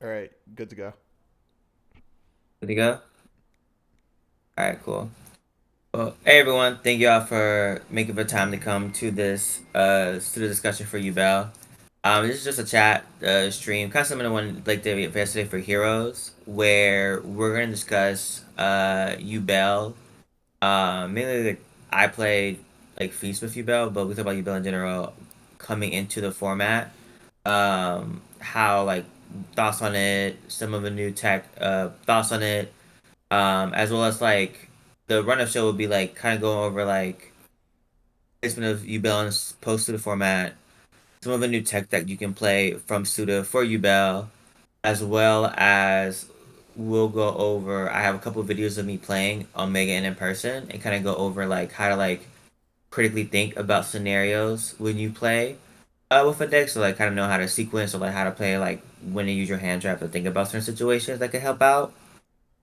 All right, good to go. Good to go? All right, cool. Well, hey everyone, thank y'all for making the time to come to the discussion for Yubel. This is just a chat stream, kind of similar to one like the yesterday for Heroes, where we're gonna discuss Yubel. Mainly like I play like Feast with Yubel, but we talk about Yubel in general coming into the format. How like thoughts on it, some of the new tech, thoughts on it, as well as like the run of show would be like kind of going over like placement of Yubel post to the format, some of the new tech that you can play from SUDA for Yubel, as well as we'll go over. I have a couple of videos of me playing on Mega and in person, and kind of go over like how to like critically think about scenarios when you play with a deck, so like kind of know how to sequence or like how to play like when to use your hand trap to think about certain situations that could help out.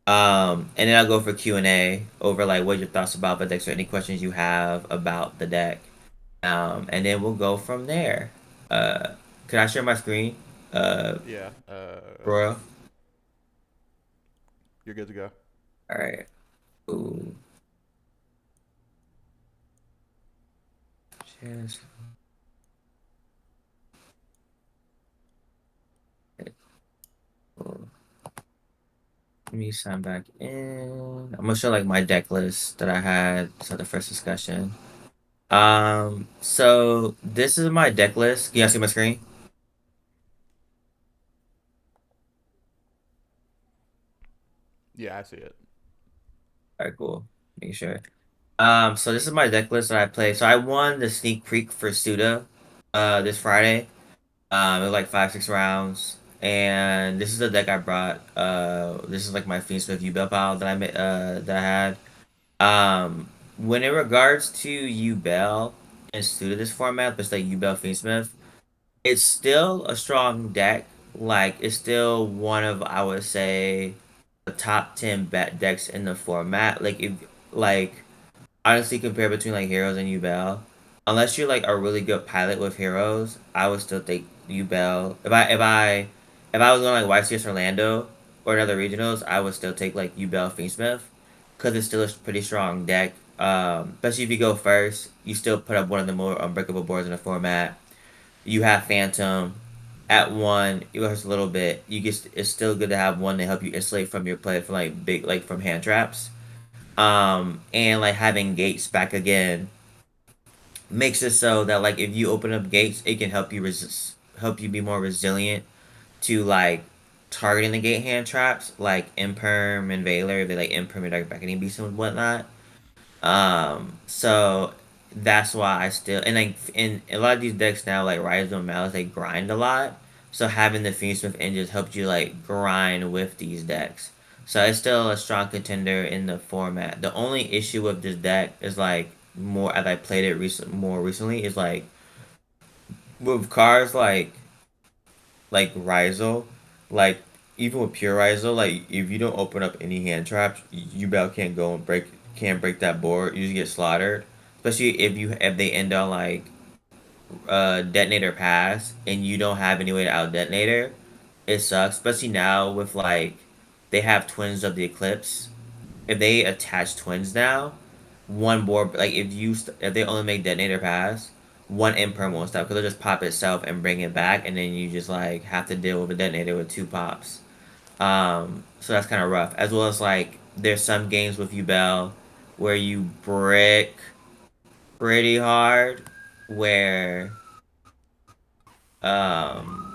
And then I'll go for Q&A over like what your thoughts about the deck or any questions you have about the deck. And then we'll go from there. Uh, can I share my screen? Uh, Yeah, Royal? you're good to go. All right. Ooh. Cheers. Cool. Let me sign back in. I'm gonna show like my deck list that I had for the first discussion. So this is my deck list. Can you guys see my screen? Yeah, I see it. All right, cool. Making sure. So this is my deck list that I play. So I won the sneak peek for SUDA, this Friday. It was like 5, 6 rounds, and this is the deck I brought. This is like my fiendsmith Yubel pile that I made, that I had. When in regards to Yubel and SUDA this format, but it's like Yubel fiendsmith, it's still a strong deck. Like it's still one of I would say the top 10 bet decks in the format. Like if like honestly compare between like Heroes and Yubel. Unless you're like a really good pilot with Heroes, I would still take Yubel. If I was going like YCS Orlando or another regionals, I would still take like Yubel Fiendsmith because it's still a pretty strong deck. Especially if you go first, you still put up one of the more unbreakable boards in the format. You have Phantom at one. It hurts a little bit. You get it's still good to have one to help you insulate from your play from like big like from hand traps. And like having gates back again makes it so that like if you open up gates, it can help you help you be more resilient to like targeting the gate hand traps like Imperm and Veiler. They like Imperm and Dark Beckoning Beast and whatnot. So that's why I still and like in a lot of these decks now like Rise of Malice they grind a lot. So having the Fiendsmith engines helps you like grind with these decks. So it's still a strong contender in the format. The only issue with this deck is like more as I played it more recently is like with cards like Ryzel, like even with pure Ryzel, like if you don't open up any hand traps, you about can't go and can't break that board. You just get slaughtered. Especially if they end on like detonator pass and you don't have any way to out detonator, it sucks. Especially now with like they have twins of the eclipse. If they attach twins now, one board like if they only make detonator pass, one imperm won't stop because they'll just pop itself and bring it back, and then you just like have to deal with a detonator with two pops. So that's kind of rough. As well as like there's some games with Yubel where you brick pretty hard, where um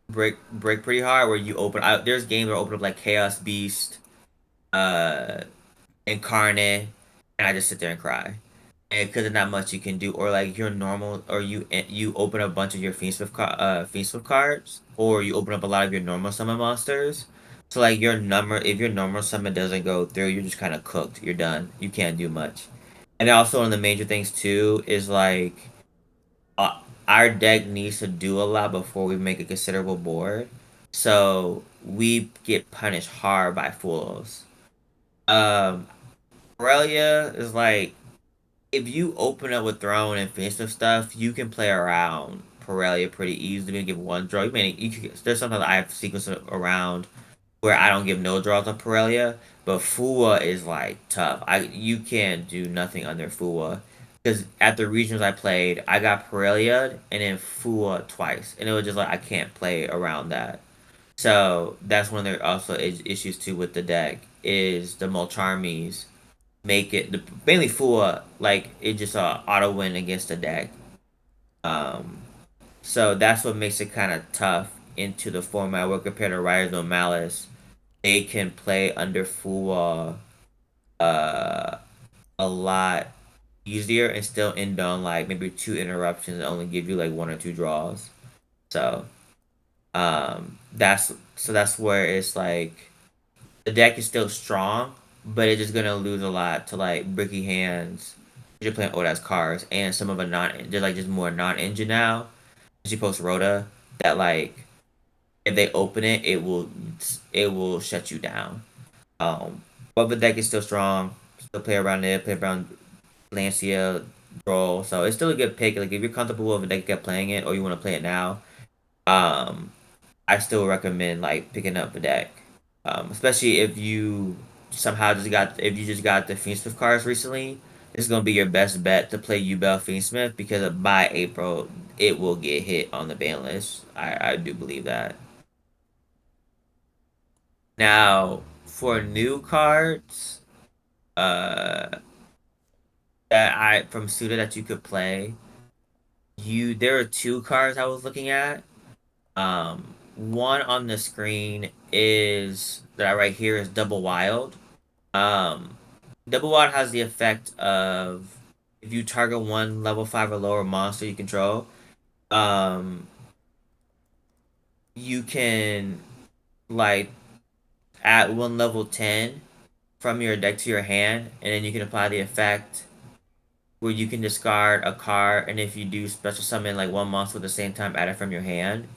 break pretty hard where you open. There's games where I open up like Chaos Beast, uh, Incarnate, and I just sit there and cry. Because there's not much you can do, or like you're normal, or you open a bunch of your Feast with cards, or you open up a lot of your normal summon monsters. So like if your normal summon doesn't go through, you're just kind of cooked. You're done. You can't do much. And also one of the major things too is like uh, our deck needs to do a lot before we make a considerable board. So we get punished hard by fools. Um, Aurelia is like if you open up with throne and finish with stuff, you can play around Parelia pretty easily. You give one draw. There's sometimes I have sequences around where I don't give no draws on Parelia, but Fua is like tough. You can't do nothing under Fua. Because at the regions I played, I got Parelia and then Fua twice. And it was just like I can't play around that. So that's when there also is issues too with the deck is the Molcharmies make it mainly Fua like it just auto win against the deck. Um, so that's what makes it kind of tough into the format where compared to Riders No Malice, they can play under Fua uh a lot easier and still end on like maybe 2 interruptions and only give you like 1 or 2 draws. So that's where it's like the deck is still strong, but it's just gonna lose a lot to like bricky hands. You're playing Oda's cards and some of a non they're like just more non-engine now. She posts Rhoda that like if they open it, it will shut you down. But the deck is still strong. Still play around it, play around Lancia, Droll. So it's still a good pick. Like if you're comfortable with a deck you kept playing it or you want to play it now, um, I still recommend like picking up the deck. Especially if you just got the fiendsmith cards recently, this is gonna be your best bet to play Yubel fiendsmith because by April it will get hit on the ban list. I do believe that. Now for new cards, uh, that I from SUDA that you could play, there are 2 cards I was looking at. One on the screen is that right here is Double Wild. Um, Double Wild has the effect of if you target one level 5 or lower monster you control, um, you can like add one level 10 from your deck to your hand, and then you can apply the effect where you can discard a card, and if you do special summon like one monster at the same time, add it from your hand.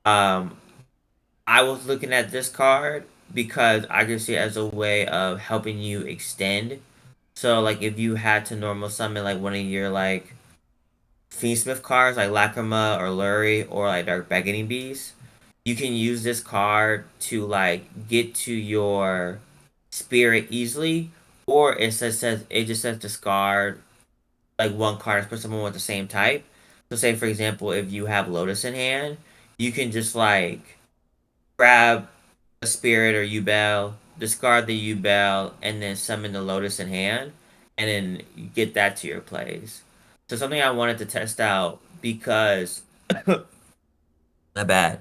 Um, I was looking at this card because I could see it as a way of helping you extend. So like if you had to normal summon like one of your like Fiendsmith cards like Lacrima or Lurie or like Dark Beckoning Beast, you can use this card to like get to your spirit easily, or it just says discard like one card for someone with the same type. So say for example, if you have Lotus in hand, you can just like grab a spirit or Yubel, discard the Yubel, and then summon the Lotus in hand, and then you get that to your plays. So something I wanted to test out because not bad.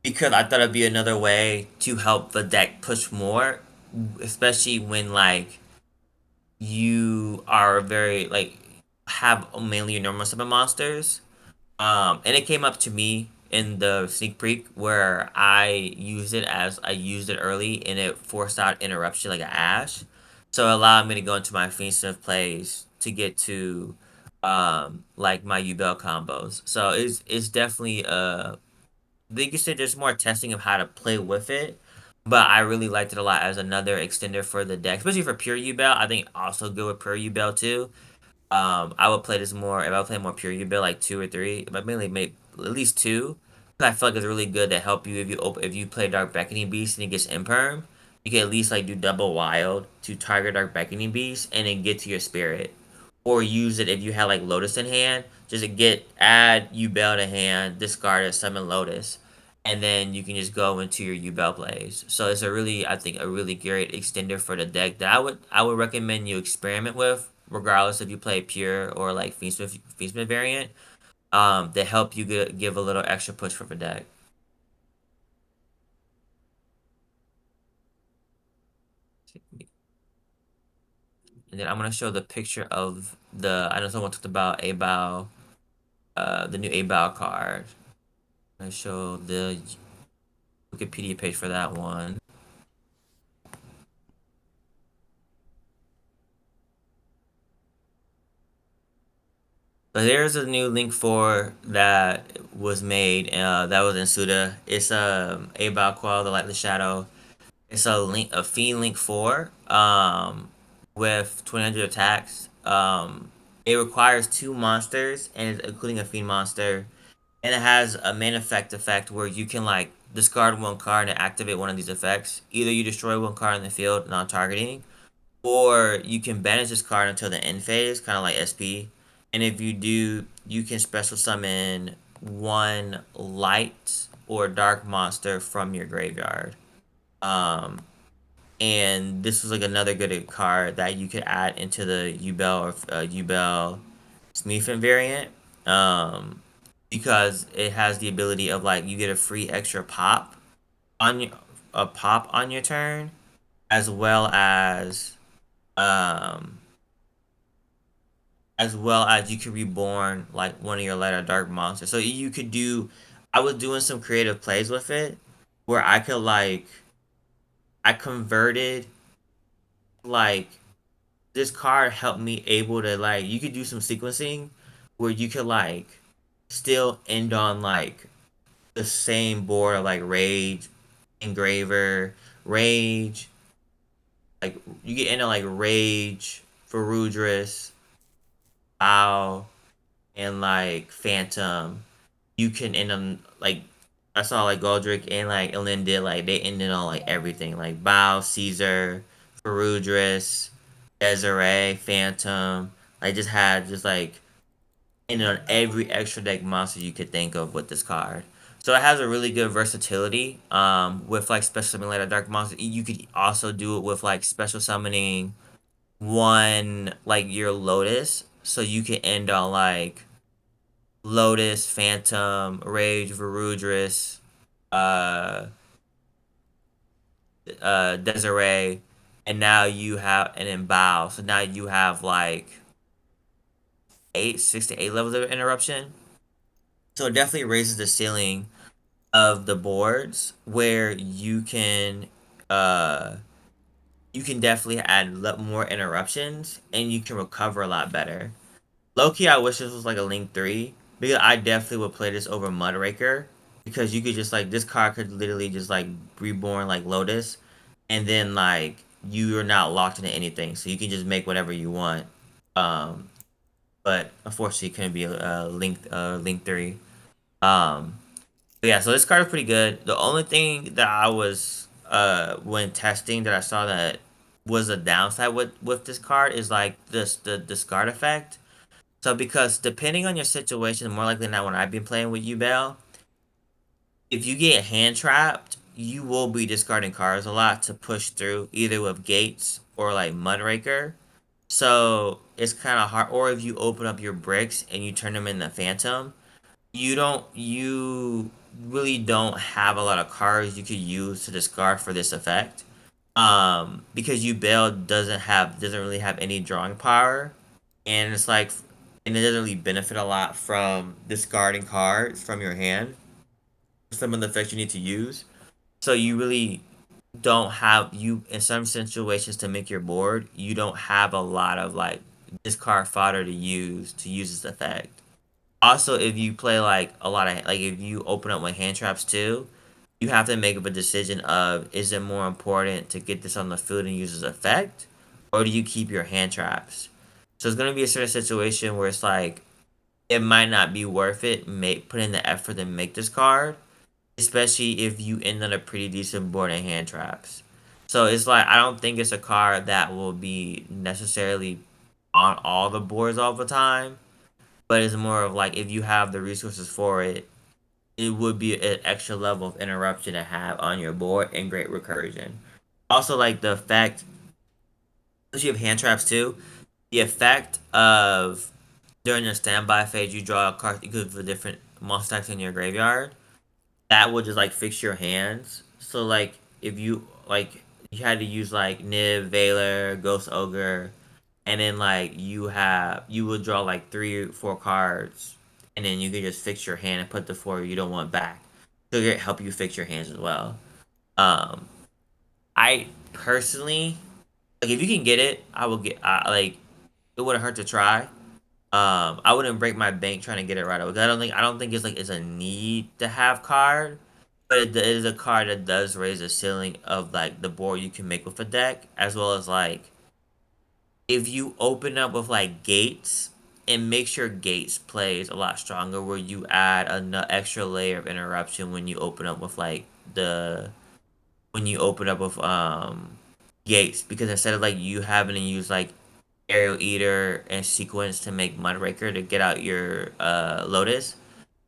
Because I thought it'd be another way to help the deck push more, especially when like you are very like have mainly your normal summon monsters. And it came up to me in the sneak peek where I used it early and it forced out interruption like an Ash. So it allowed me to go into my Fiendsmith plays to get to like my Yubel combos. So it's definitely like you said, there's more testing of how to play with it. But I really liked it a lot as another extender for the deck, especially for pure Yubel. I think also good with pure Yubel too. I would play this more if I would play more pure Yubel like 2 or 3, but mainly make at least 2. I feel like it's really good to help you if you play Dark Beckoning Beast and it gets imperm. You can at least like do double wild to target Dark Beckoning Beast and then get to your spirit, or use it if you have like Lotus in hand. Just to add Yubel to hand, discard it, summon Lotus, and then you can just go into your Yubel plays. So it's I think a really great extender for the deck that I would recommend you experiment with, regardless if you play pure or like Fiendsmith variant. To help you give a little extra push for the deck. And then I'm gonna show the picture of I know someone talked about the new A-Bow card. I show the Wikipedia page for that one. But there's a new link for that was made. That was in SUDA. It's a Qual, the Lightless Shadow. It's a Fiend Link 4. With 200 attacks. It requires 2 monsters and including a Fiend monster. and it has a main effect where you can like discard one card and activate one of these effects. Either you destroy one card in the field, non-targeting, or you can banish this card until the end phase, kind of like SP. And if you do, you can special summon one light or dark monster from your graveyard. Um, and this was like another good card that you could add into the Yubel or Yubel Smith variant. Um, because it has the ability of like you get a free extra pop on your a pop on your turn, as well um as you can reborn like one of your light or dark monsters. So you could do. I was doing some creative plays with it where I could like I converted like this card helped me able to like you could do some sequencing where you could like still end on like the same board of like rage, engraver, rage, like you get into like rage, Ferudris, Owl, and like Phantom. You can end on like I saw like Goldrick and like Elin did like they ended on like everything like Bow, Caesar, Ferudris, Desiree, Phantom. I just had just like ended on every extra deck monster you could think of with this card. So it has a really good versatility. With like special summoning like a dark monster, you could also do it with like special summoning one like your Lotus, so you can end on like Lotus, Phantom, Rage, Verudris, uh, Desiree, and now you have an Embao. So now you have like 6 to 8 levels of interruption. So it definitely raises the ceiling of the boards where uh you can definitely add more interruptions and you can recover a lot better. Low key, I wish this was like a Link 3 because I definitely would play this over Mudraker because you could just like this card could literally just like reborn like Lotus, and then like you are not locked into anything, so you can just make whatever you want. Um, but unfortunately, it couldn't be a Link 3. Um, but yeah, so this card is pretty good. The only thing that I was when testing that I saw that was a downside with this card is like the discard effect. So because depending on your situation, more likely than not when I've been playing with Yubel, if you get hand trapped, you will be discarding cards a lot to push through either with gates or like Mudraker. So it's kind of hard. Or if you open up your bricks and you turn them into Phantom, you really don't have a lot of cards you could use to discard for this effect. Because Yubel doesn't really have any drawing power, and it's like and it doesn't really benefit a lot from discarding cards from your hand. Some of the effects you need to use, so you really don't have you in some situations to make your board. You don't have a lot of like discard fodder to use this effect. Also, if you play like a lot of like if you open up with hand traps too, you have to make up a decision of is it more important to get this on the field and use this effect, or do you keep your hand traps? So it's gonna be a certain situation where it's like it might not be worth it put in the effort to make this card, especially if you end on a pretty decent board in hand traps. So it's like I don't think it's a card that will be necessarily on all the boards all the time, but it's more of like if you have the resources for it, it would be an extra level of interruption to have on your board and great recursion. Also, like the effect, because you have hand traps too, the effect of during your standby phase, you draw a card equal to different monster types in your graveyard. That would just like fix your hands. So like if you like you had to use like Niv, Valor, Ghost Ogre, and then like you would draw like 3 or 4 cards, and then you could just fix your hand and put the 4 you don't want back. So it help you fix your hands as well. Um, I personally like if you can get it, I will get. Like it wouldn't hurt to try. I wouldn't break my bank trying to get it right away. I don't think it's a need to have card, but it is a card that does raise the ceiling of like the board you can make with a deck, as well as like if you open up with like gates and make sure Gates plays a lot stronger, where you add an extra layer of interruption when you open up with like the when you open up with Gates, because instead of like you having to use like Aerial Eater and Sequence to make Mudraker to get out your Lotus,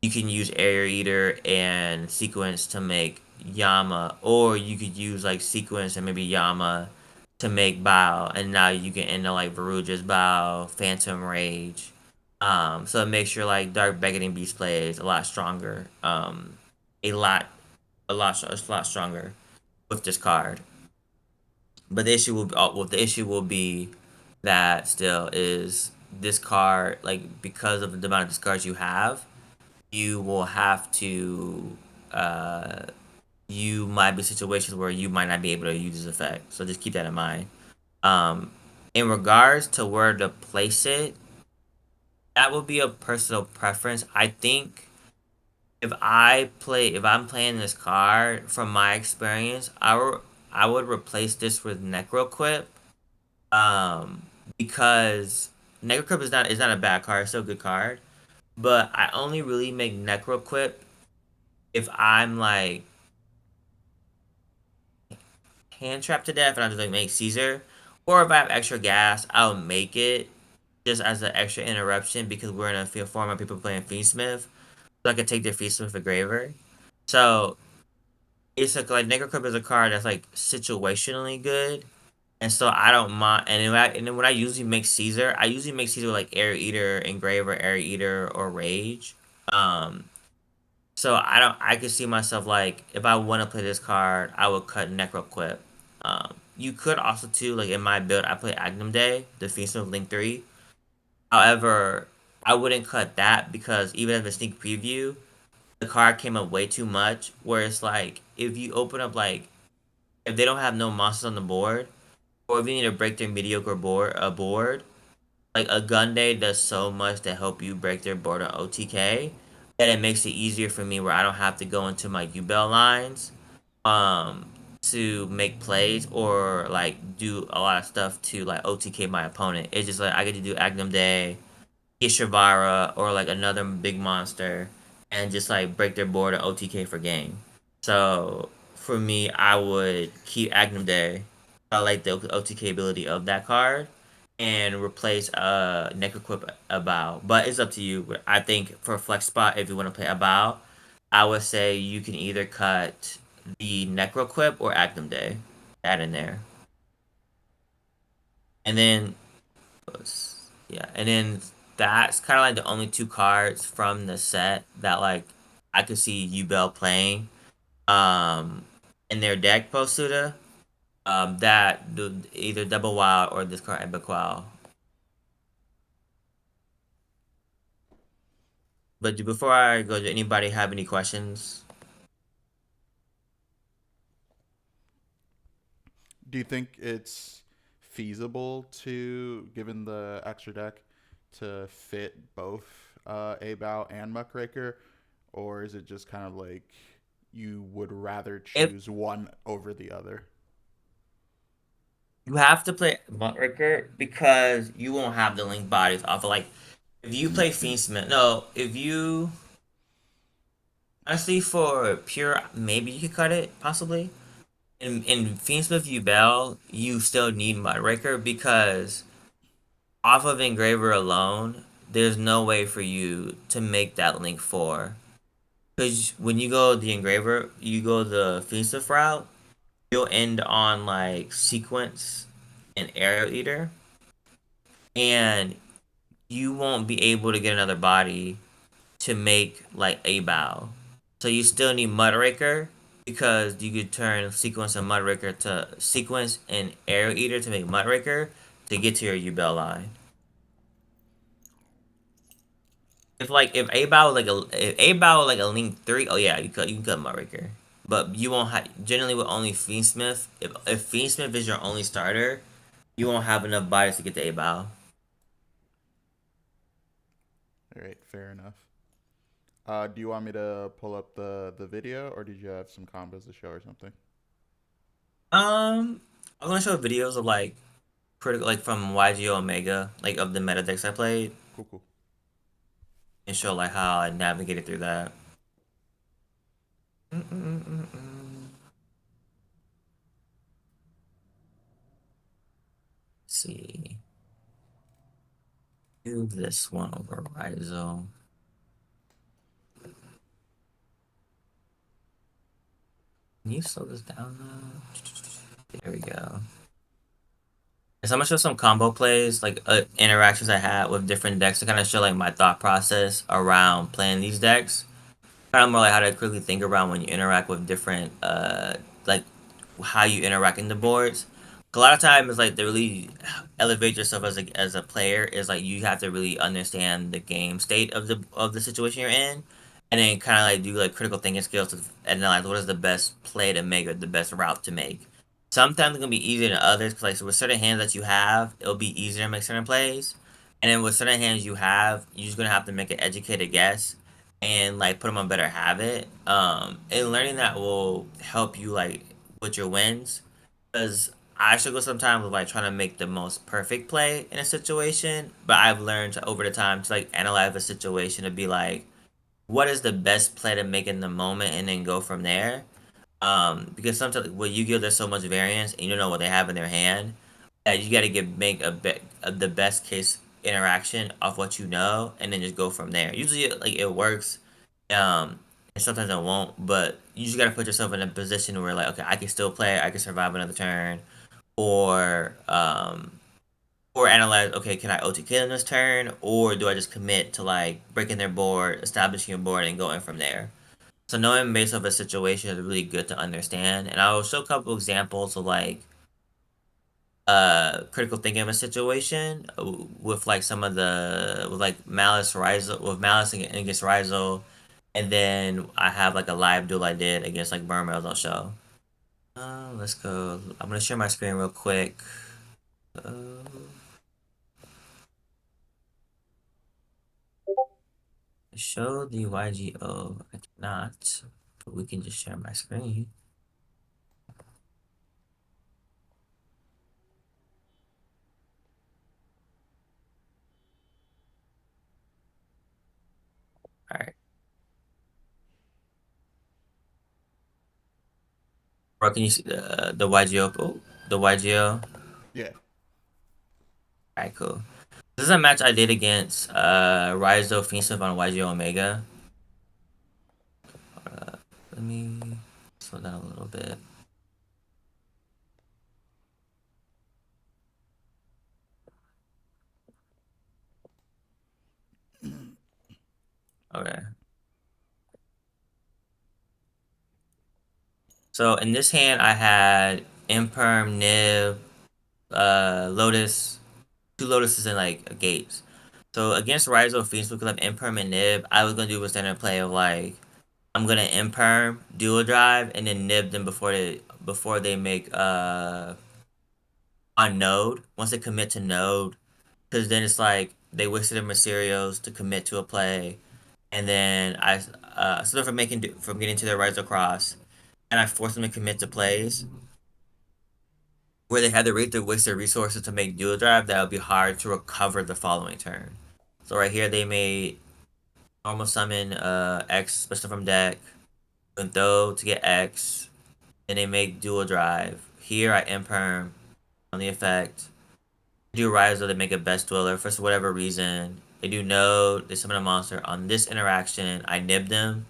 you can use Aerial Eater and Sequence to make Yama, or you could use like Sequence and maybe Yama to make Bow, and now you can end up like Veruja's Bow, Phantom Rage. So it makes your like Dark Beckoning Beast plays a lot stronger. A lot, a lot stronger with this card. But the issue will be, well, the issue will be that still is this card, like, because of the amount of discards you have, you will have to uh you might be situations where you might not be able to use this effect. So just keep that in mind. Um in regards to where to place it, that will be a personal preference. I think if I'm playing this card, from my experience, I would replace this with Necroquip. Um, because Necroquip is not a bad card, it's still a good card. But I only really make Necroquip if I'm like hand trapped to death and I just like make Caesar. Or if I have extra gas, I'll make it just as an extra interruption, because we're in a field format people playing fiendsmith. So I can take their fiendsmith engraver. So it's like Necroquip is a card that's like situationally good. And so I don't mind. And then when I usually make Caesar, I usually make Caesar like Air Eater, Engraver, Air Eater, or Rage. Um, so I don't. I could see myself like, if I want to play this card, I would cut Necroquip. You could also too, like in my build, I play Agnum Day, the Feast of Link 3. However, I wouldn't cut that, because even as a sneak preview, the card came up way too much. Where it's like, if you open up like, if they don't have no monsters on the board, or if you need to break their mediocre board, like a gun day does so much to help you break their board on OTK, that it makes it easier for me, where I don't have to go into my Yubel lines um to make plays, or like do a lot of stuff to like OTK my opponent. It's just like I get to do Agnum Day, Ishavara, or like another big monster, and just like break their board at OTK for game. So for me, I would keep Agnum Day. I like the OTK ability of that card, and replace Necroquip a bow. But it's up to you. I think for flex spot, if you want to play a bow, I would say you can either cut the Necroquip or Agnum Day. Add in there. And then yeah, and then that's kind of like the only two cards from the set that like I could see Yubel playing um in their deck post SUDA. That do either double wild or this card epic wild. But before I go, do anybody have any questions? Do you think it's feasible to, given the extra deck, to fit both Abow and Muckraker, or is it just kind of like you would rather If choose one over the other? you have to play Muckraker, because you won't have the link bodies off of like, if you play Fiendsmith, no, if you honestly, for pure, maybe you could cut it possibly. In Fiendsmith Yubel, you still need Mudraker, because off of Engraver alone, there's no way for you to make that link 4. Because when you go the Engraver, you go the Fiendsmith route, you'll end on like Sequence and Aerial Eater, and you won't be able to get another body to make like a bow. So you still need Mudraker, because you could turn Sequence and Mudraker to Sequence and Arrow Eater to make Mudraker to get to your Yubel line. If a bow like a link 3, oh yeah, you can cut Mudraker. But you won't have, generally with only Fiendsmith. If Fiendsmith is your only starter, you won't have enough bodies to get to a bow. All right, fair enough. Do you want me to pull up the video, or did you have some combos to show or something? I'm gonna show videos of like critical, like from YGO Omega, like of the meta decks I played. Cool, cool. and show like how I navigated through that. Mm-mm-mm-mm. See, do this one over Rhizo. Can you slow this down though? There we go. So I'm gonna show some combo plays, like interactions I had with different decks to kind of show like my thought process around playing these decks. Kind of more like how to quickly think around when you interact with different, like how you interact in the boards. A lot of times, like to really elevate yourself as a player is like you have to really understand the game state of the situation you're in, and then kind of like do like critical thinking skills to analyze what is the best play to make or the best route to make. Sometimes it's gonna be easier than others because like so with certain hands that you have, it'll be easier to make certain plays, and then with certain hands you have, you're just gonna have to make an educated guess and like put them on better habit. And learning that will help you like with your wins, because I struggle sometimes with like trying to make the most perfect play in a situation, but I've learned over the time to like analyze the situation to be like, what is the best play to make in the moment, and then go from there. Because sometimes with Yu-Gi-Oh, there's so much variance, and you don't know what they have in their hand. That you got to make the best case interaction of what you know, and then just go from there. Usually, like it works, and sometimes it won't. But you just got to put yourself in a position where like, okay, I can still play, I can survive another turn, or or analyze, okay, can I OTK them this turn, or do I just commit to like breaking their board, establishing a board, and going from there. So knowing based off a situation is really good to understand. And I will show a couple examples of like critical thinking of a situation with like some of the with like Malice Rizal with Malice against Rizal, and then I have like a live duel I did against like Burmels I'll show. Let's go. I'm gonna share my screen real quick. Uh, show the YGO. I cannot, but we can just share my screen. All right. Bro, can you see the YGO? Oh, the YGO. Yeah. Alright, cool. This is a match I did against Raizo Fiendsmith on YGO Omega. Let me slow down a little bit. Okay. So in this hand, I had Imperm, Nib, Lotus, two Lotuses and like gates. So against Raizo Fiendsmith, because I have Imperm and Nib, I was gonna do a standard play of like I'm gonna Imperm, dual drive, and then Nib them before they make on node. Once they commit to node, because then it's like they wasted their materials to commit to a play, and then I sort of from getting to their rise across, and I forced them to commit to plays where they had to waste their resources to make dual drive. That would be hard to recover the following turn. So right here they made normal summon X special from deck, and throw to get X. Then they make dual drive. Here I imperm on the effect. Do Riser, they make a best dweller for whatever reason. They do node, they summon a monster. On this interaction, I nib them.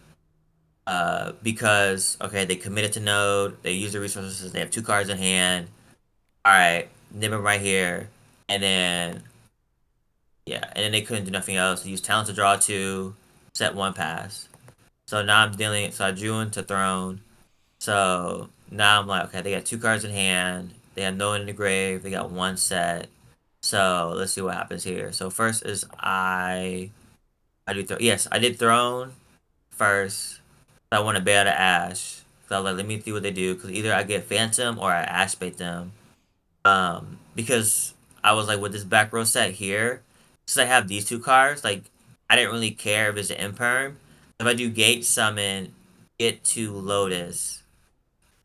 Because okay, they committed to node, they use the resources, they have two cards in hand. Alright, nib them right here. And then yeah, and then they couldn't do nothing else. They use talent to draw two, set one pass. So now I'm dealing so I drew into throne. So now I'm like, okay, they got two cards in hand, they have no one in the grave, they got one set. So let's see what happens here. So first is I do yes, I did throne first. I want to bail to Ash. So I was like, let me see what they do, because either I get Phantom or I Ash bait them. Because I was like with this back row set here, since I have these two cards, like I didn't really care if it's an imperm. If I do Gate Summon, get to Lotus,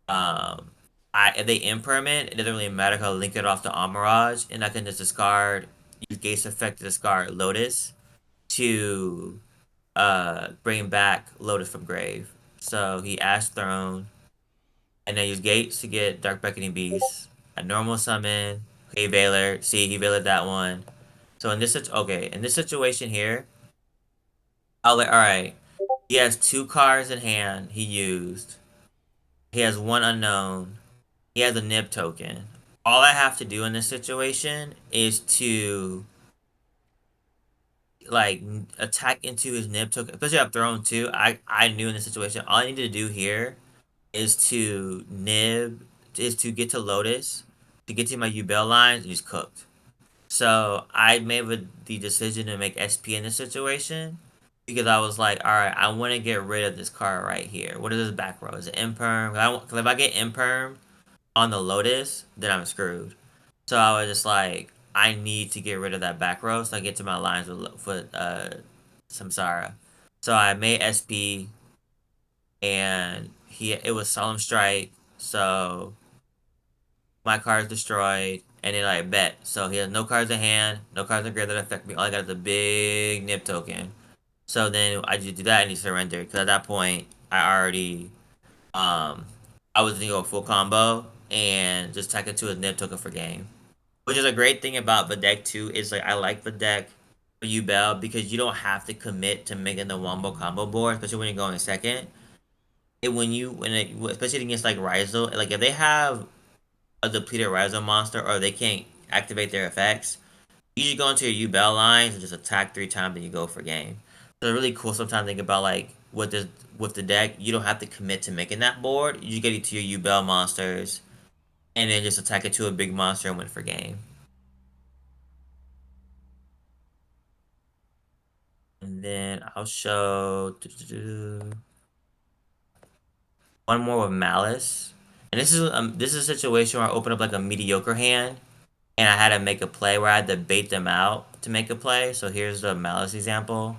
um, if they impermanent, it doesn't really matter because I link it off to Amirage, and I can just discard, use Gate's effect to discard Lotus to bring back Lotus from grave. So he Ash Throne, and then use Gates to get Dark Beckoning Beast. A normal summon. Hey Veiler, see he Veilered that one. So in this situation here, I'll like, all right. He has 2 cards in hand. He used. He has 1 unknown. He has a nib token. All I have to do in this situation is to like attack into his nib token. Especially I've thrown 2. I knew in this situation all I need to do here is to get to Lotus, to get to my Yubel lines, and he's cooked. So I made the decision to make SP in this situation because I was like, all right, I want to get rid of this card right here. What is this back row? Is it imperm? Because if I get imperm on the Lotus, then I'm screwed. So I was just like, I need to get rid of that back row so I get to my lines with Samsara. So I made SP and it was Solemn Strike. So my card's destroyed, and then I bet. So he has no cards in hand, no cards in grave that affect me. All I got is a big nip token. So then I just do that and he surrendered. Because at that point, um, I was going to go full combo and just tack it to a nip token for game. Which is a great thing about the deck too, is like I like the deck for Yubel because you don't have to commit to making the wombo combo board, especially when you're going second. Especially against like Rizal, like if they have a depleted Rhizome monster or they can't activate their effects, you just go into your Yubel lines and just attack 3 times and you go for game. So it's really cool sometimes think about like with the deck, you don't have to commit to making that board. You just get it to your Yubel monsters and then just attack it to a big monster and win for game. And then I'll show one more with Malice. And this is a situation where I open up like a mediocre hand and I had to make a play where I had to bait them out to make a play. So here's the Malice example.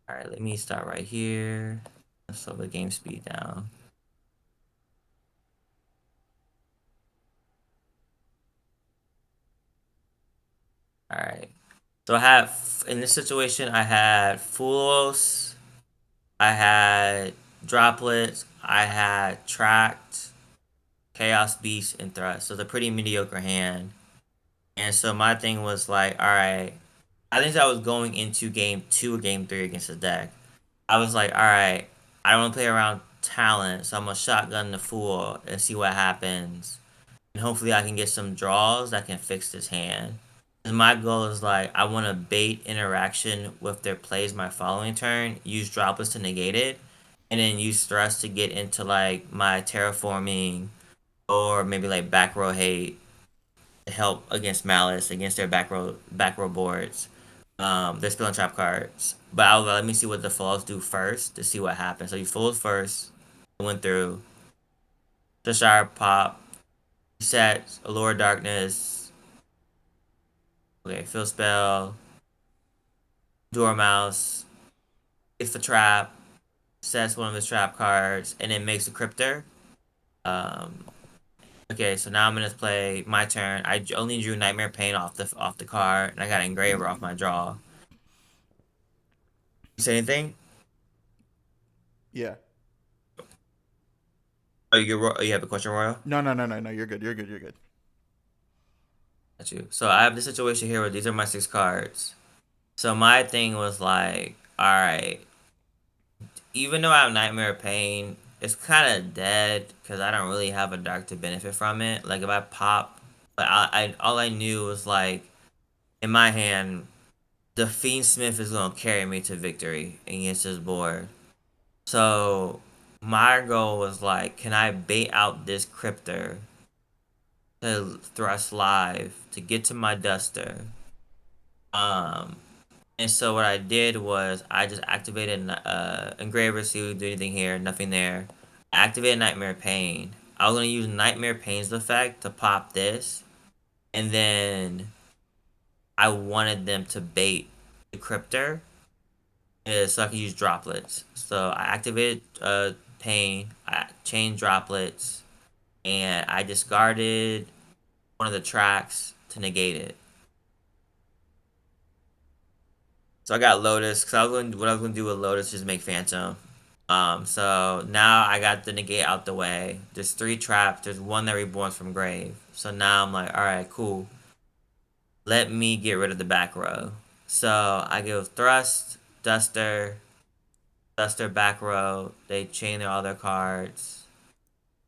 All right, let me start right here. Let's slow the game speed down. All right. So I had, in this situation, I had Fulos, I had Droplets, I had Tracked, Chaos Beast, and Thrust. So it's a pretty mediocre hand. And so my thing was like, all right, I think I was going into game 2 or game 3 against the deck. I was like, all right, I don't want to play around talent, so I'm gonna shotgun the Fool and see what happens. And hopefully I can get some draws that can fix this hand. And my goal is like, I want to bait interaction with their plays my following turn, use droplets to negate it, and then use thrust to get into like my terraforming or maybe like back row hate to help against Malice, against their back row boards. They're spilling trap cards. But let me see what the falls do first to see what happens. So you fold first, went through, Cheshire pop, set, Allure Darkness, okay, fill spell, Dormouse, gets the trap, sets one of his trap cards, and then makes a Cryptor. Um, okay, so now I'm gonna play my turn. I only drew Nightmare Pain off the card, and I got Engraver off my draw. You say anything? Yeah. You have a question, Royal? No. You're good. You're good. You're good. Got you. So I have this situation here where these are my 6 cards. So my thing was like, all right, even though I have Nightmare Pain, it's kind of dead because I don't really have a dark to benefit from it. Like if I pop, but all I knew was like in my hand, the fiendsmith is gonna carry me to victory against this board. So my goal was like, can I bait out this Cryptor to thrust live to get to my Duster? Um, And so what I did was I just activated Engraver, see if we do anything here, nothing there. I activated Nightmare Pain. I was gonna use Nightmare Pain's effect to pop this, and then I wanted them to bait the Cryptor, so I can use droplets. So I activated Pain, I chained droplets, and I discarded one of the tracks to negate it. So I got Lotus because what I was going to do with Lotus is make Phantom. So now I got the negate out the way. There's three traps. There's one that reborns from grave. So now I'm like, all right, cool. Let me get rid of the back row. So I go Thrust, Duster, Duster back row. They chain their all their cards.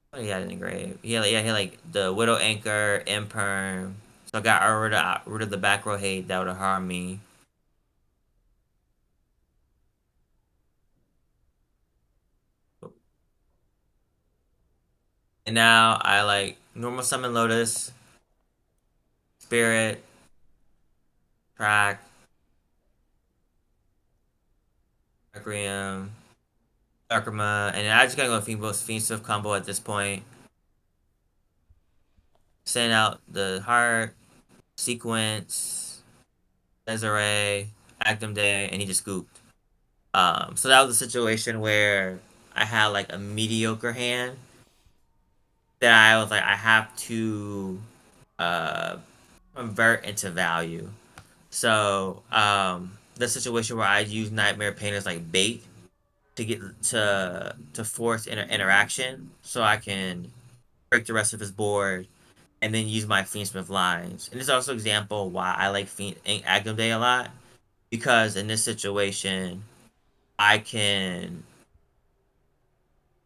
What do he had in the grave? He had like the Widow Anchor, Imperm. So I got rid of the back row hate that would have harmed me. And now I like normal summon Lotus, Spirit, Track, Requiem, Darkma, and I just gotta go Fiendsmith combo at this point. Send out the Heart, Sequence, Desiree, Actum Day, and he just scooped. So that was a situation where I had like a mediocre hand that I was like, I have to uh, convert into value. So the situation where I use Nightmare Pain as like bait to get to force interaction, so I can break the rest of his board and then use my Fiendsmith lines. And this is also an example why I like Agam Day a lot, because in this situation, I can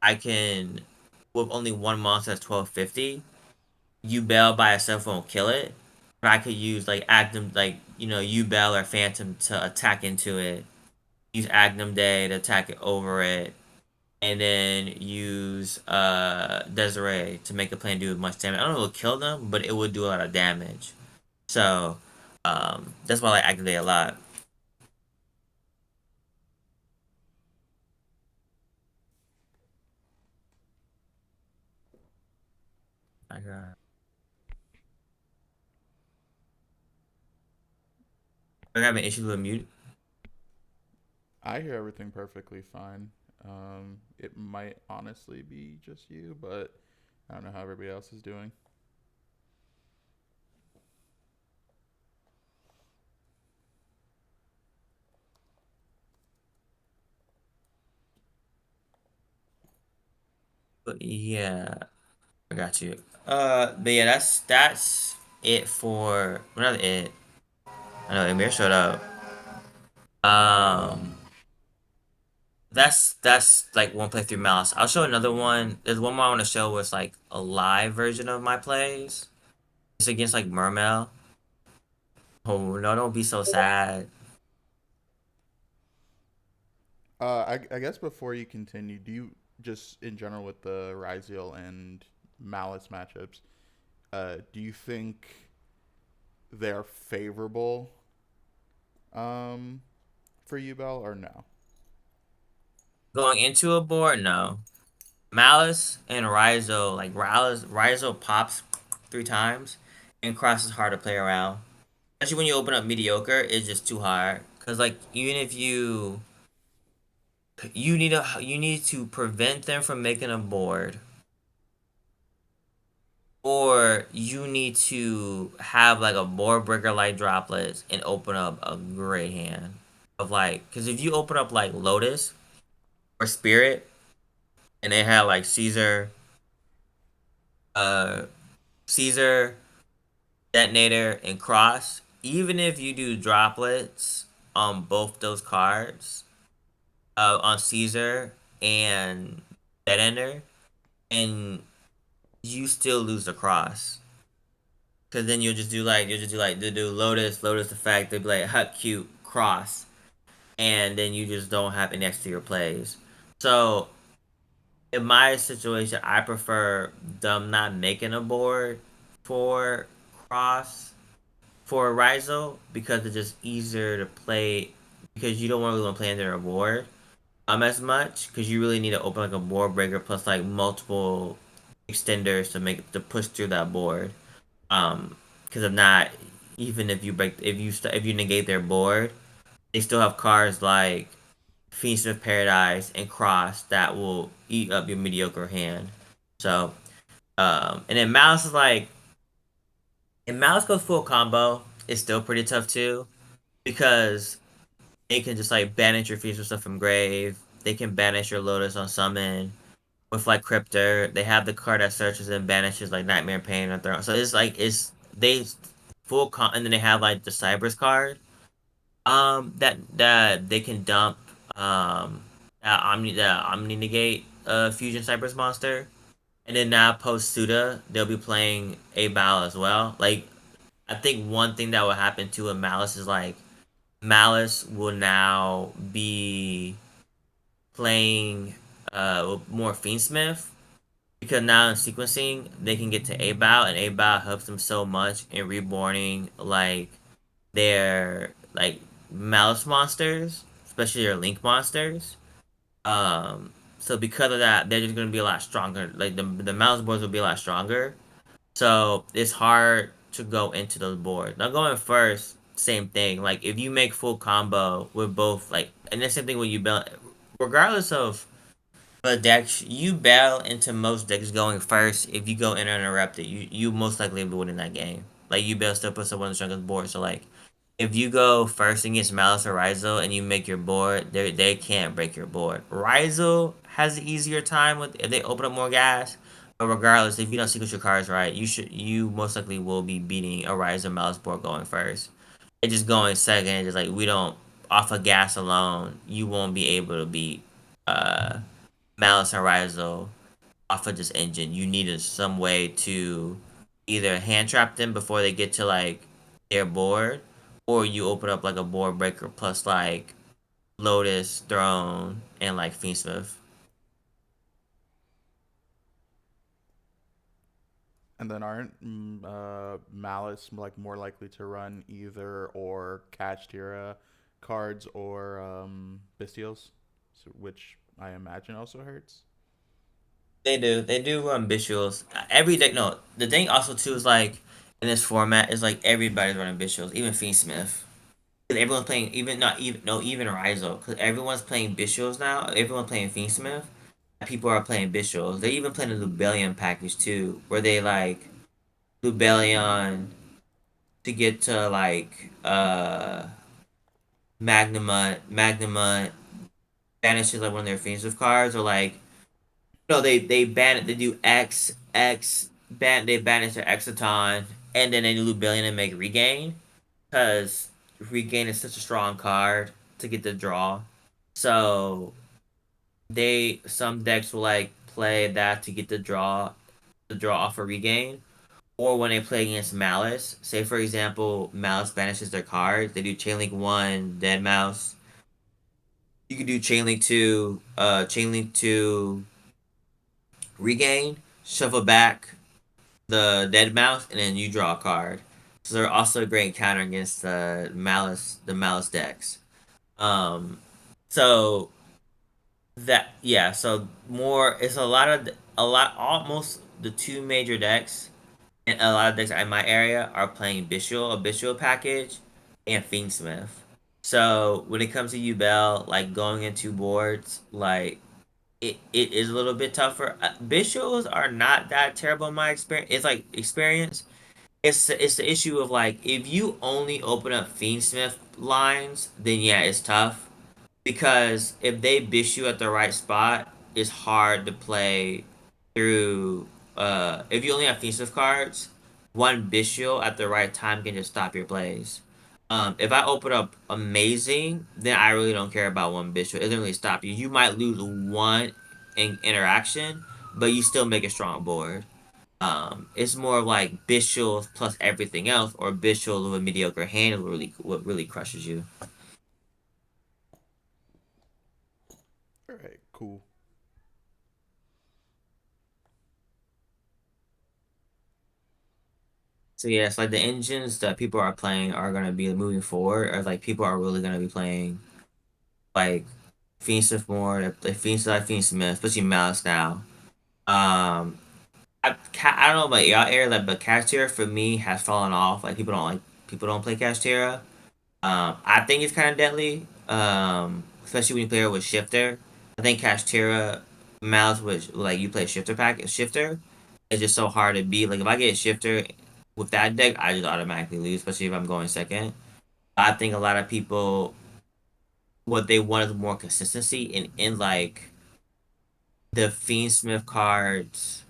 I can with only one monster that's 1250, Yubel by itself won't kill it. But I could use like Agam Yubel or Phantom to attack into it. Use Agnum Day to attack it over it. And then use Desiree to make the plane do much damage. I don't know if it'll kill them, but it would do a lot of damage. So that's why I like Agam Day a lot. I got I have an issue with mute. I hear everything perfectly fine. It might honestly be just you, but I don't know how everybody else is doing. But yeah, I got you. But yeah, that's it for well, not it. I know Amir showed up. Um, that's like one playthrough Mouse. I'll show another one. There's one more I want to show was like a live version of my plays. It's against like Mermail. Oh no, don't be so sad. I guess before you continue, do you just in general with the Ryziel and Malice matchups, do you think they're favorable um, for Yubel or no? Going into a board, no. Malice and Raizo, like Raizo pops 3 times and Cross is hard to play around. Especially when you open up mediocre, it's just too hard. Cause like even if you need to prevent them from making a board, or you need to have like a board breaker like droplets and open up a great hand of like, cause if you open up like Lotus or Spirit and they have like uh Caesar, Detonator, and Cross, even if you do droplets on both those cards, on Caesar and Dead and you still lose the cross. Cause then you'll just do like they do Lotus effect, they'd be like hut cute cross. And then you just don't have any extra plays. So in my situation, I prefer them not making a board for cross for Rizo because it's just easier to play because you don't really want to play under a board as much because you really need to open like a board breaker plus like multiple extenders to push through that board. Because if not, even if you break if you negate their board, they still have cards like Feast of Paradise and Cross that will eat up your mediocre hand. So, and then Mouse is like, if Mouse goes full combo, it's still pretty tough too because they can just like banish your future stuff from grave. They can banish your Lotus on summon with like Cryptor. They have the card that searches and banishes like Nightmare Pain or Throne. So it's like it's they full con, and then they have like the Cyber's card that they can dump that Omni negate fusion Cyber's monster. And then now post SUDA, they'll be playing a Mal as well. Like I think one thing that will happen to a Malice is like Malice will now be playing more fiendsmith because now in sequencing they can get to A-Bow, and A-Bow helps them so much in reborning like their like Malice monsters, especially their Link monsters. So because of that, they're just gonna be a lot stronger. Like the Malice boards will be a lot stronger. So it's hard to go into those boards. Now going first, same thing. Like if you make full combo with both, like, and the same thing when you build, regardless of the decks, you bail into most decks going first. If you go in uninterrupted, you most likely will be winning that game. Like you bail still puts up one of the strongest boards. So like if you go first against Malice or Rizal and you make your board, they can't break your board. Rizal has an easier time with if they open up more gas. But regardless, if you don't sequence your cards right, you most likely will be beating a Rizal Malice board going first. And just going second, just like we don't off of gas alone, you won't be able to beat uh Malice and Rizal off of this engine. You needed some way to either hand trap them before they get to like their board, or you open up like a board breaker plus like Lotus, Throne, and like Fiendsmith. And then aren't Malice like more likely to run either or Kashtira cards or Bestials, so, which I imagine also hurts. They do run Bishals. Every deck, no. The thing also too is like in this format is like everybody's running Bishals, even Fiendsmith. Because everyone's playing, even not even no even Rizal, because everyone's playing Bishals now. Everyone's playing Fiendsmith. People are playing Bishals. They even playing the Lubellion package too, where they like Lubellion to get to like Magnamut banishes like one of their offensive cards, or like no, they ban it. They do X they banish their Exciton, and then they do Lubellion and make Regain, because Regain is such a strong card to get the draw. So they some decks will like play that to get the draw off a Regain. Or when they play against Malice, say for example, Malice banishes their cards, they do Chainlink 1, Dead Mouse. You can do Chainlink 2 Regain, shuffle back the Dead Mouse, and then you draw a card. So they're also a great counter against the Malice decks. Um, so that yeah, so more it's a lot almost the two major decks and a lot of decks in my area are playing a Bishul package, and Fiendsmith. So when it comes to Yubel, like going into boards, like it is a little bit tougher. Bishuls are not that terrible in my experience. It's like experience. It's the issue of like if you only open up Fiendsmith lines, then yeah, it's tough because if they bish you at the right spot, it's hard to play through. If you only have Fiendsmith cards, one Bishul at the right time can just stop your plays. If I open up Amazing, then I really don't care about one Bishul. It doesn't really stop you. You might lose one interaction, but you still make a strong board. It's more of like Bishul plus everything else, or Bishul with a mediocre hand what really crushes you. All right, cool. So yeah, it's like the engines that people are playing are gonna be moving forward, or like people are really gonna be playing like Fiendsmith more, like Fiendsmith, especially Mouse now. Um, I don't know about y'all area, like, but Castera for me has fallen off. People don't play Castera. I think it's kind of deadly. Especially when you play it with Shifter. I think Castera Mouse with like you play Shifter. It's just so hard to beat. Like if I get Shifter with that deck, I just automatically lose, especially if I'm going second. I think a lot of people what they wanted more consistency in like the fiendsmith cards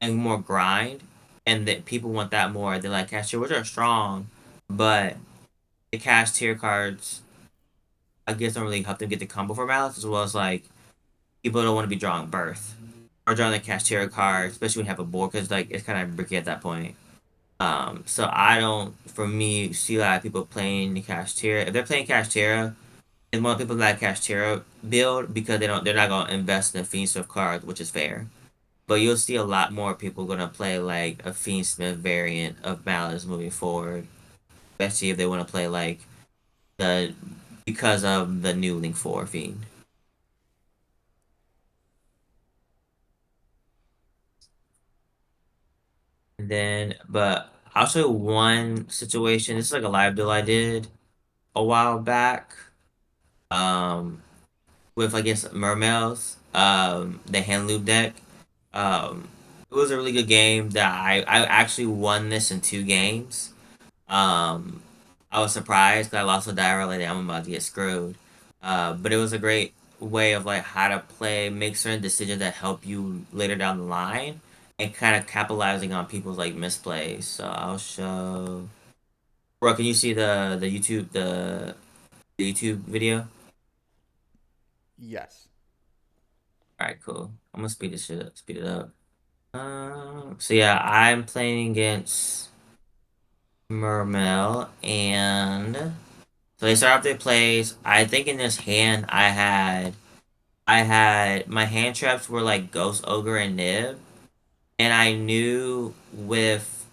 and more grind, and that people want that more. They're like cash tier, which are strong, but the cash tier cards I guess don't really help them get the combo for balance, as well as like people don't want to be drawing birth or drawing the cash tier card, especially when you have a board, because like it's kind of bricky at that point. So I don't, for me, see a lot of people playing the Kashtira. If they're playing Kashtira, and more people like Kashtira build because they're not gonna invest in a Fiendsmith card, which is fair. But you'll see a lot more people gonna play like a Fiendsmith variant of Malice moving forward, especially if they want to play like the because of the new Link 4 Fiend. And then, but I'll show you one situation. This is like a live deal I did a while back. Um, with I guess Mermails, the hand loop deck. It was a really good game that I actually won this in 2 games. Um, I was surprised because I lost a die early. I'm about to get screwed. But it was a great way of like how to play, make certain decisions that help you later down the line, and kind of capitalizing on people's like misplays. So I'll show. Bro, can you see the YouTube video? Yes. All right, cool. I'm gonna speed it up. So yeah, I'm playing against Mermel, and so they start off their plays. I think in this hand, I had my hand traps were like Ghost Ogre and Nib, and I knew with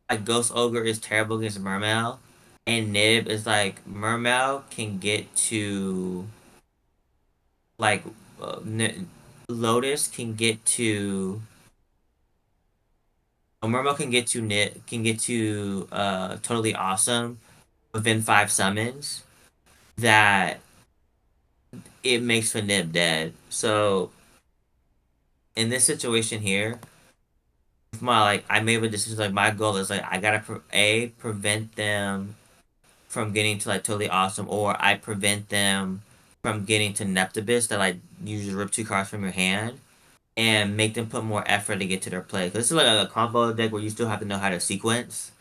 like Ghost Ogre is terrible against Mermel, and Nib is like Mermel can get to like Lotus can get to Murmo can get to totally awesome within 5 summons that it makes for Nib dead. So in this situation here, with my like I made a decision like my goal is like I gotta prevent them from getting to like totally awesome, or I prevent them from getting to Neptibus that like usually rip 2 cards from your hand and make them put more effort to get to their play. 'Cause this is like a combo deck where you still have to know how to sequence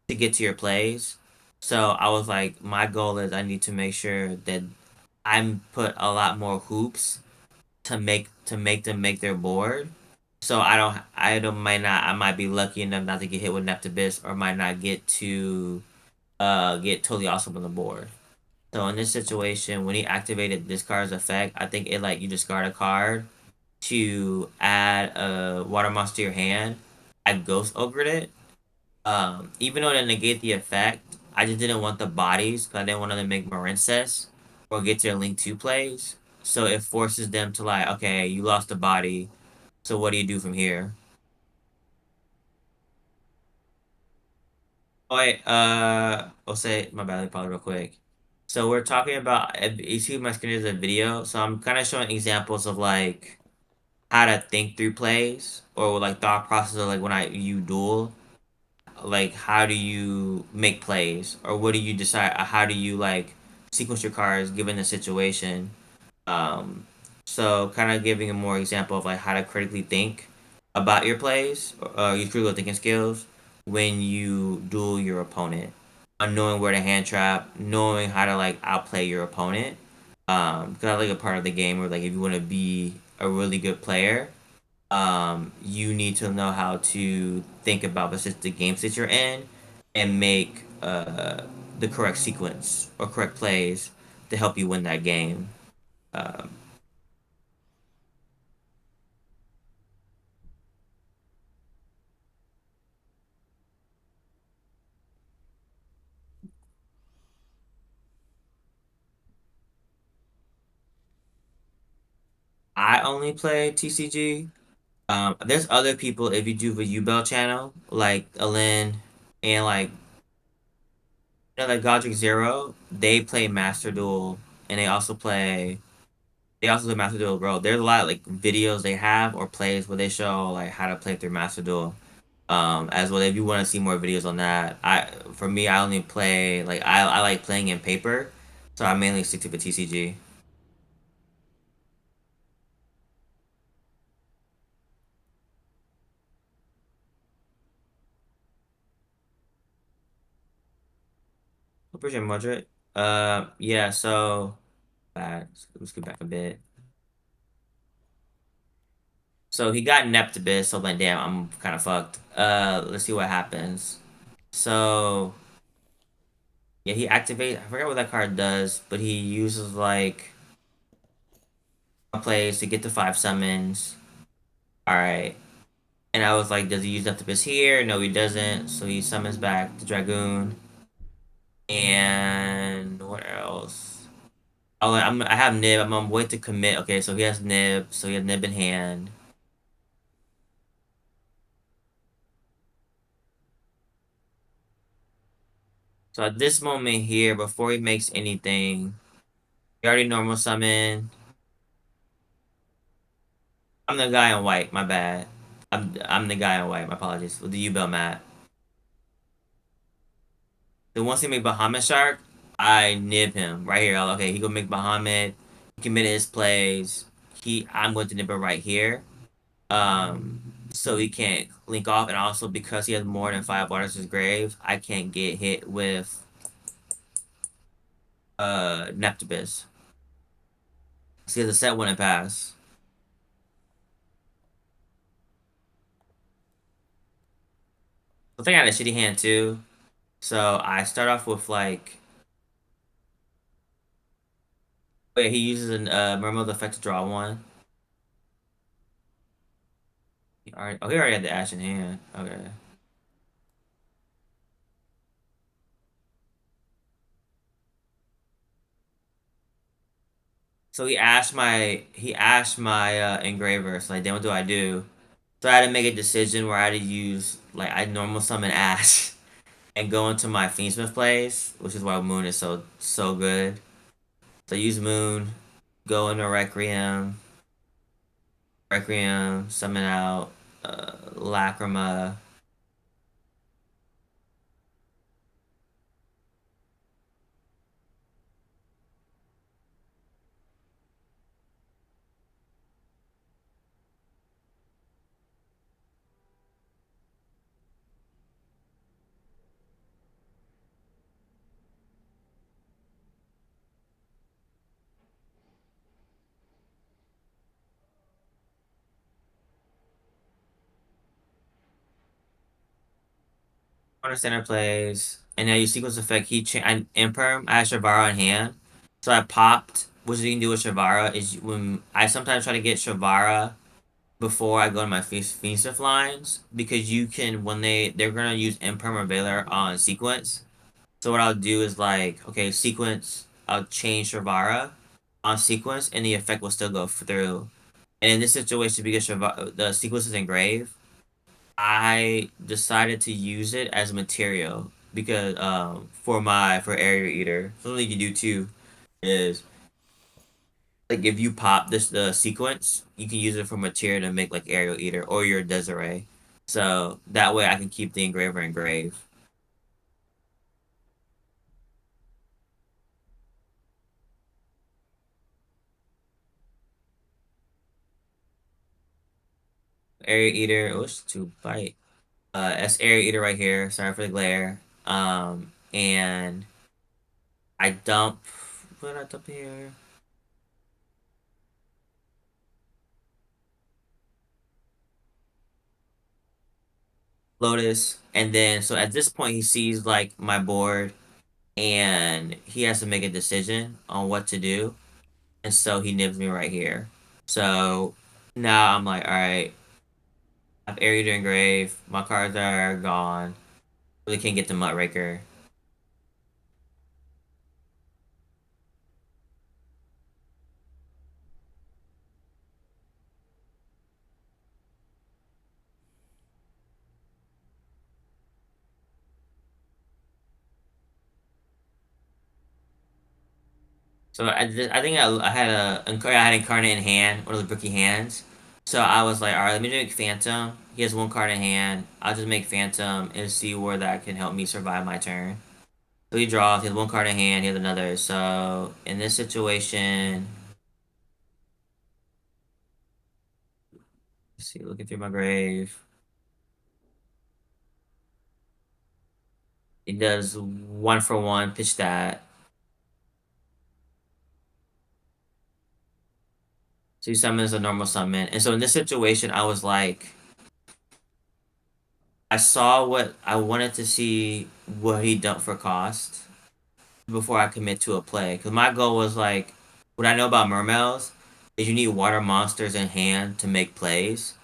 to get to your plays. So I was like, my goal is I need to make sure that I'm put a lot more hoops to make them make their board. So I don't might not I might be lucky enough not to get hit with Neptibus or might not get totally awesome on the board. So in this situation, when he activated this card's effect, I think it like you discard a card to add a water monster to your hand. I ghost ogred it. Even though it negate the effect, I just didn't want the bodies because I didn't want them to make Marincess or get to their Link 2 plays. So it forces them to like, okay, you lost the body. So what do you do from here? Oh wait, I'll say my bad, probably real quick. So we're talking about you see my screen is a video, so I'm kind of showing examples of like how to think through plays or like thought process of like when you duel, like how do you make plays or what do you decide? How do you like sequence your cards given the situation? Um, so kind of giving a more example of like how to critically think about your plays, your critical thinking skills when you duel your opponent, on knowing where to hand trap, knowing how to like outplay your opponent. Because I like a part of the game where like if you want to be a really good player, you need to know how to think about the games that you're in and make the correct sequence or correct plays to help you win that game. Um, I only play TCG. There's other people if you do the Yubel channel, like Alin and like like Godric Zero, they play Master Duel and they also do Master Duel Bro. There's a lot of like videos they have or plays where they show like how to play through Master Duel. As well if you want to see more videos on that. I for me I only play like I like playing in paper So I mainly stick to the TCG. Appreciate it, Moderate. Yeah, so back. Let's go back a bit. So he got Neptibus, so I'm like, damn, I'm kind of fucked. Let's see what happens. So yeah, he activates. I forgot what that card does, but he uses like plays to get to 5 summons. All right, and I was like, does he use Neptibus here? No, he doesn't. So he summons back the Dragoon. And what else? Oh, I have Nib. I'm on wait to commit. Okay, so he has Nib. So he has Nib in hand. So at this moment here, before he makes anything, he already normal summon. I'm the guy in white. My bad. I'm the guy in white. My apologies. With the Yubel mat. Then once he make Bahamut Shark, I nib him right here. Okay, he gonna make Bahamut. He committed his plays. I'm going to nib him right here. So he can't link off, and also because he has more than 5 waters in his grave, I can't get hit with Neptibus. So he has a set one and pass. I think I had a shitty hand too. So I start off with like wait, he uses an Mermaid effect to draw one. He already had the ash in hand. Okay. So he asked my engraver. So like, then what do I do? So I had to make a decision where I had to use like I normal summon Ash and go into my fiendsmith plays, which is why Moon is so good. So I use Moon, go into Requiem, summon out Lacrima. Corner center plays, and now you sequence effect. I imperm. I have Shavara in hand, so I popped. What you can do with Shavara is when I sometimes try to get Shavara before I go to my Fiendsmith lines because you can when they're gonna use imperm or Valor on sequence. So what I'll do is like okay sequence. I'll change Shavara on sequence, and the effect will still go through. And in this situation, because the sequence is engraved, I decided to use it as material because for area eater. Something you can do too is like if you pop the sequence, you can use it for material to make like aerial eater or your Desiree. So that way I can keep the engraver engraved. Area eater, oh it's too bright. S area eater right here. Sorry for the glare. And I dump what did I dump here? Lotus. And then so at this point he sees like my board and he has to make a decision on what to do. And so he nibs me right here. So now I'm like, all right, I've area to engrave. My cards are gone. Really can't get the Muckraker. So I think I had Incarnate in hand, one of the Brookie hands. So I was like, all right, let me make Phantom. He has one card in hand. I'll just make Phantom and see where that can help me survive my turn. So he draws. He has one card in hand. He has another. So in this situation, let's see. Looking through my grave, he does 1 for 1. Pitch that. So he summons a normal summon. And so in this situation, I was like, I saw what I wanted to see what he dumped for cost before I commit to a play. Because my goal was like, what I know about Mermails is you need water monsters in hand to make plays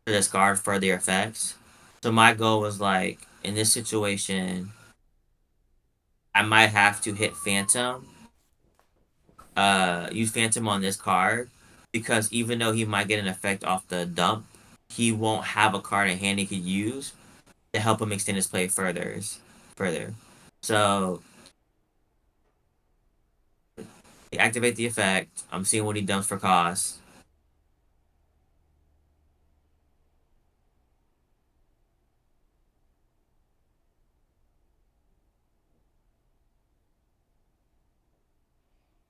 to discard further effects. So my goal was like, in this situation, I might have to hit Phantom, use Phantom on this card because even though he might get an effect off the dump, he won't have a card in hand he could use to help him extend his play further. So activate the effect. I'm seeing what he dumps for cost.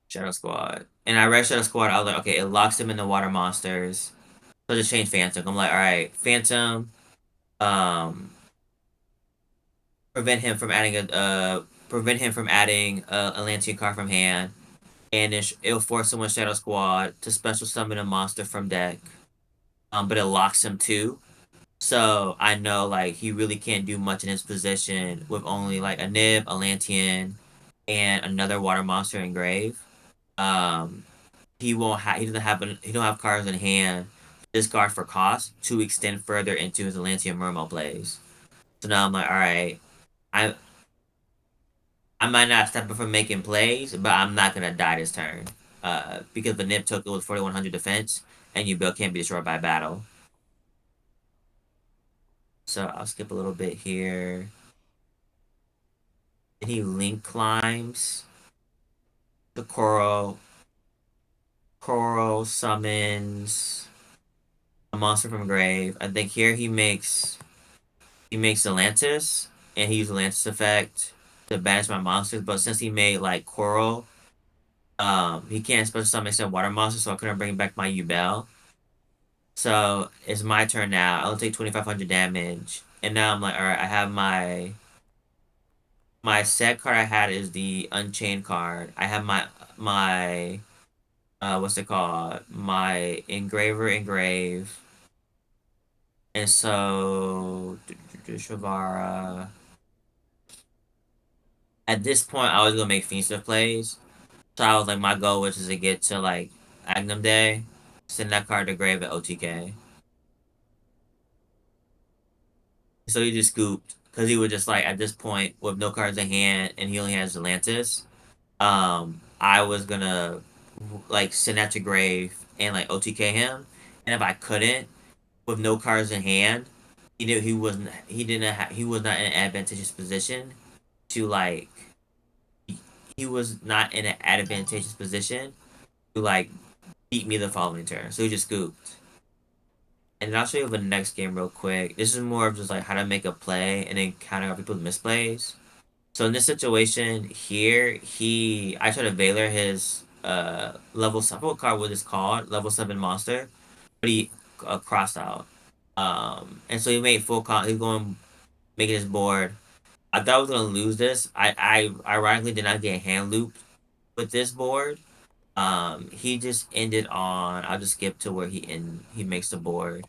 Shadow Squad. And I read Shadow Squad, I was like, okay, it locks him in the water monsters. So I just change Phantom. I'm like, alright, Phantom, um prevent him from adding a Atlantean card from hand. And it'll force someone Shadow Squad to special summon a monster from deck. But it locks him too. So I know like he really can't do much in his position with only like a Nib, a Lantian, and another water monster in grave. Um, he won't have he doesn't have he don't have cards in hand. Discard for cost to extend further into his Atlantean Mermo plays. So now I'm like, all right, I I might not step up from making plays, but I'm not gonna die this turn. Because the Nib took it with 4100 defense, and Yubel can't be destroyed by battle. So I'll skip a little bit here. And he link climbs. The Coral. Coral summons a monster from grave. I think here he makes Atlantis, and he used Atlantis effect to banish my monsters. But since he made like Coral, he can't special summon except water monsters, so I couldn't bring back my Yubel. So it's my turn now. I'll take 2500 damage, and now I'm like, all right, I have my set card I had is the Unchained card. I have my what's it called? My Engraver engrave. And so Shavara. At this point I was gonna make Fiendsmith plays. So I was like my goal was just to get to like Agnum Day, send that card to grave at OTK. So he just scooped because he was just like at this point with no cards in hand and he only has Atlantis. I was gonna like send that to grave and like OTK him, and if I couldn't with no cards in hand, he knew he was not in an advantageous position to like he was not in an advantageous position to like beat me the following turn. So he just scooped. And then I'll show you the next game real quick. This is more of just like how to make a play and then counter people's misplays. So in this situation here, I tried to Valor his level 7 what card what is called level 7 monster, but he crossed out. And so he made full con. He's going making his board. I thought I was gonna lose this. I ironically did not get hand looped with this board. He just ended on. I'll just skip to where he makes the board.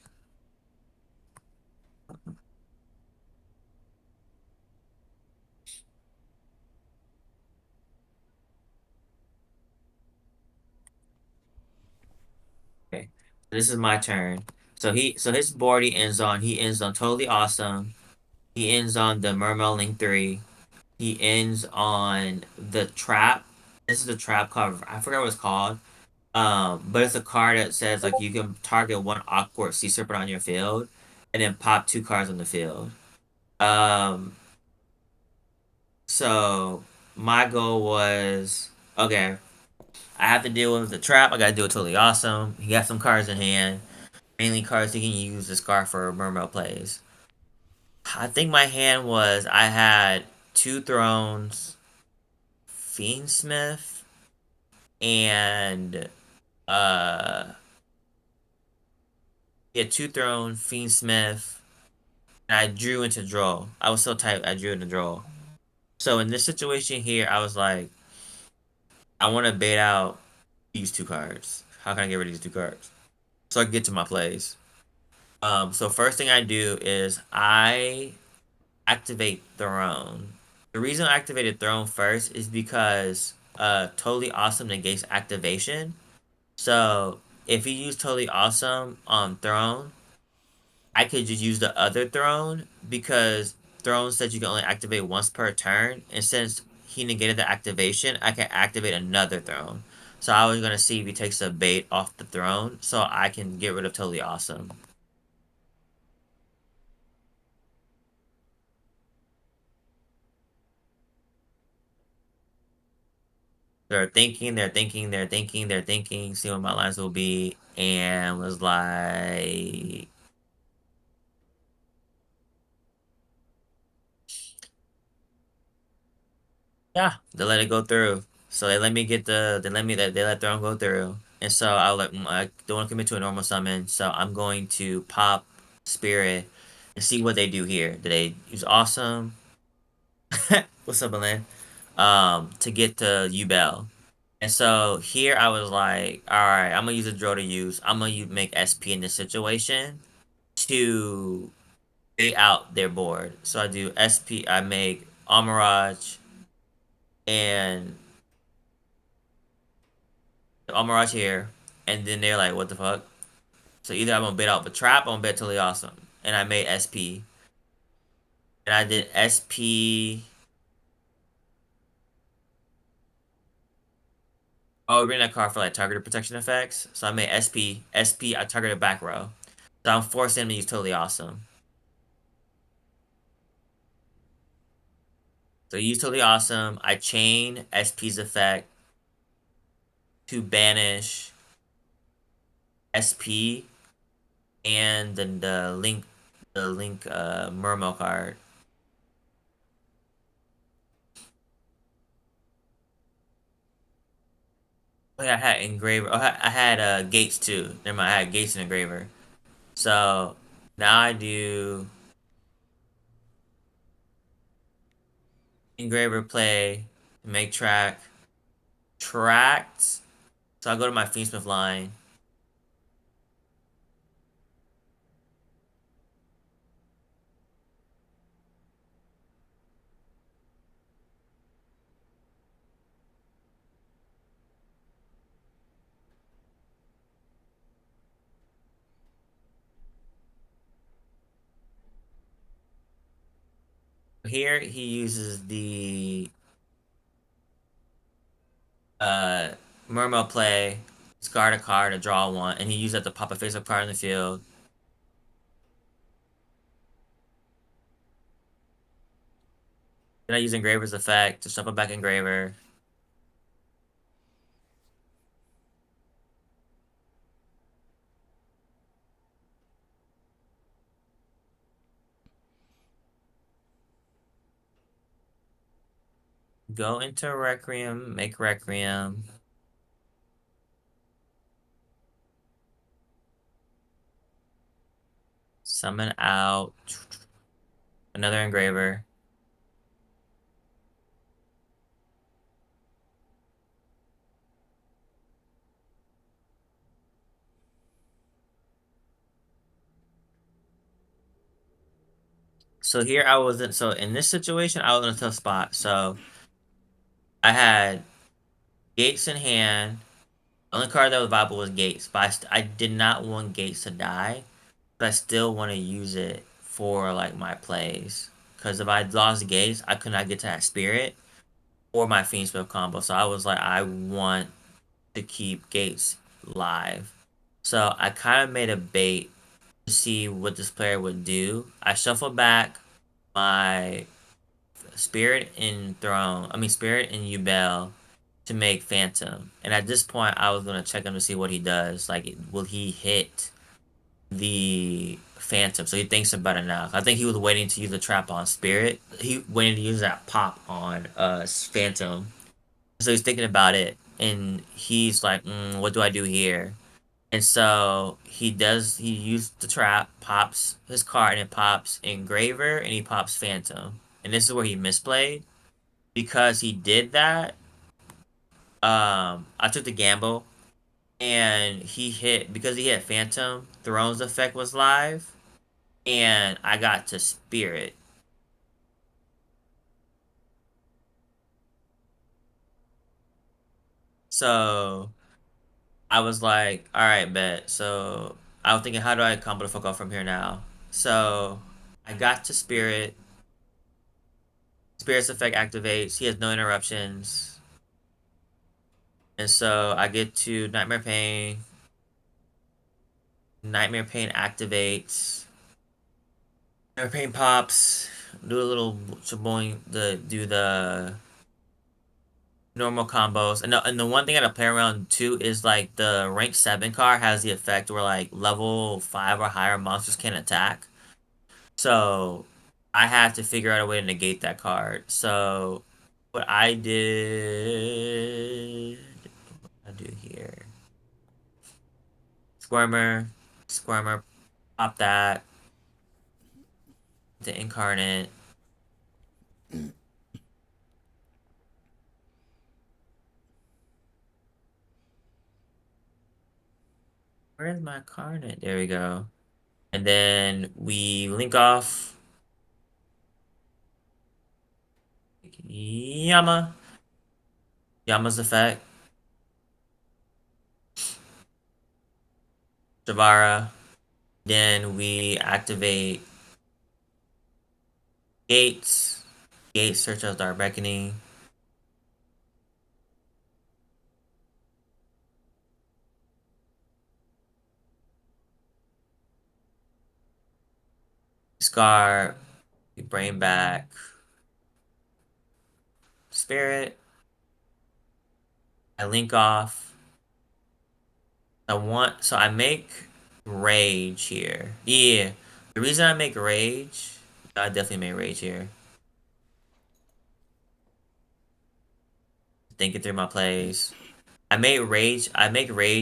Okay, this is my turn. So his board he ends on totally awesome. He ends on the Mermail Link 3. He ends on the trap. This is the trap card. I forgot what it's called. But it's a card that says like you can target one awkward sea serpent on your field, and then pop 2 cards on the field. Um, so my goal was okay. I have to deal with the trap. I gotta do it totally awesome. He got some cards in hand, mainly cards he can use this card for Mermail plays. I think my hand was I had 2 thrones. fiendsmith and uh yeah, two throne, fiendsmith, and I drew into draw. I was so tight I drew into draw. So in this situation here, I was like, I want to bait out these two cards. How can I get rid of these two cards? So I can get to my plays. So first thing I do is I activate Throne. The reason I activated Throne first is because Totally Awesome negates activation. So if you use Totally Awesome on Throne, I could just use the other Throne because Throne says you can only activate once per turn. And since he negated the activation, I can activate another Throne. So I was going to see if he takes a bait off the Throne so I can get rid of Totally Awesome. They're thinking, see what my lines will be, and was like, yeah, they let it go through. So they let me get they let Throne go through. And so I was like, I don't want to commit to a normal summon, so I'm going to pop Spirit and see what they do here. Do they use Awesome? What's up, Milan? To get to Yubel. And so here I was like, all right, I'm gonna use a draw to use. I'm gonna make SP in this situation to bait out their board. So I do SP. I make Amaraj and Amaraj here, and then they're like, what the fuck? So either I'm gonna bait out the trap, or I'm gonna bet totally awesome. And I made SP, and I did SP. Oh, bring that card for like targeted protection effects. So I made SP. I targeted back row. So I'm forcing him to use totally awesome. So use totally awesome. I chain SP's effect to banish SP and then the link Murmo card. Oh, yeah, I had engraver. Oh, I had gates too. Never mind, I had gates and engraver. So now I do engraver play, make tracked. So I go to my Fiendsmith line. Here he uses the uh Murmo play, discard a card to draw one, and he used that to pop a face-up card in the field. Then I use engraver's effect to shuffle back engraver. Go into Requiem, make Requiem. Summon out another engraver. So here I wasn't. So in this situation, I was in a tough spot. So I had Gates in hand. The only card that was viable was Gates, but I did not want Gates to die. But I still want to use it for like my plays. Because if I lost Gates, I could not get to that Spirit or my Fiendsmith combo. So I was like, I want to keep Gates live. So I kind of made a bait to see what this player would do. I shuffled back my Spirit in Yubel to make Phantom. And at this point, I was gonna check him to see what he does. Like, will he hit the Phantom? So he thinks about it now. I think he was waiting to use the trap on Spirit. He waiting to use that pop on Phantom. So he's thinking about it, and he's like, "What do I do here?" And so he used the trap, pops his card, and it pops Engraver, and he pops Phantom. And this is where he misplayed. Because he did that, I took the gamble, and because he hit Phantom, Throne's effect was live, and I got to Spirit. So I was like, all right, bet. So I was thinking, how do I combo the fuck off from here now? So I got to Spirit. Spirit's effect activates. He has no interruptions. And so I get to Nightmare Pain. Nightmare Pain activates. Nightmare Pain pops. Do a little shaboing, do the normal combos. And the one thing I gotta play around too is like the rank 7 card has the effect where like level 5 or higher monsters can attack. So I have to figure out a way to negate that card. So what I did, what I do here, Squirmer, Squirmer, pop that, the Incarnate. Where's my Incarnate? There we go. And then we link off Yama. Yama's effect. Javara. Then we activate Gates. Gates search out Dark Reckoning. Scar. We bring back Spirit. I link off. So I make Rage here. Yeah. The reason I make Rage, I definitely make Rage here. Thinking through my plays. I make Rage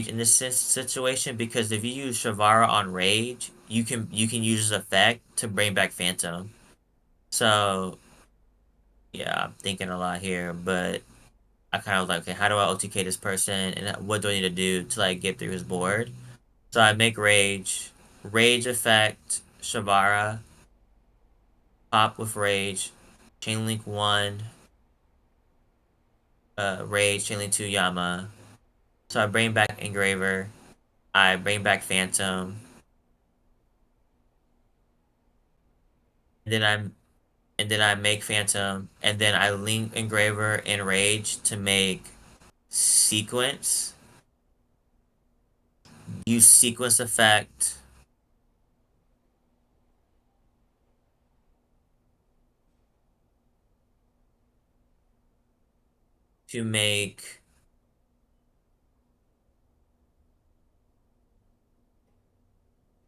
in this situation because if you use Shavara on Rage, you can use his effect to bring back Phantom. So yeah, I'm thinking a lot here, but I kind of was like, okay, how do I OTK this person, and what do I need to do to like get through his board? So I make Rage effect, Shavara, pop with Rage, Chainlink 1, Rage, Chainlink 2, Yama. So I bring back Engraver, I bring back Phantom, and then I make Phantom, and then I link Engraver and Rage to make Sequence. Use Sequence effect to make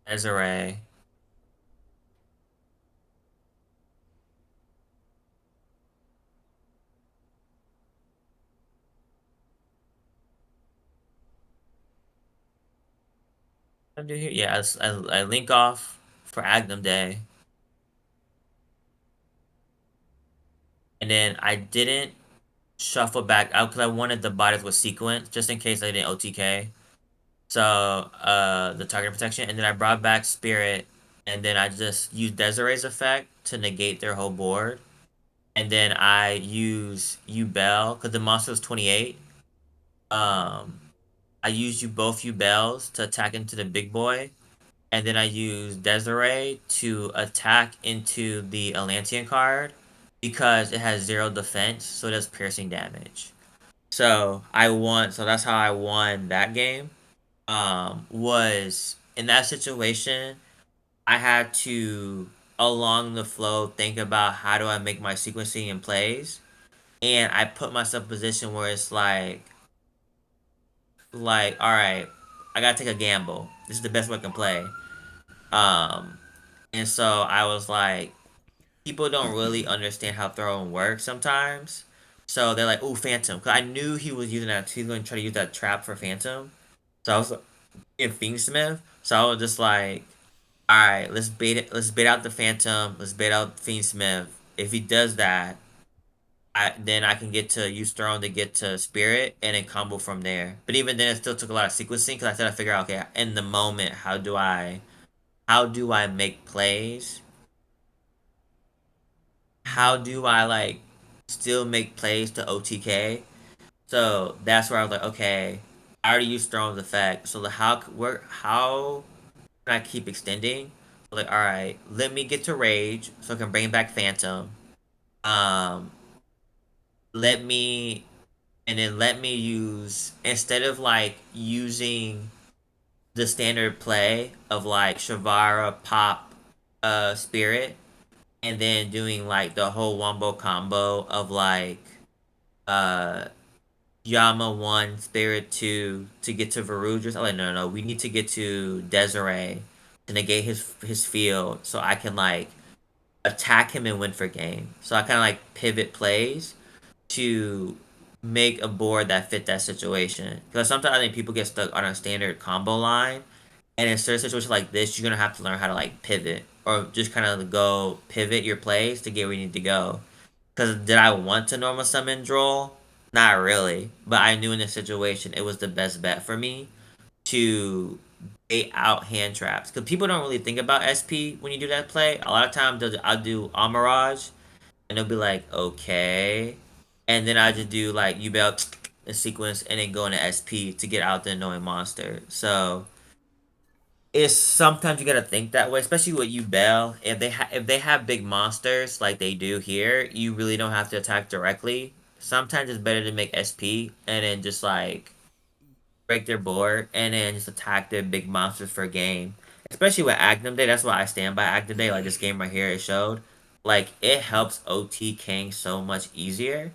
Ezra. What do I do here? Yeah, I link off for Agnum Day, and then I didn't shuffle back out because I wanted the bodies with sequence just in case I didn't OTK. So the target protection, and then I brought back Spirit, and then I just used Desiree's effect to negate their whole board. And then I use Yubel because the monster was 28. Um, I used you both Yubels to attack into the big boy, and then I use Desiree to attack into the Atlantean card because it has 0 defense, so it does piercing damage. So I won. So that's how I won that game. Was in that situation, I had to along the flow think about how do I make my sequencing in plays, and I put myself in a position where it's like all right, I gotta take a gamble. This is the best way I can play. Um, and so I was like, people don't really understand how throwing works sometimes. So they're like, "Oh, Phantom," because I knew he was using that. He's going to try to use that trap for Phantom. So I was like, in Fiendsmith. So I was just like, "All right, let's bait it. Let's bait out the Phantom. Let's bait out Fiendsmith. If he does that, then I can get to use Throne to get to Spirit and then combo from there." But even then, it still took a lot of sequencing because I had to figure out, okay, in the moment, how do I make plays? How do I like still make plays to OTK? So that's where I was like, okay, I already used Throne's effect. So how can I keep extending? So like, all right, let me get to Rage so I can bring back Phantom. Um, let me let me use, instead of like using the standard play of like Shavara pop Spirit and then doing like the whole wombo combo of like uh Yama 1, Spirit 2 to get to Varudras. I'm like, no, no, no, we need to get to Desiree to negate his field so I can like attack him and win for game. So I kind of like pivot plays to make a board that fit that situation. Because sometimes I think people get stuck on a standard combo line, and in certain situations like this, you're gonna have to learn how to like pivot or just kind of go pivot your plays to get where you need to go. Because did I want to normal summon Droll? Not really, but I knew in this situation it was the best bet for me to bait out hand traps. Because people don't really think about SP when you do that play. A lot of times I'll do Amirage and they'll be like, okay. And then I just do like Yubel in sequence and then go into SP to get out the annoying monster. So it's sometimes you gotta think that way, especially with Yubel. If they have big monsters like they do here, you really don't have to attack directly. Sometimes it's better to make SP and then just like break their board and then just attack their big monsters for a game. Especially with Agnum Day, that's why I stand by Agnum Day. Like this game right here, it showed. Like it helps OT King so much easier,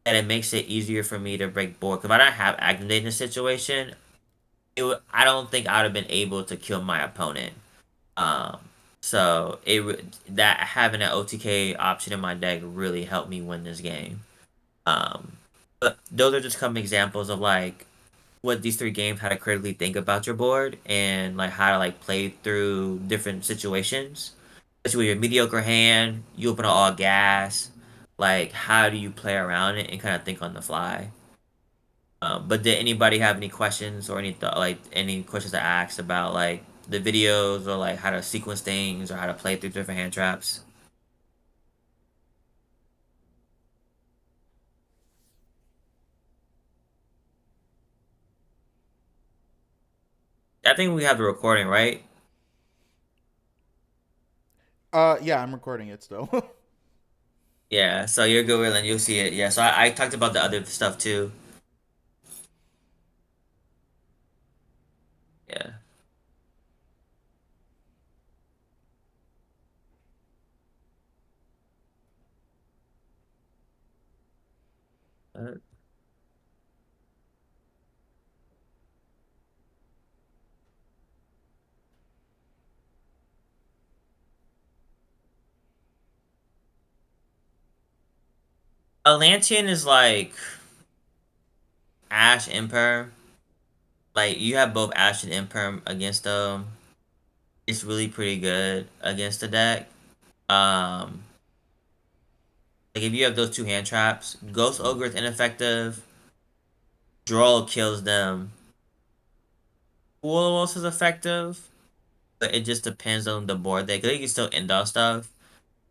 and it makes it easier for me to break board. Cause if I don't have Agnum Day in this situation, I don't think I would have been able to kill my opponent. Um, so that having an OTK option in my deck really helped me win this game. But those are just some examples of like what these three games, how to critically think about your board and like how to like play through different situations. Especially with your mediocre hand, you open all gas. Like how do you play around it and kind of think on the fly? But did anybody have any questions or any questions to ask about like the videos or like how to sequence things or how to play through different hand traps? I think we have the recording, right? Yeah, I'm recording it still. Yeah, so you're good, Will, and you'll see it. Yeah, so I talked about the other stuff too. Yeah. Uh, Atlantean is like Ash Imperm. Like you have both Ash and Imperm against them. It's really pretty good against the deck. Um, like if you have those two hand traps, Ghost Ogre is ineffective. Droll kills them. Who else is effective? But it just depends on the board they. Cause you can still end off stuff.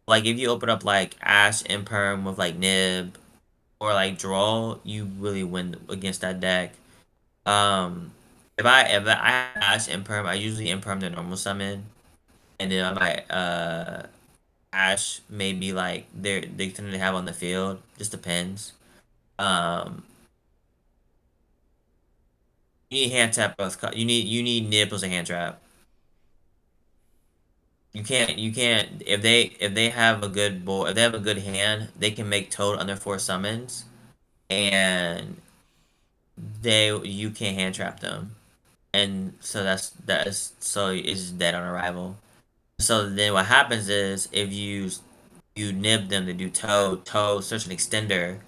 Like if you open up like Ash Imperm with like Nib or like Droll, you really win against that deck. Um, if I Ash Imperm, I usually Imperm the normal summon, and then I might Ash maybe like they tend to have on the field. Just depends. Um, you need hand tap both. You need Nib as a hand trap. You can't if they have a good board, if they have a good hand, they can make Toad under 4 summons, and you can't hand trap them, and so so it's dead on arrival. So then what happens is if you nib them to do Toad, Toad such an extender,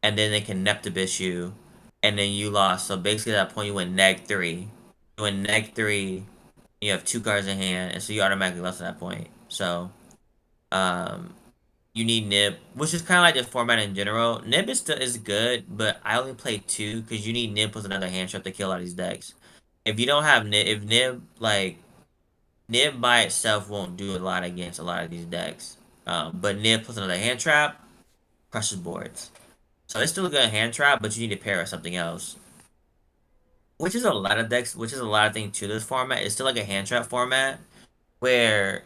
and then they can Neptibus you, and then you lost. So basically, at that point, you went -3. You went -3. You have two cards in hand, and so you automatically lost at that point. So, um, you need Nib, which is kind of like the format in general. Nib is still is good, but I only play two because you need Nib plus another hand trap to kill all these decks. If you don't have Nib, if Nib like Nib by itself won't do a lot against a lot of these decks. But Nib plus another hand trap crushes boards. So it's still a good hand trap, but you need to pair with something else. Which is a lot of decks, which is a lot of things to this format. It's still like a hand trap format where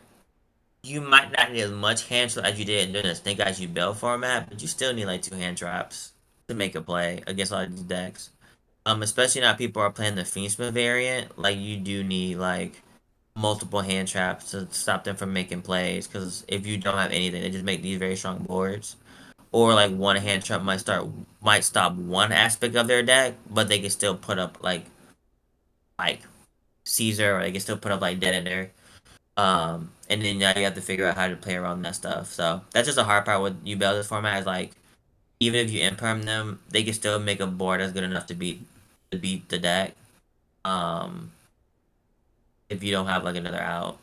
you might not need as much hand trap as you did in the Snake Eyes Yubel format, but you still need like two hand traps to make a play against a lot of these decks. Especially now people are playing the fiendsmith variant, like you do need like multiple hand traps to stop them from making plays. Because if you don't have anything, they just make these very strong boards. Or like one hand trap might stop one aspect of their deck, but they can still put up like Caesar, or they can still put up like Dead Ender. And then now you have to figure out how to play around that stuff. So that's just a hard part with Yubel this format is like even if you imperm them, they can still make a board that's good enough to beat the deck. Um, if you don't have like another out.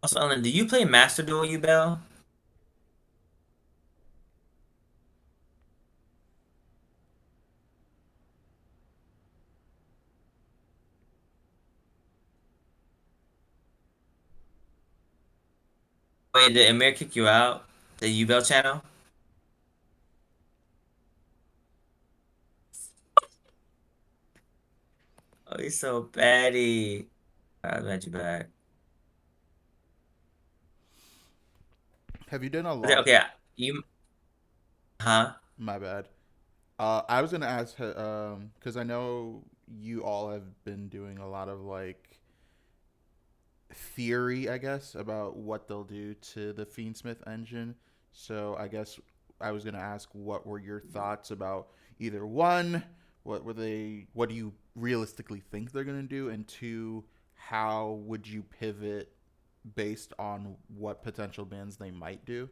Also, Ellen, do you play Master Duel Yubel? Wait, did Amir kick you out? The Yubel channel? Oh, he's so batty. I'll let you back. Have you done a Okay, lot? okay, you, huh? My bad. I was gonna ask, because I know you all have been doing a lot of like theory, I guess, about what they'll do to the Fiendsmith engine. So I guess I was gonna ask, what were your thoughts about either one, what do you realistically think they're gonna do, and two, how would you pivot based on what potential bans they might do?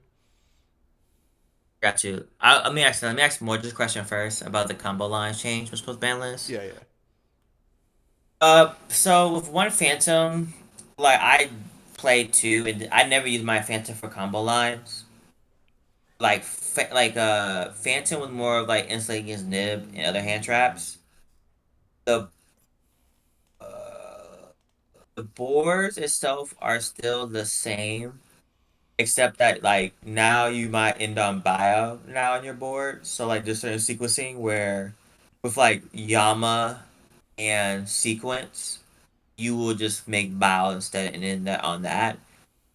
Got you. Let me ask more just question first about the combo line change was supposed ban list. Yeah, yeah. So with one Phantom, like I played two, and I never used my Phantom for combo lines. Phantom was more of like insulating against Nib and other hand traps. The uh, the boards itself are still the same, except that like now you might end on bio now on your board. So like there's certain sequencing where with like Yama and sequence, you will just make bio instead and end that on that.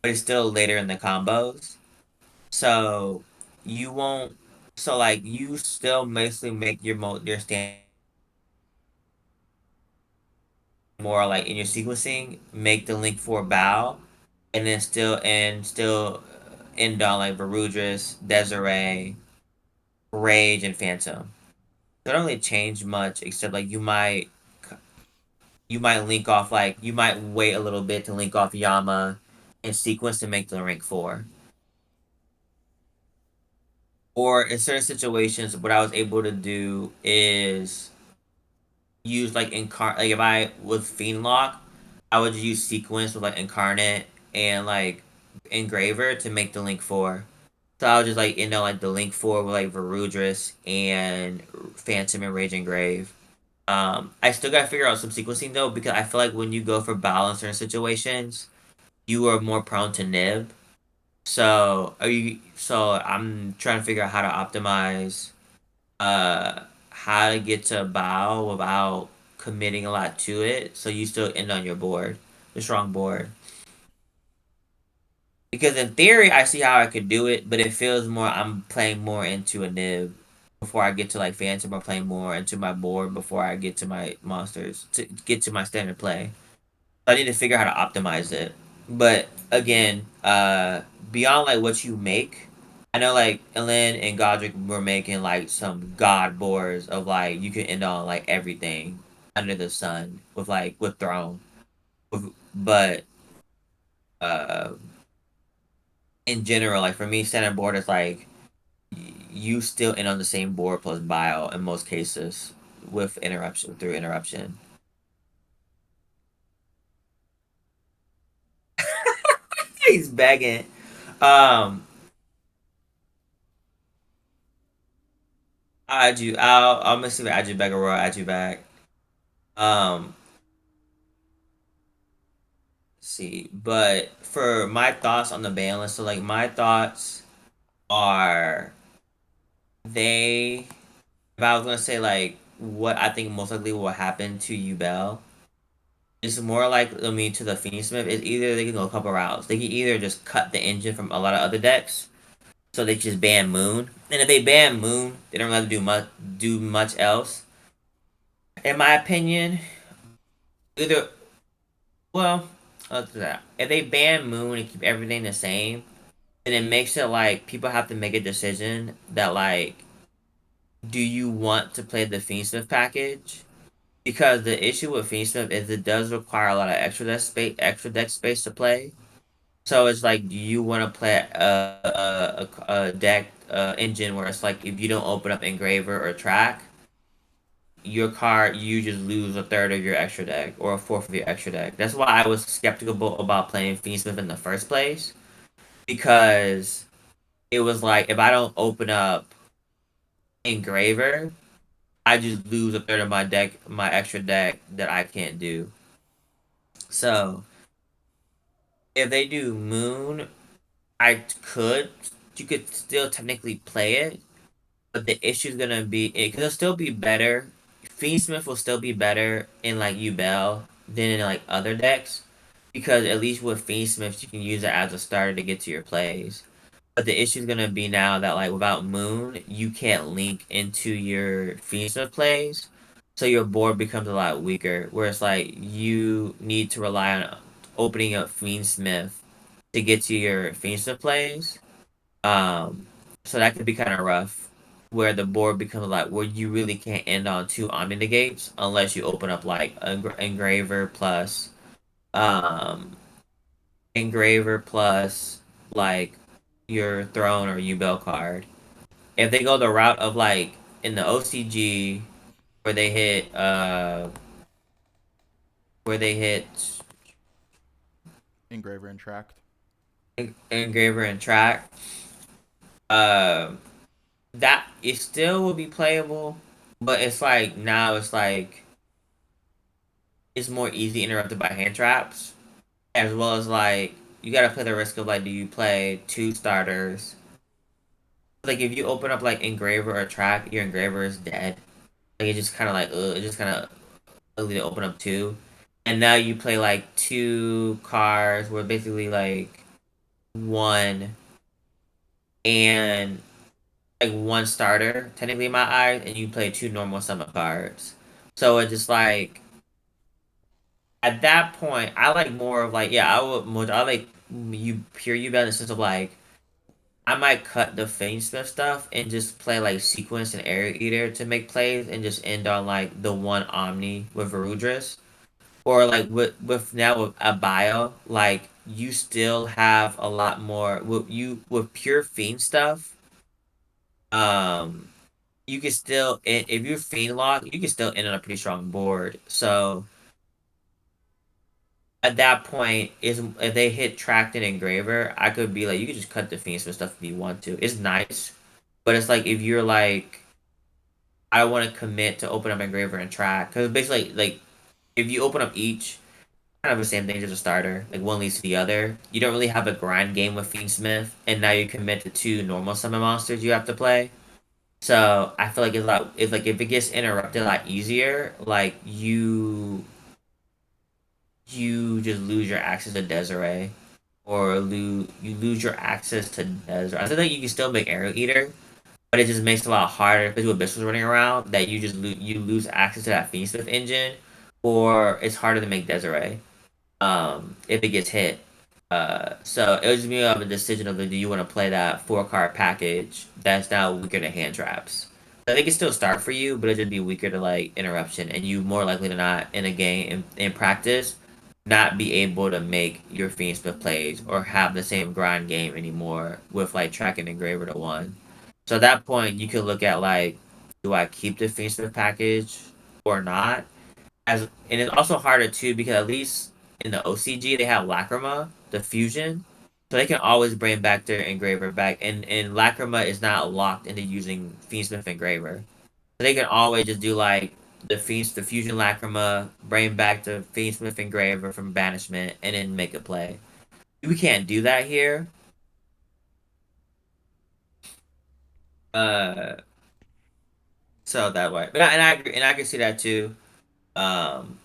But it's still later in the combos. So you won't so like you still basically make your stand more like in your sequencing, make the link for bow, and then still end on like Varudris, Desiree, Rage, and Phantom. They don't really change much except like you might link off like you might wait a little bit to link off Yama in sequence to make the rank 4. Or in certain situations, what I was able to do is use like if I was Fiendlock, I would use sequence with like Incarnate and like Engraver to make the link 4. So I was just like like the link 4 with like Varudris and Phantom and Rage Engrave. I still gotta figure out some sequencing though because I feel like when you go for battle in certain situations, you are more prone to nib. So I'm trying to figure out how to optimize how to get to a bow without committing a lot to it so you still end on your board, the strong board. Because in theory I see how I could do it, but it feels more I'm playing more into a nib before I get to like Phantom or playing more into my board before I get to my monsters to get to my standard play. I need to figure out how to optimize it. But again, beyond like what you make, I know like Ellen and Godric were making like some god boards of like you can end on like everything under the sun with throne. But uh, in general, like for me, standard board is like you still end on the same board plus bio in most cases with interruption through interruption. He's begging. Um, I add you. I'll miss you. Add you back, Aurora. Add you back. Um, see, but for my thoughts on the ban list, so like my thoughts are they. If I was gonna say like what I think most likely will happen to Yubel, it's more like I mean to the fiendsmith is either they can go a couple routes. They can either just cut the engine from a lot of other decks, so they just ban Moon. And if they ban Moon, they don't have to do much else. In my opinion, either well, if they ban Moon and keep everything the same, then it makes it like people have to make a decision that like, do you want to play the Fiendsmith package? Because the issue with Fiendsmith is it does require a lot of extra deck space to play. So it's like, do you want to play a deck engine where it's like if you don't open up Engraver or Track, your card you just lose a third of your extra deck or a fourth of your extra deck. That's why I was skeptical about playing Fiendsmith in the first place because it was like if I don't open up Engraver, I just lose a third of my extra deck that I can't do. So if they do Moon, I could you could still technically play it, but the issue is gonna be it could still be better. Fiendsmith will still be better in like Yubel than in like other decks because at least with Fiendsmith you can use it as a starter to get to your plays. But the issue is gonna be now that like without Moon, you can't link into your Fiendsmith plays, so your board becomes a lot weaker. Where it's like you need to rely on opening up Fiendsmith to get to your Fiendsmith plays. Um, so that could be kind of rough, where the board becomes like where you really can't end on two Omni negates unless you open up like Engraver plus um Engraver plus like your Throne or Yubel card. If they go the route of like in the OCG where they hit where they hit Engraver and tracked. Engraver and Track, uh, that it still will be playable, but it's like now it's like it's more easy interrupted by hand traps, as well as like you gotta play the risk of like do you play two starters? Like if you open up like Engraver or Track, your Engraver is dead. Like it just kind of like it just kind of ugly to open up two, and now you play like two cards where basically like one and like one starter technically in my eyes, and you play two normal summon cards. So it's just like at that point, I like more of like yeah, I like you pure you in the sense of like I might cut the Fainsmith stuff and just play like Sequence and Area Eater to make plays and just end on like the one Omni with Varudris. Or like with now with a bio, like you still have a lot more with pure Fiend stuff, um you can still if you're Fiend lock, you can still end on a pretty strong board. So at that point, is if they hit Tracked and Engraver, I could be like, you could just cut the Fiends with stuff if you want to. It's nice, but it's like if you're like, I want to commit to open up Engraver and Track, because basically like if you open up each, kind of the same thing as a starter. Like one leads to the other. You don't really have a grind game with Fiendsmith, and now you commit to two normal summon monsters you have to play. So I feel like it's like if it gets interrupted a lot easier, like you just lose your access to Desiree, or you lose your access to Desiree. I feel like you can still make Arrow Eater, but it just makes it a lot harder because with Biscuits running around that you just you lose access to that Fiendsmith engine, or it's harder to make Desiree. if it gets hit. So it was just me of a decision of do you want to play that 4 card package that's now weaker to hand traps. So they can still start for you, but it would be weaker to like interruption, and you more likely to not in a game in practice not be able to make your fiendsmith plays or have the same grind game anymore with like tracking engraver to 1. So at that point you could look at like, do I keep the fiendsmith package or not? And it's also harder too because at least in the OCG they have Lacrima, the fusion, so they can always bring back their engraver back, and Lacrima is not locked into using Fiendsmith engraver, so they can always just do like the fusion Lacrima, bring back the Fiendsmith engraver from banishment, and then make a play. We can't do that here. Uh, so that way, but and I agree, and I can see that too. Um,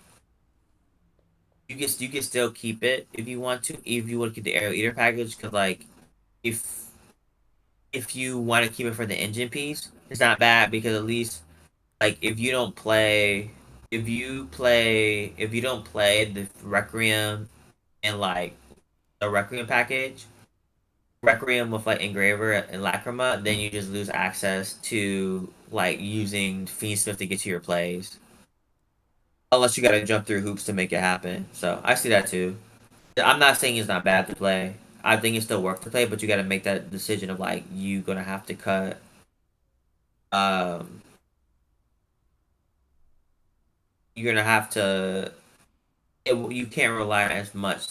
you can still keep it if you want to, if you want to keep the arrow eater package, because like if if you want to keep it for the engine piece, it's not bad because at least like if you don't play the Requiem and like the Requiem package, Requiem with like Engraver and Lacrima, then you just lose access to like using Fiendsmith to get to your plays. Unless you gotta jump through hoops to make it happen. So I see that too. I'm not saying it's not bad to play. I think it's still worth to play, but you gotta make that decision of like you gonna have to cut um you're gonna have to you can't rely on as much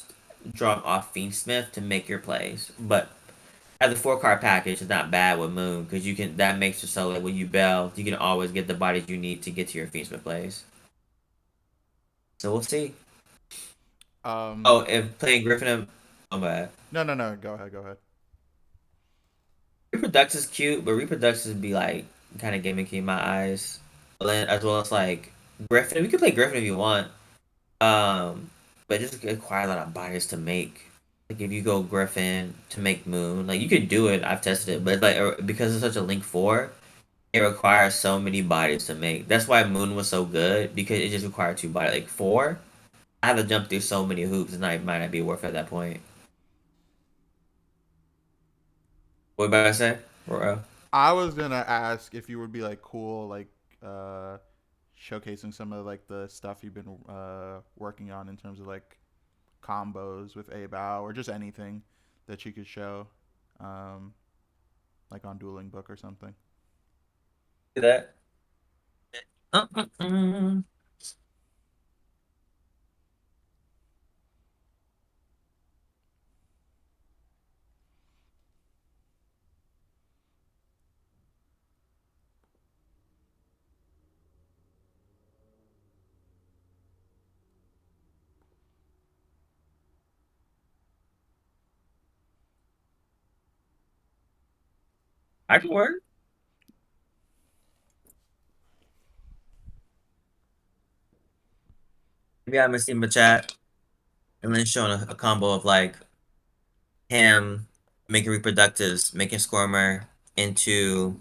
drawing off Fiendsmith to make your plays. But as a 4 card package, it's not bad with Moon because you can that makes it so that when you bail, you can always get the bodies you need to get to your Fiendsmith plays. So we'll see. Oh, Um, if playing Griffin, oh bad. no, no, no. Go ahead. Go ahead. Reproducts is cute, but Reproducts would be like kind of gimmicky in my eyes. As well as like Griffin. We could play Griffin if you want. But it just requires a lot of bodies to make. Like if you go Griffin to make Moon, like you could do it. I've tested it, but like because it's such a Link 4, it requires so many bodies to make. That's why Moon was so good because it just required 2 bodies. Like 4, I have to jump through so many hoops, and it might not be worth it at that point. What about to say? I was gonna ask if you would be like cool, like uh, showcasing some of like the stuff you've been working on in terms of like combos with a bow or just anything that you could show, um, like on Dueling Book or something. Do that. Uh-uh-uh. I can work. Maybe I missed him in the chat and then showing a combo of like him making reproductives, making Squirmer into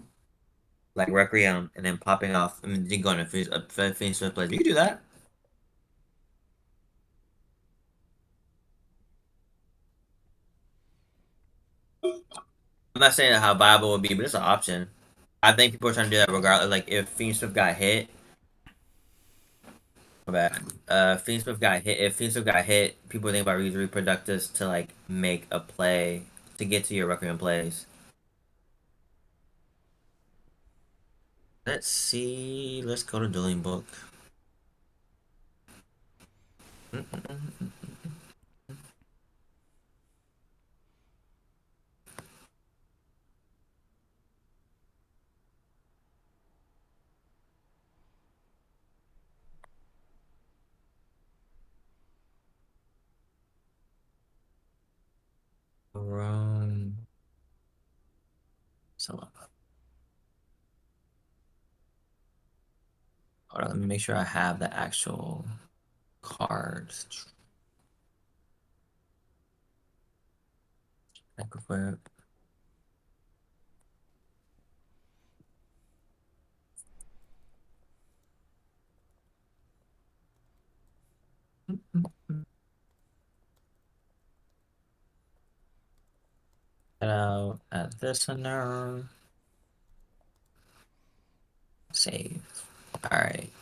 like Requiem, and then popping off and then going to finish with plays. You can do that. I'm not saying how viable it would be, but it's an option. I think people are trying to do that regardless. Like if Fiend Swift got hit, my bad. Fiend Swift got hit. If Fiend Swift got hit, people think about using reproductives to like make a play to get to your Requiem plays. Let's see. Let's go to Dueling Book. Wrong. So hold on, let me make sure I have the actual cards. Equip. Get out at this nerve. Save. Alright.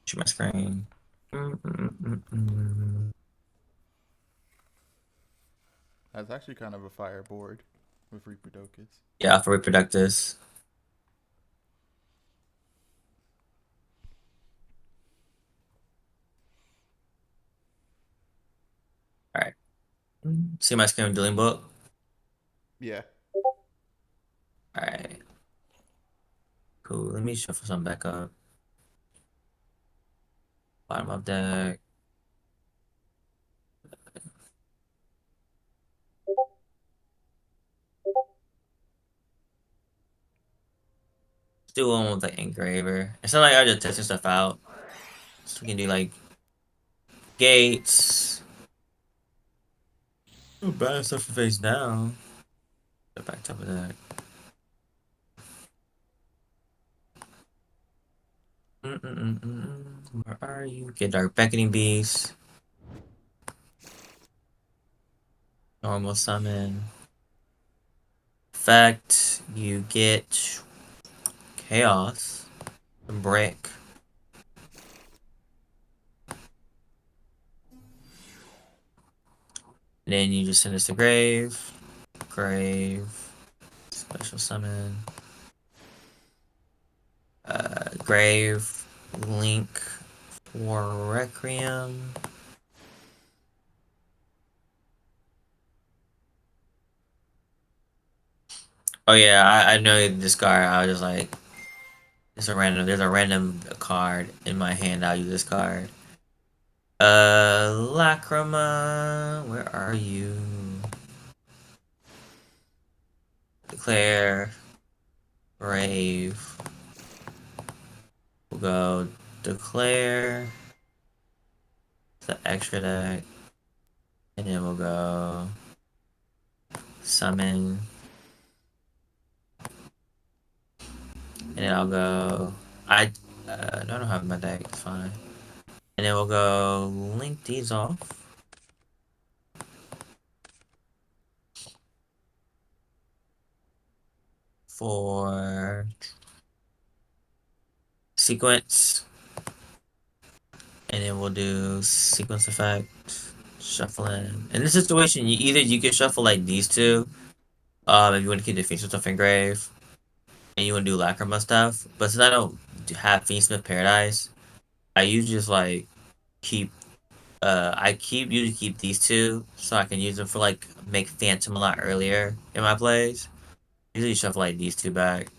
Share my screen. That's actually kind of a fireboard with Reproducus. Yeah, for reproductus. Alright. See my screen dealing book? Yeah. Alright. Cool. Let me shuffle some back up. Bottom of deck. Let's do one with the engraver. It's not like I just testing stuff out. So we can do like gates. Oh, bad stuff to face down. Go back top of that. Where are you? Get Dark Beckoning Beast. Normal summon. Effect. You get Chaos. Brick. And then you just send us to Grave. Grave. Special summon. Grave. Link. For Requiem. Oh yeah, I know this card. I was just like, there's a random card in my hand. I'll use this card. Lacrima, where are you? Declare, Brave. We'll go declare the extra deck, and then we'll go summon, and then I'll go. I don't have my deck. It's fine. And then we'll go link these off. For sequence, and then we'll do sequence effect, shuffling. In this situation, you can shuffle like these two, if you want to keep the feature stuff engraved, and you want to do Lacrima stuff. But since I don't have Fiendsmith Paradise, I usually just like keep, usually keep these two so I can use them for like make Phantom a lot earlier in my plays. Usually shuffle like these two back,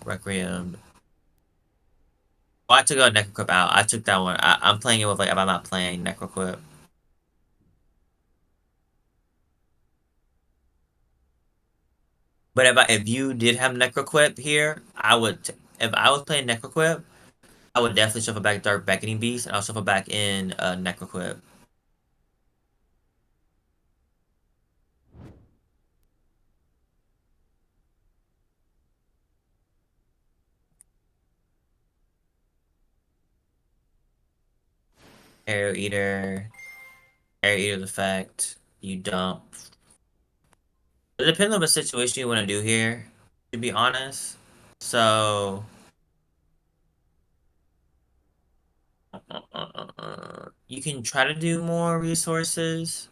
Requiem. Oh, I took a Necroquip out. I took that one. I'm playing it with like if I'm not playing Necroquip. But if you did have Necroquip here, if I was playing Necroquip, I would definitely shuffle back Dark Beckoning Beast, and I'll shuffle back in Necroquip. Arrow Eater, Arrow Eater's effect, you dump. It depends on the situation you want to do here, to be honest. So, you can try to do more resources.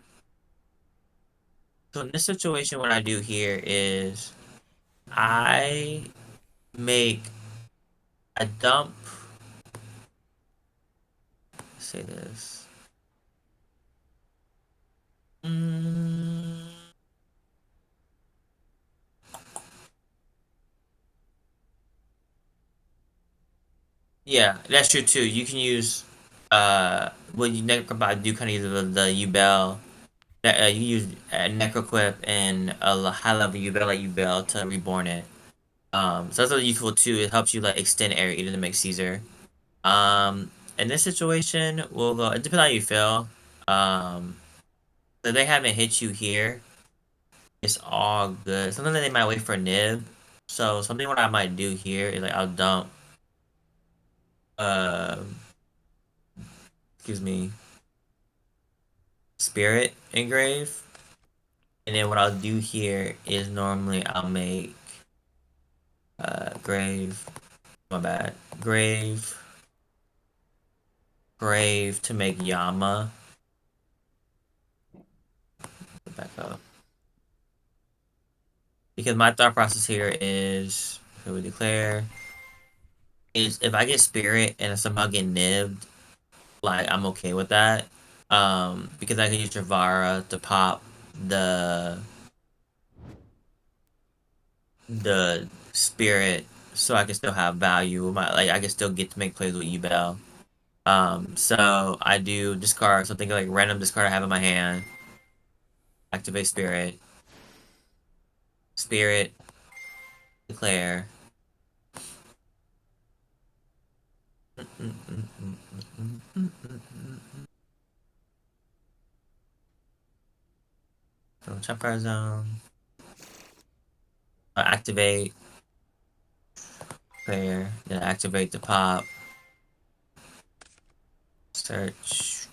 So in this situation, what I do here is I make a dump. Say this. Yeah, that's true too. You can use well, you do kind of use the Yubel. You use Necroquip and a high level Yubel like Yubel to reborn it. So that's really useful too. It helps you like extend area to make Caesar. In this situation, we'll go. It depends on how you feel. If they haven't hit you here, it's all good. Something that they might wait for a nib. So something what I might do here is like I'll dump uh excuse me, spirit engrave. And then what I'll do here is normally I'll make grave, my bad. Grave to make Yama. Back up. Because my thought process here is, okay, we declare, is if I get spirit and I somehow get nibbed, like I'm okay with that. Because I can use Javara to pop the spirit so I can still have value. I can still get to make plays with Yubel. So I do discard something like random discard I have in my hand. Activate spirit, declare. So trap card zone. Activate player. Then activate the pop. Search.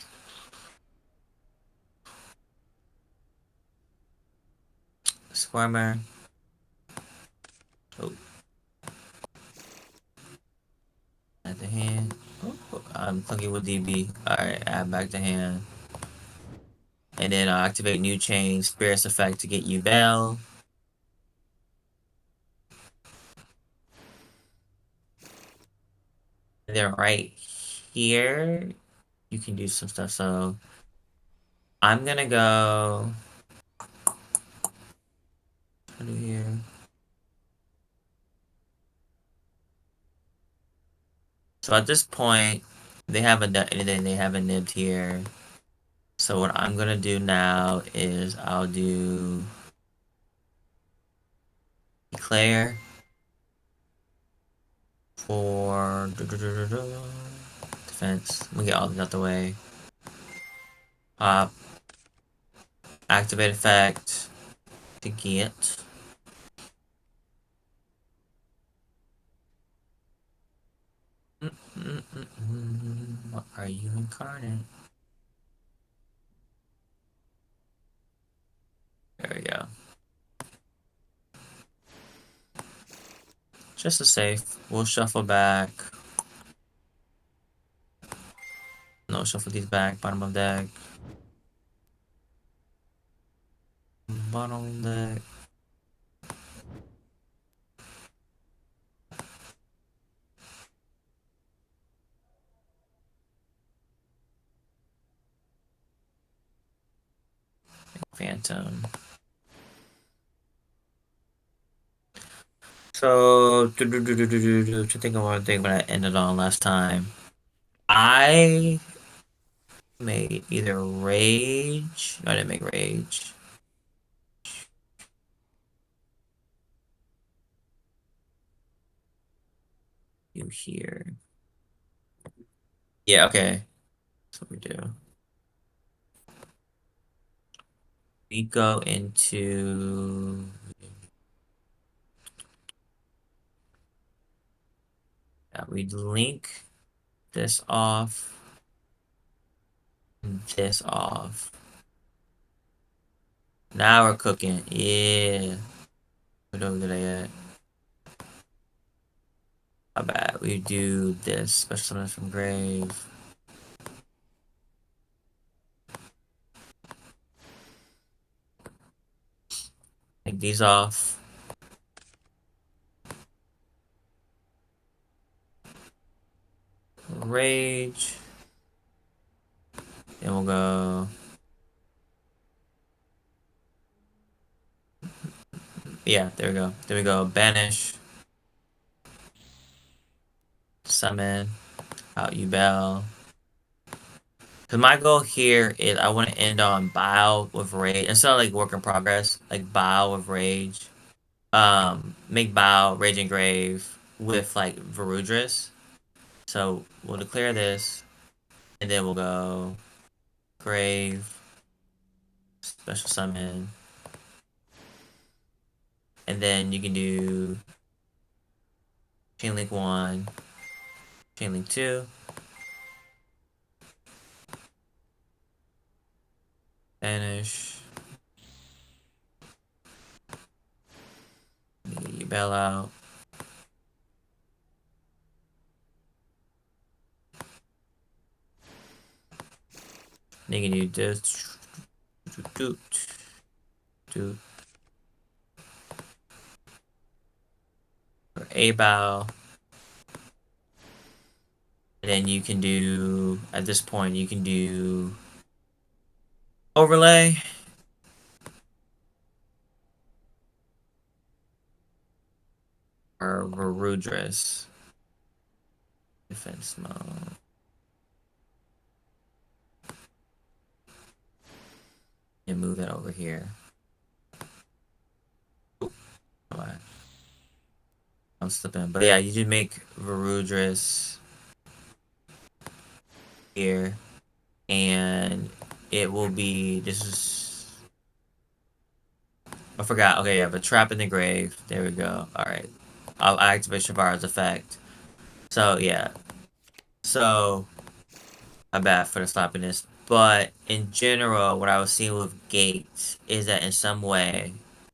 Squirmer. Oh. Add the hand. Oh, I'm clunky with DB. Alright, add back the hand. And then I'll activate new chain, Spirit's effect to get Yubel. And then right here, you can do some stuff. So I'm gonna go here. So at this point, they have a nibbed here. So what I'm gonna do now is I'll do declare for defense. Let me get all these out the way. Pop. Activate effect to get. What are you incarnate? There we go. Just to safe, we'll shuffle back. No, shuffle these back. Bottom of deck. Bottom deck. Phantom. So, to think of one thing when I ended on last time. I made either rage. No, I didn't make rage. You here. Yeah, okay. That's what we do. We go into we link this off, this off. Now we're cooking. Yeah. What over there yet? How bad? We do this. Special summons from grave. Take these off. Rage. Then we'll go. Yeah, there we go. There we go. Banish. Summon. Out Yubel. Because my goal here is I want to end on Bile with Rage. Instead of like work in progress, like Bile with Rage. Make Bile, Rage and Grave with like Varudris. So we'll declare this. And then we'll go Grave. special summon, and then you can do chain link 1, chain link 2, banish, you bail out. Then you can do this, do a bow. And then you can do, at this point, you can do overlay. Or Varudris. Defense mode. And move that over here. Come on. I'm slipping. But yeah, you just make Varudris here. And it will be, this is, I forgot. Okay, yeah, but Trap in the Grave. There we go. Alright. I'll activate Shavara's effect. So, yeah. So, my bad for the sloppiness. But, in general, what I was seeing with Gates is that in some way,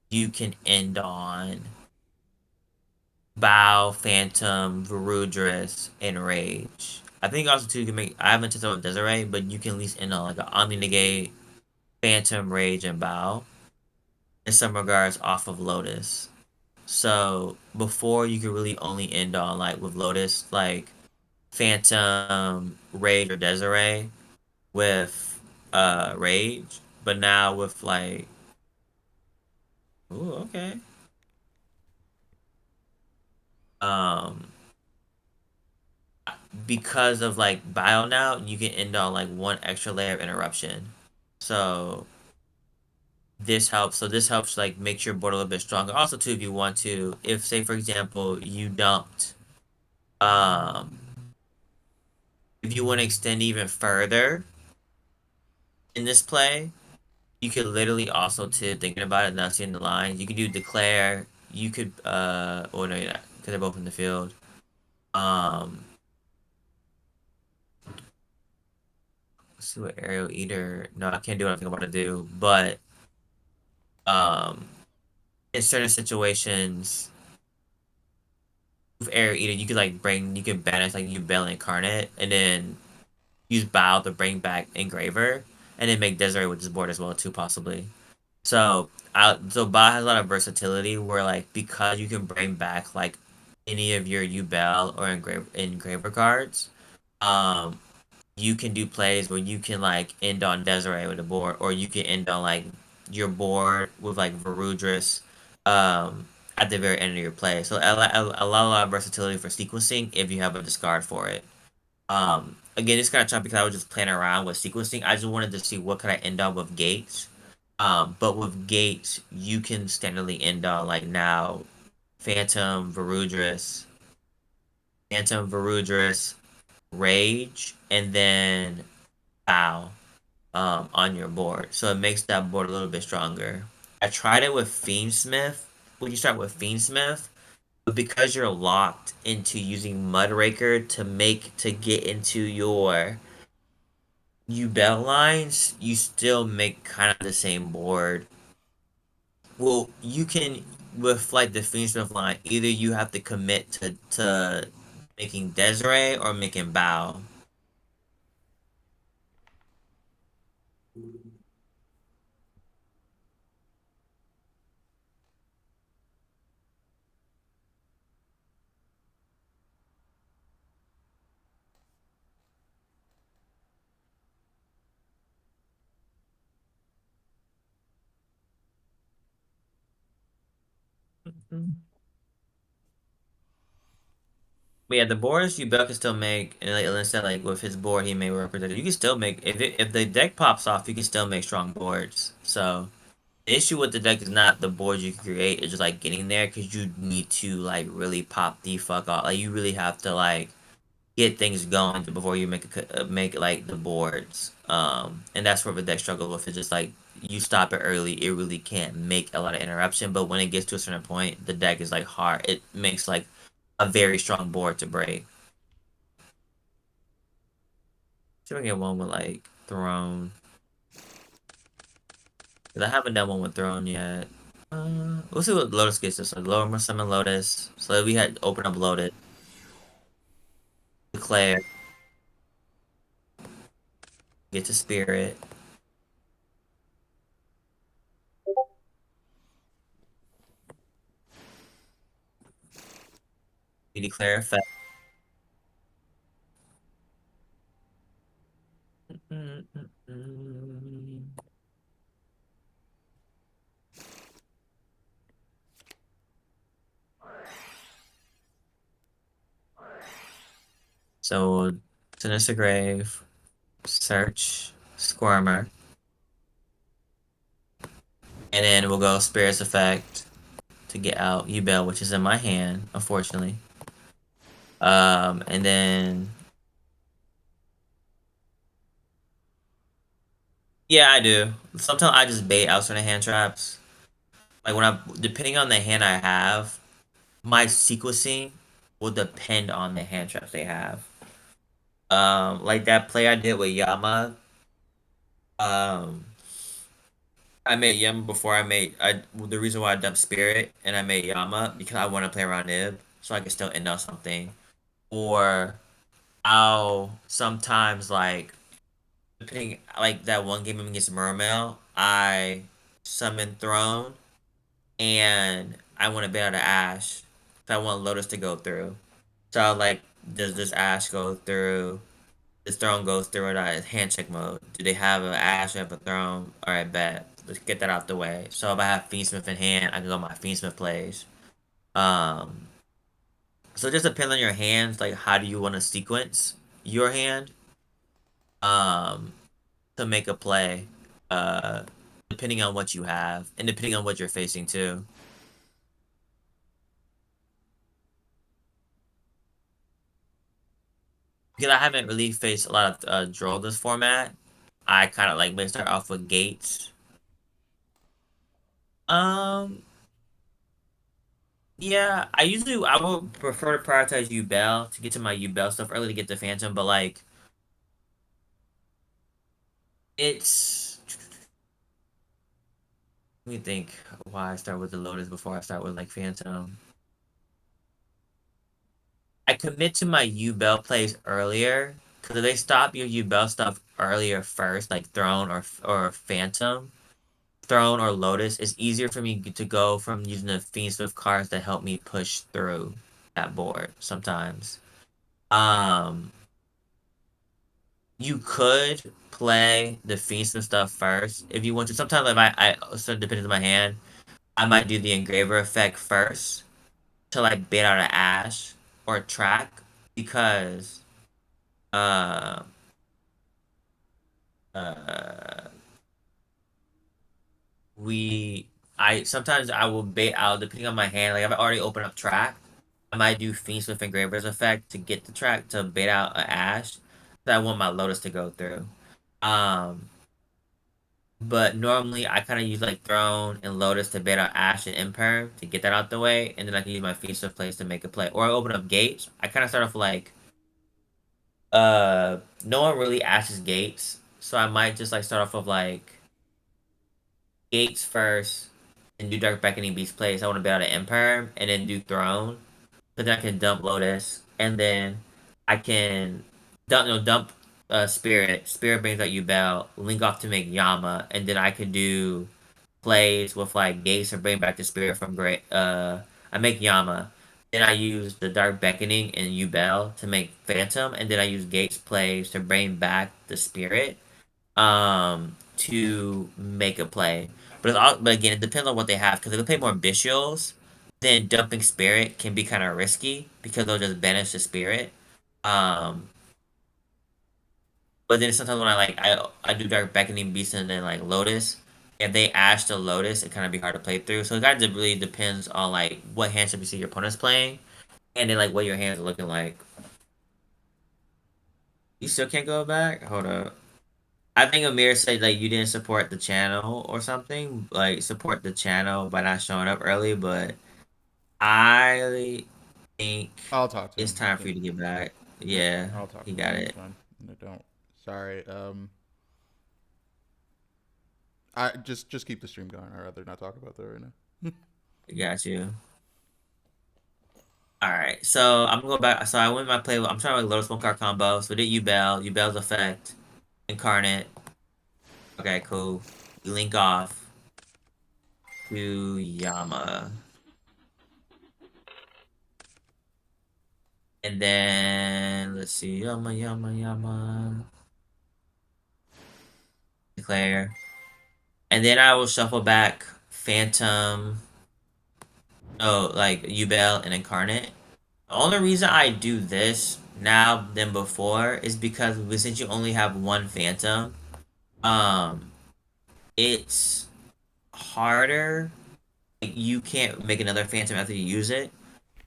you can end on Bow, Phantom, Varudris, and Rage. I think also too you can make, I haven't tested with Desiree, but you can at least end on like an Omni Negate, Phantom, Rage, and Bow. In some regards off of Lotus. So before you could really only end on like with Lotus, like Phantom, Rage, or Desiree with Rage. But now with like, ooh, okay. Um because of like bio now, you can end on like one extra layer of interruption. So this helps. So this helps like make your board a little bit stronger. Also, too, if you want to, if say for example you dumped, um, if you want to extend even further in this play, you could literally also too thinking about it, not seeing the lines. You could do declare. You could or no, you're not because they're both in the field. Um, let's see what aerial eater. No, I can't do what I think I'm about to do, but um in certain situations with Air Eater, you could like bring, you could banish like Yubel Incarnate, and then use Bow to bring back Engraver, and then make Desiree with this board as well too, possibly. So, so Bow has a lot of versatility where like because you can bring back like any of your Yubel or Engraver cards, um, you can do plays where you can like end on Desiree with a board, or you can end on like your board with like Varudris at the very end of your play. So a lot of versatility for sequencing if you have a discard for it. Again, it's kind of tough because I was just playing around with sequencing. I just wanted to see what could I end on with gates. But with gates, you can standardly end on like now Phantom, Varudris, Rage, and then Bow on your board. So it makes that board a little bit stronger. I tried it with fiendsmith. When you start with fiendsmith, but because you're locked into using Mudraker to get into your Yubel lines, you still make kind of the same board. Well, you can with like the fiendsmith line, either you have to commit to making Desiree or making Bow. But yeah, the boards Yubel can still make, and like instead like with his board he may represent. You can still make if the deck pops off, you can still make strong boards. So the issue with the deck is not the boards you can create; it's just like getting there because you need to like really pop the fuck off. Like you really have to like get things going before you make like the boards. And that's where the deck struggle with. It's just like you stop it early, it really can't make a lot of interruption. But when it gets to a certain point, the deck is like hard. It makes like a very strong board to break. See if I can get one with like Throne. Cause I haven't done one with Throne yet. We'll see what Lotus gets us. Like lower summon Lotus. So we had open up Lotus. Declare. Get to Spirit. We declare effect. So Sinister Grave. Search. Squirmer. And then we'll go Spirit's Effect to get out Yubel, which is in my hand, unfortunately. And then yeah, I do. Sometimes I just bait out certain hand traps. Like when I'm depending on the hand I have, my sequencing will depend on the hand traps they have. Like that play I did with Yama. Um, I made Yama before the reason why I dumped Spirit and I made Yama because I want to play around Nib so I can still end on something. Or I'll sometimes like depending like that one game against Mermail, I summon Throne and I want to bait out of Ash. So I want Lotus to go through. So like, does this Ash go through? This Throne goes through it at hand check mode. Do they have an Ash or have a Throne? Alright, bet. Let's get that out the way. So if I have Fiendsmith in hand, I can go my Fiendsmith plays. Um, so it just depends on your hands. Like, how do you want to sequence your hand? Um, to make a play. Uh, depending on what you have and depending on what you're facing too. Because I haven't really faced a lot of draw this format. I kind of like may start off with gates. Um, yeah, I would prefer to prioritize Yubel to get to my Yubel stuff early to get the Phantom, but like it's. Let me think why I start with the Lotus before I start with like Phantom. I commit to my Yubel plays earlier because if they stop your Yubel stuff earlier first, like Throne or Phantom, Throne or Lotus, it's easier for me to go from using the Fiend Swift cards that help me push through that board sometimes. Um, you could play the Fiend Swift stuff first if you want to. Sometimes if I so depending on my hand, I might do the Engraver effect first to like bait out an Ash or track because uh uh we I sometimes I will bait out depending on my hand. Like if I already open up track, I might do Fiend with Engraver's effect to get the track to bait out an Ash that I want my Lotus to go through. Um, but normally I kind of use like Throne and Lotus to bait out Ash and Imperm to get that out the way, and then I can use my Fiend Swift plays to make a play. Or I open up gates. I kind of start off like no one really ashes gates, so I might just like start off of like gates first and do Dark Beckoning Beast plays. I want to be able to Empire and then do Throne. But then I can dump Lotus and then I can dump Spirit. Spirit brings out Yubel, link off to make Yama, and then I could do plays with like Gates or bring back the Spirit from Great I make Yama. Then I use the Dark Beckoning and Yubel to make Phantom, and then I use Gates plays to bring back the Spirit to make a play. But again, it depends on what they have because if they play more Bishios, then dumping Spirit can be kind of risky because they'll just banish the Spirit. Um, but then sometimes when I do Dark Beckoning Beast and then like Lotus, if they ash the Lotus, it kind of be hard to play through. So it kind of really depends on like what hand should you see your opponent's playing, and then like what your hands are looking like. You still can't go back. Hold up. I think Amir said like you didn't support the channel or something, like support the channel by not showing up early, but I think I'll talk to it's him. time for you to get back. Yeah, I'll talk he to him. got It's it. fine. No, don't. Sorry. I just keep the stream going. I'd rather not talk about that right now. He got you. All right, so I'm gonna go back. So I went my play. I'm trying to like, Lotus one card combo. So we did Yubel, Yubel's effect, Incarnate. Okay, cool. We link off to Yama, and then let's see, Yama, declare, and then I will shuffle back Phantom. Oh, like Yubel and Incarnate. The only reason I do this now than before is because since you only have one Phantom, um, it's harder. Like, you can't make another Phantom after you use it.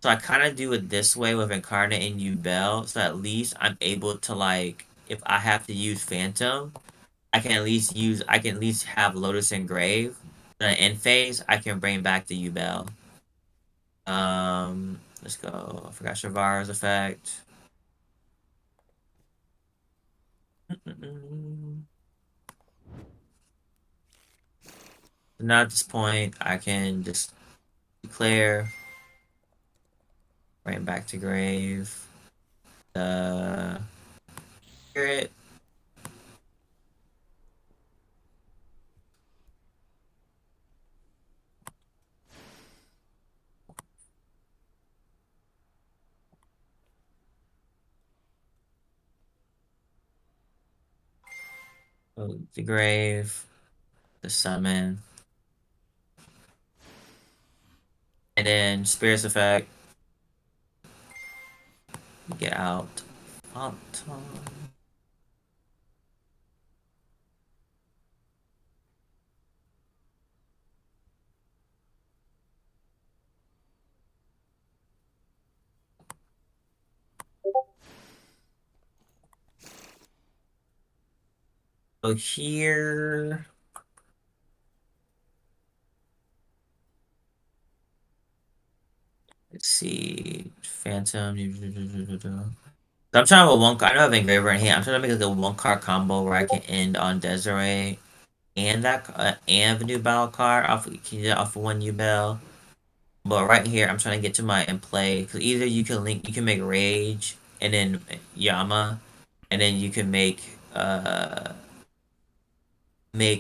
So I kind of do it this way with Incarnate and Yubel, so at least I'm able to like, if I have to use Phantom, I can at least have Lotus Engrave. The end phase, I can bring back the Yubel. Let's go. I forgot Shavara's effect. Now at this point, I can just declare, bring back to grave. The spirit. The grave. The summon. And then Spirit's effect. Get out. Phantom. So here. Let's see. Phantom. So I'm trying to have a one card. I don't have Engraver in hand. I'm trying to make like a one card combo where I can end on Desiree and that and the new battle card off off of one Yubel. But right here, I'm trying to get to my and play because either you can make Rage and then Yama, and then you can make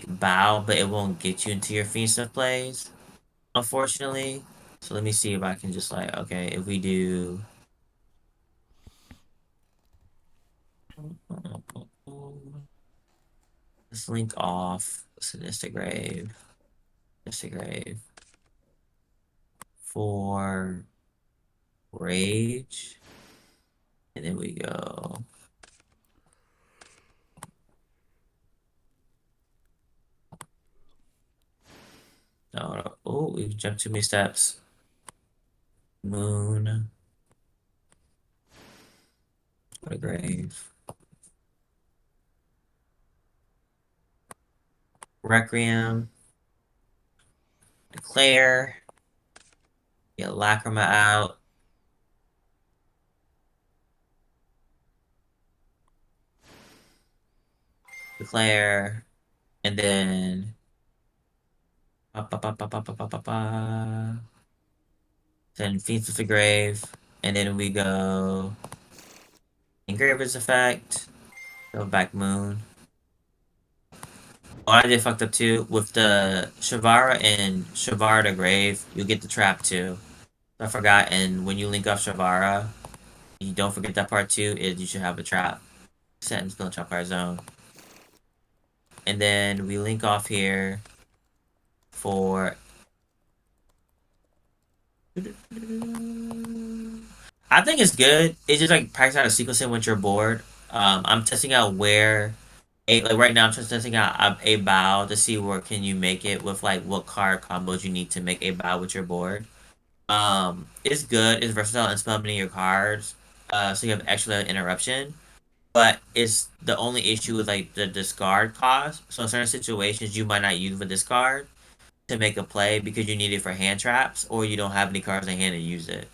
Bow, but it won't get you into your Fiendsmith plays, unfortunately. So let me see if I can just like okay, if we do. Let's link off Sinister Grave. Sinister Grave. For Rage. And then we go. No. Oh, we've jumped too many steps. Moon. What a grave. Requiem. Declare. Get Lacrima out. Declare. And then. Then Feast of the Grave. And then we go. Engraver's effect. Go back Moon. Oh, I did fucked up too. With the Shavara and Shavara to Grave, you get the trap too. I forgot, and when you link up Shavara, you don't forget that part too, is you should have a trap set in skill trap card zone. And then we link off here for I think it's good. It's just like practice out a sequencing with your board. I'm testing out where like right now I'm just testing out a bow to see where can you make it with like what card combos you need to make a bow with your board. It's good. It's versatile in spell many of your cards. So you have extra interruption. but it's the only issue with like the discard cost. So in certain situations, you might not use the discard to make a play because you need it for hand traps, or you don't have any cards in hand to use it,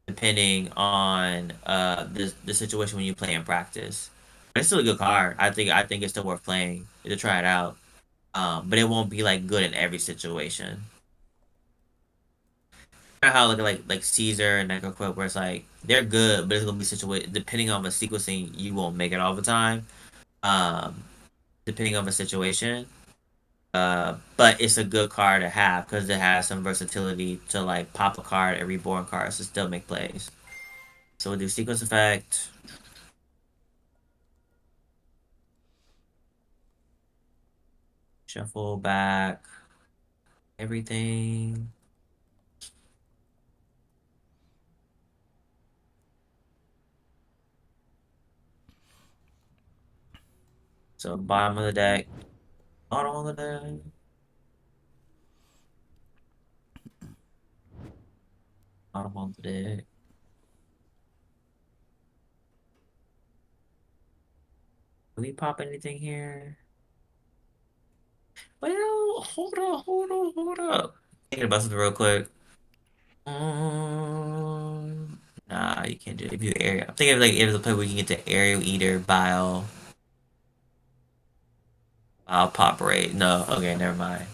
depending on the situation when you play in practice. But it's still a good card. I think it's still worth playing to try it out. But it won't be like good in every situation. How like Caesar and Necroquip, where it's like they're good, but it's gonna be situated depending on the sequencing. You won't make it all the time. Um, Depending on the situation. But it's a good card to have because it has some versatility to like pop a card and reborn cards to still make plays. So we'll do sequence effect, shuffle back everything. So bottom of the deck, bottom of the deck, bottom of the deck. Do we pop anything here? Well, hold up. Thinking about something real quick. Nah, you can't do it if you area. I'm thinking of like if the play where you can get the aerial eater, bile, pop rate. No, okay, never mind.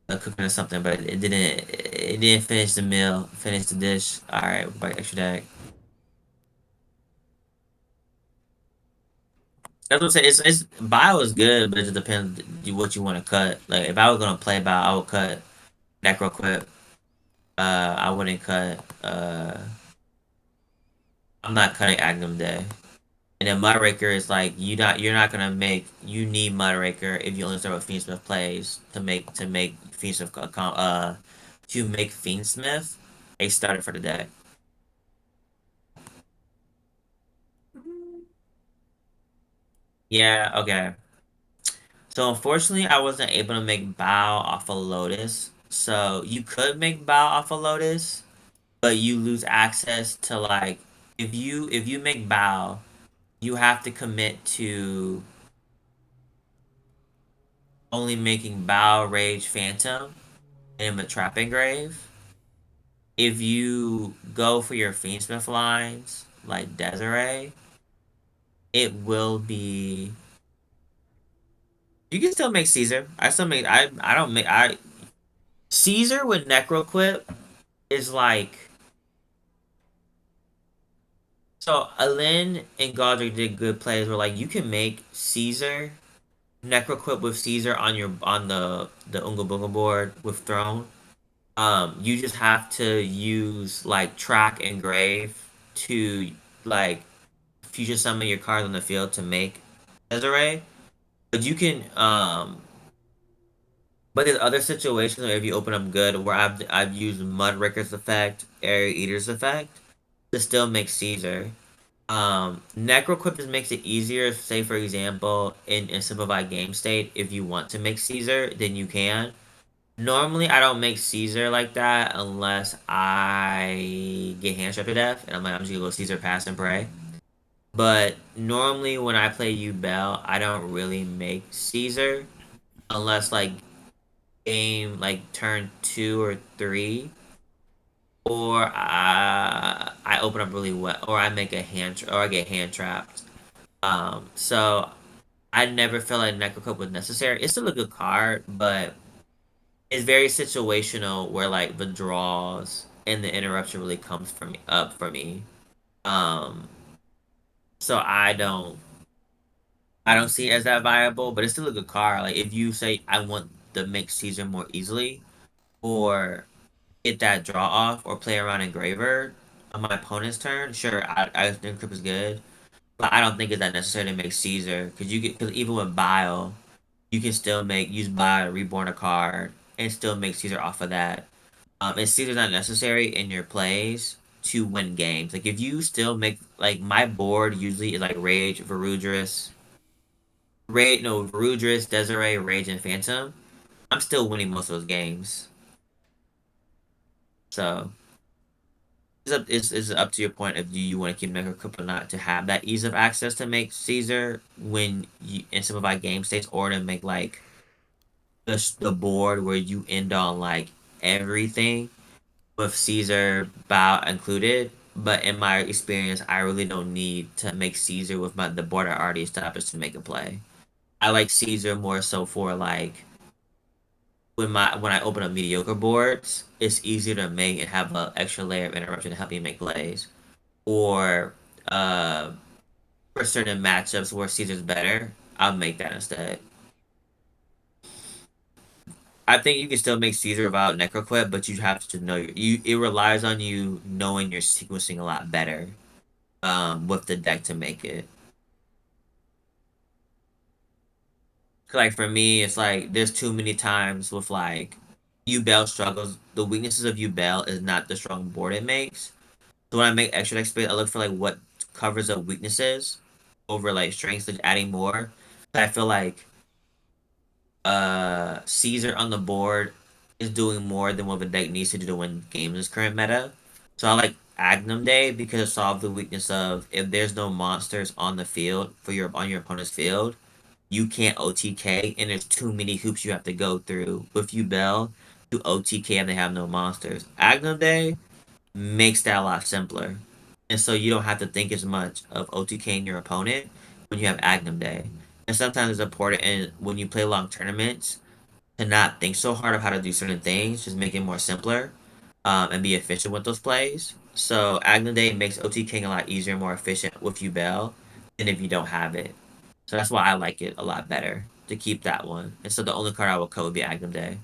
Cooking or something, but it didn't. It didn't finish the meal. Finish the dish. All right, back extra deck. That's what I'm saying. It's bio is good, but it just depends what you want to cut. Like if I was gonna play bio, I would cut Necroquip. I wouldn't cut. I'm not cutting Agnum Day. And then Mudraker is like you're not gonna make you need Mudraker if you only start with Fiendsmith plays to make Fiendsmith to make Fiendsmith a starter for the deck. Yeah, okay. So unfortunately I wasn't able to make Bow off of Lotus. So you could make Bow off of Lotus, but you lose access to like if you make Bow, you have to commit to only making Bow Rage Phantom and a Trap Engrave. If you go for your Fiendsmith lines, like Desiree, it will be. You can still make Caesar. I still make. I don't make. I Caesar with Necroquip is like. So Alin and Godric did good plays where like you can make Caesar Necroquip with Caesar on the Unga Bunga board with Throne. You just have to use like Track and Grave to like future summon your cards on the field to make Desiree. But you can but there's other situations where if you open up good where I've used Mudraker's effect, Area Eater's effect to still make Caesar. Necroquip just makes it easier, say for example, in simplified game state, if you want to make Caesar, then you can. Normally, I don't make Caesar like that unless I get hand strapped to death, and I'm just gonna go Caesar pass and pray. But normally, when I play Yubel, I don't really make Caesar unless like game like turn 2 or 3, or I open up really well, or I make a or I get hand trapped. So I never felt like Necrocup was necessary. It's still a good card, but it's very situational where like the draws and the interruption really comes from up for me. Um, so I don't see it as that viable, but it's still a good card. Like if you say I want to make Caesar more easily, or get that draw off, or play around Engraver on my opponent's turn, sure, I think Crypt is good, but I don't think it's that necessary to make Caesar because even with Bile, you can still use Bile to reborn a card and still make Caesar off of that. And Caesar's not necessary in your plays to win games. Like if you still make like my board usually is like Rage, Varudris, Desiree, Rage, and Phantom. I'm still winning most of those games. So It's up to your point if you want to keep Necroquip or not to have that ease of access to make Caesar when you in simplified game states, or to make like the board where you end on like everything with Caesar bow included. But in my experience, I really don't need to make Caesar with the board I already established to make a play. I like Caesar more so for like when I open up mediocre boards, it's easier to make and have an extra layer of interruption to help you make plays. Or uh, for certain matchups where Caesar's better, I'll make that instead. I think you can still make Caesar without Necroquip, but you have to know you. It relies on you knowing your sequencing a lot better, with the deck to make it. Like for me, it's like there's too many times with like Yubel struggles. The weaknesses of Yubel is not the strong board it makes. So when I make extra deck space, I look for like what covers up weaknesses over like strengths, like adding more. I feel like Caesar on the board is doing more than what the deck needs to do to win games in this current meta. So I like Agnum Day because it solves the weakness of if there's no monsters on the field for your on your opponent's field, you can't OTK and there's too many hoops you have to go through with Yubel to OTK and they have no monsters. Agnum Day makes that a lot simpler. And so you don't have to think as much of OTKing your opponent when you have Agnum Day. And sometimes it's important and when you play long tournaments to not think so hard of how to do certain things, just make it more simpler, and be efficient with those plays. So Agnum Day makes OTKing a lot easier and more efficient with Yubel than if you don't have it. So that's why I like it a lot better to keep that one. And so the only card I will cut would be Agnum Day.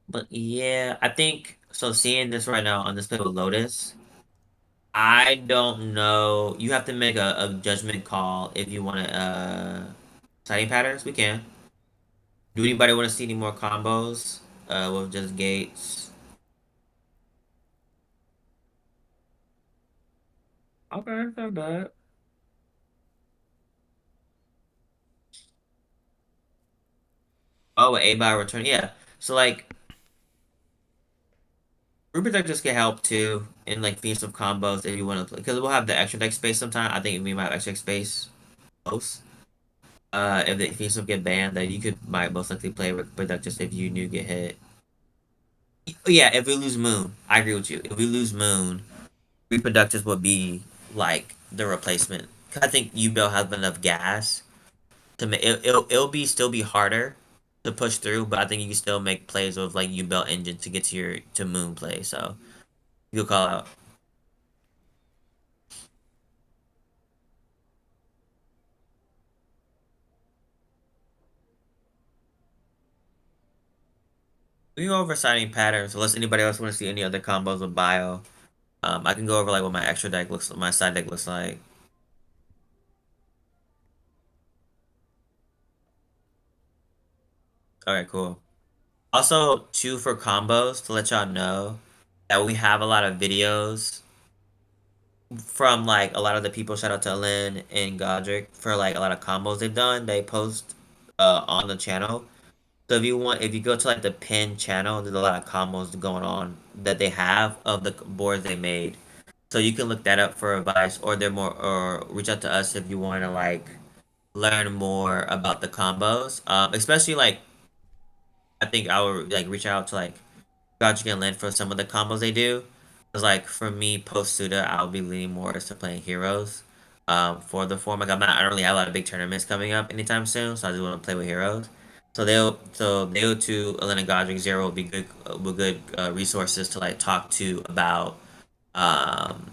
But yeah, I think so. Seeing this right now on this play with Lotus, I don't know. You have to make a judgment call if you want to sighting patterns. We can. Do anybody want to see any more combos with just gates? Okay, not bad. Oh, A by return. Yeah. So like Rupert deck just can help too in like themes of combos if you want to play because we'll have the extra deck space sometime. I think we might have extra deck space most. If the themes of get banned, then you could might most likely play Rupert deck just if you knew get hit. Yeah, if we lose Moon, I agree with you. If we lose Moon, Reproductors would be like the replacement. I think Yubel has enough gas to make it'll be still be harder to push through, but I think you can still make plays with like Yubel engine to get to your to Moon play. So you'll call out. We go over signing patterns. Unless anybody else want to see any other combos with bio, I can go over like what my extra deck looks, my side deck looks like. All right, cool. Also, too, for combos to let y'all know that we have a lot of videos from like a lot of the people. Shout out to Lynn and Godric for like a lot of combos they've done. They post on the channel. So if you go to like the pin channel, there's a lot of combos going on that they have of the boards they made. So you can look that up for advice, or they're more, or reach out to us if you want to like learn more about the combos. Especially like I think I would like reach out to like Godric and Lynn for some of the combos they do. Cause like for me, post SUDA, I'll be leaning more to playing heroes. For the form, like I don't really have a lot of big tournaments coming up anytime soon, so I just want to play with heroes. So they'll to Elena Godric Zero will be good resources to like um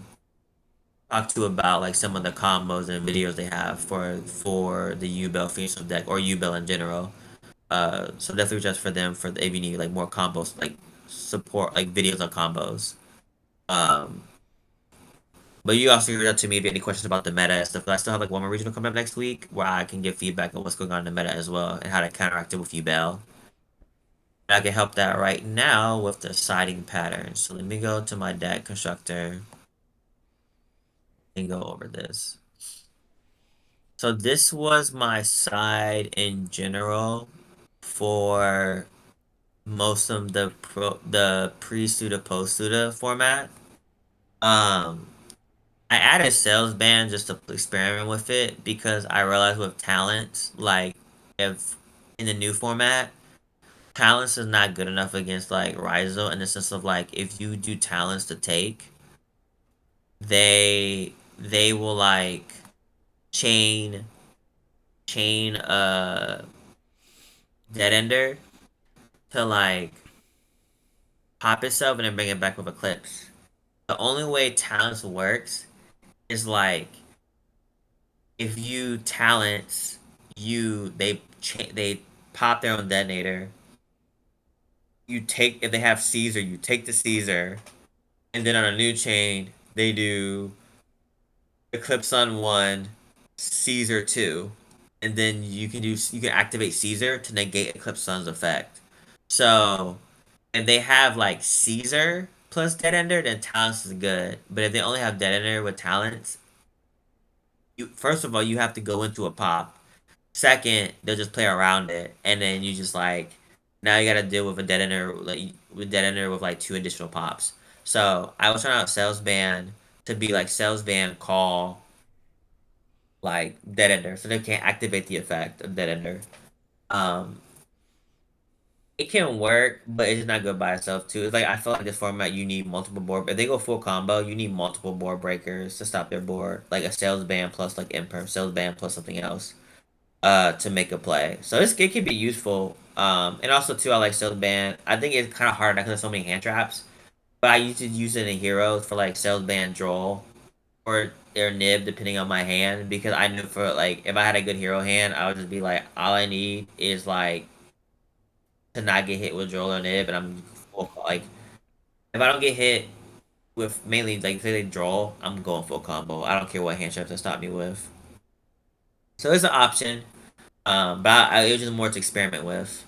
talk to about like some of the combos and videos they have for the Yubel Phoenix deck or Yubel in general. So definitely just for them for if you need like more combos, like support like videos on combos. Um, but you also reach out to me if you have any questions about the meta and stuff. But I still have like one more regional coming up next week where I can give feedback on what's going on in the meta as well and how to counteract it with Yubel. I can help that right now with the siding patterns. So let me go to my deck constructor and go over this. So this was my side in general for most of the pre-SUDA post-SUDA format. Um, I added sales band just to experiment with it because I realized with talents, like if in the new format, talents is not good enough against like Rizo in the sense of like if you do talents to take, they will like chain chain dead ender to like pop itself and then bring it back with Eclipse. The only way talents works is like if you talents they pop their own detonator. You take if they have Caesar, you take the Caesar, and then on a new chain they do Eclipse on 1, Caesar 2, and then you can activate Caesar to negate Eclipse Sun's effect. So if they have like Caesar plus Dead Ender, then Talents is good. But if they only have Dead Ender with Talents, you first of all you have to go into a pop. Second, they'll just play around it, and then you just like now you gotta deal with a Dead Ender with Dead Ender with like 2 additional pops. So I was trying out Sales Band to be like Sales Band call like Dead Ender, so they can't activate the effect of Dead Ender. Um, it can work, but it's not good by itself too. It's like I feel like this format you need multiple board. If they go full combo, you need multiple board breakers to stop their board, like a sales band plus like imperm, sales band plus something else, to make a play. So it can be useful. And also too, I like sales band. I think it's kind of hard because there's so many hand traps. But I used to use it in heroes for like sales band draw or their nib depending on my hand because I knew for like if I had a good hero hand, I would just be like all I need is like to not get hit with Joel or Nib, and I'm full, like if I don't get hit with mainly like say they draw, I'm going full combo. I don't care what hand traps they stop me with. So it's an option, but it was just more to experiment with.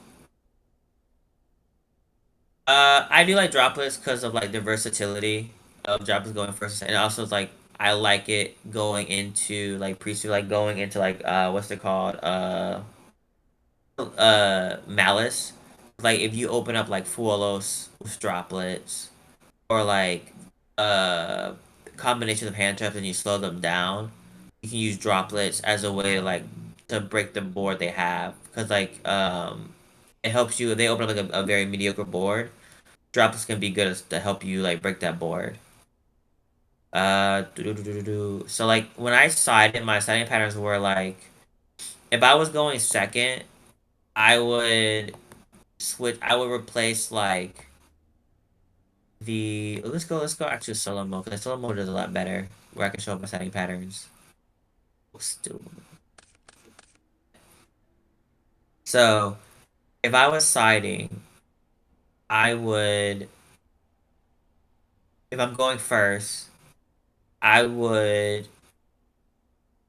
I do like droplets because of like the versatility of droplets going first, and also it's like I like it going into like priesthood, like going into like what's it called malice. Like if you open up like Fuolos with droplets or like uh combination of hand traps and you slow them down, you can use droplets as a way to like to break the board they have because like it helps you if they open up like a very mediocre board. Droplets can be good to help you like break that board. So like when I sided, my siding patterns were like if I was going second, I would switch. I would replace like the let's go actually solo mode because solo mode is a lot better where I can show up my setting patterns. Still. So if I was siding, I would if I'm going first, I would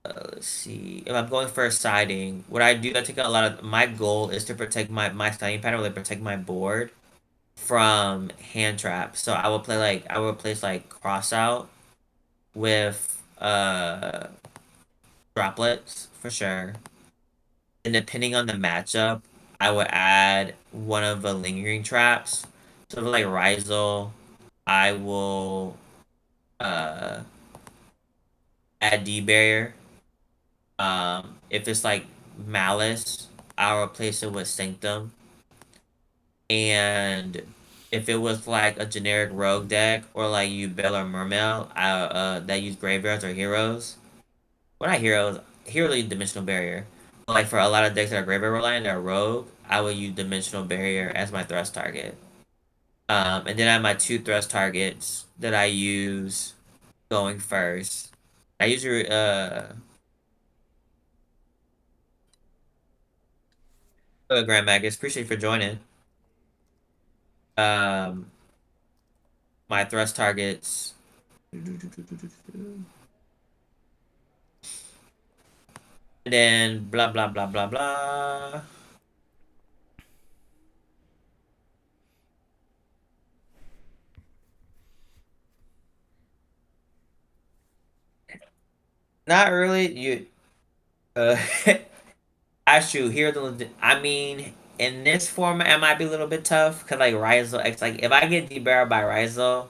let's see. If I'm going first siding, what I do, I take a lot of my goal is to protect my siding pattern, like protect my board from hand traps. So I will play like I will replace like cross out with droplets for sure. And depending on the matchup, I would add one of the lingering traps. So like Rizal, I will uh add D barrier. If it's like Malice, I'll replace it with Sanctum. And if it was like a generic rogue deck or like Yubel or Mermail, that use graveyards or heroes. Well, not heroes. Hero use dimensional barrier. But like for a lot of decks that are graveyard reliant that are rogue, I would use dimensional barrier as my thrust target. And then I have my 2 thrust targets that I use going first. I usually Grand Magus, appreciate you for joining. Um my thrust targets. And then blah blah blah blah blah. Not really. You uh That's true. Here the I mean, in this format, it might be a little bit tough because like Rizal X, like if I get debarred by Rizal,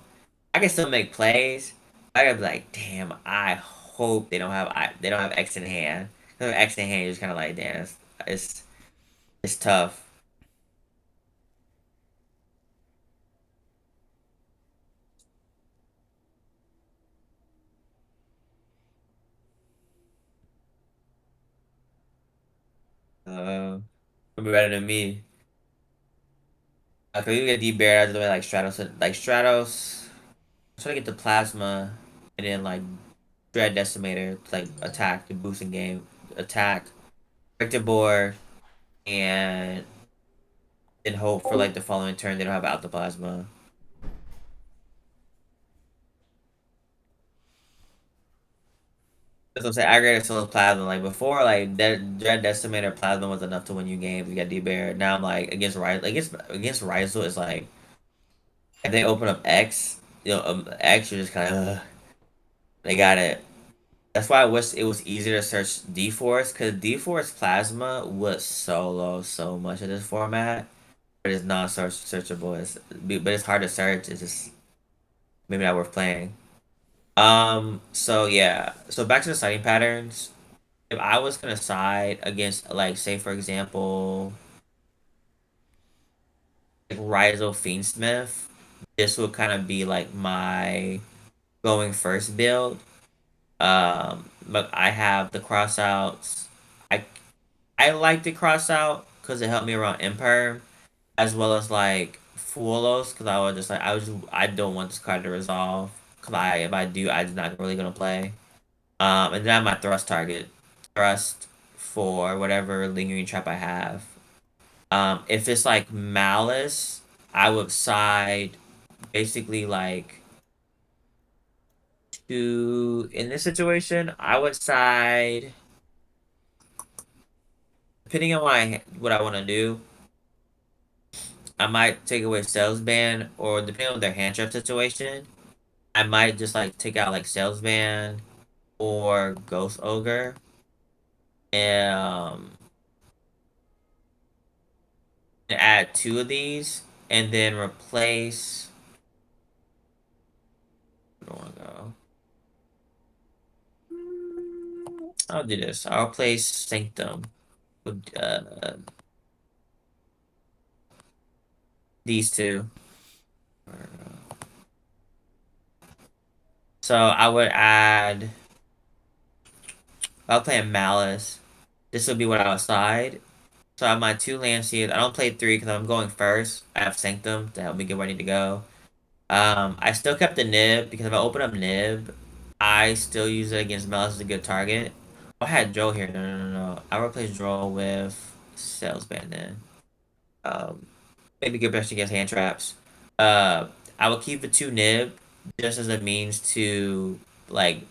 I can still make plays. I gotta be like, damn, I hope they don't have X in hand. If they have X in hand, you're just kind of like, damn, it's it's tough. It'll be better than me. Cause you get debarred out of the way like Stratos. I'm trying to get the plasma and then like Dread Decimator to like attack the boosting game, attack, break the board, and then hope for like the following turn they don't have out the plasma. That's what I'm saying. Aggregator still plasma. Like before, like Dread Decimator plasma was enough to win you games. You got debarred. Now I'm like against Rizal is like if they open up X, X you're just kind of they got it. That's why I wish it was easier to search D-Force, because D-Force Plasma would solo so much in this format, but it's not searchable. But it's hard to search. It's just maybe not worth playing. So yeah. So back to the sighting patterns. If I was gonna side against, like, say for example, like Rizal Fiendsmith, this would kind of be like my going first build. But I have the crossouts. I I like the crossout because it helped me around Imperm, as well as like Fuolos, because I was just like I don't want this card to resolve, because if I do, I'm not really gonna play. And then I have my thrust target, thrust for whatever lingering trap I have. If it's like Malice, I would side basically like to in this situation, I would side depending on what I want to do. I might take away Sales Ban, or depending on their hand trap situation, I might just like take out like Sales Ban or Ghost Ogre, um, and add two of these, and then replace. Where do I want to go? I'll do this. I'll replace Sanctum with these two. So I would add. I'll play a Malice. This would be what I would side. So I have my two Lanciers. I don't play three because I'm going first. I have Sanctum to help me get where I need to go. I still kept the Nib because if I open up Nib, I still use it against Malice as a good target. Oh, I had Droll here. No. I replaced Droll with Salesman then. Um, Maybe good protection against hand traps. Uh, I will keep the two Nib just as a means to like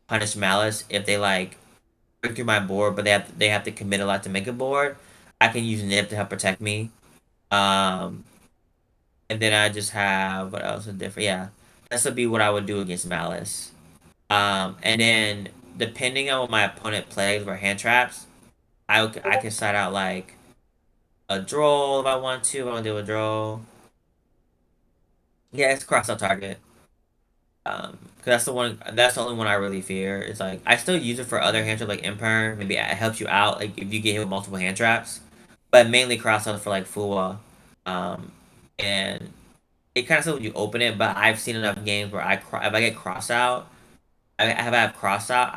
punish Malice if they like break through my board, but they have to commit a lot to make a board. I can use Nib to help protect me. Um, and then I just have what else is different? Yeah, this would be what I would do against Malice. And then depending on what my opponent plays for hand traps, I can side out like a Droll if I want to. If I want to do a Droll. Yeah, it's cross out target. Cause that's the one. That's the only one I really fear. It's like I still use it for other hand traps like Imperm. Maybe it helps you out like if you get hit with multiple hand traps, but mainly cross out for like Fuwa. And it kind of says when you open it, but I've seen enough games where if I get cross out, I have cross out.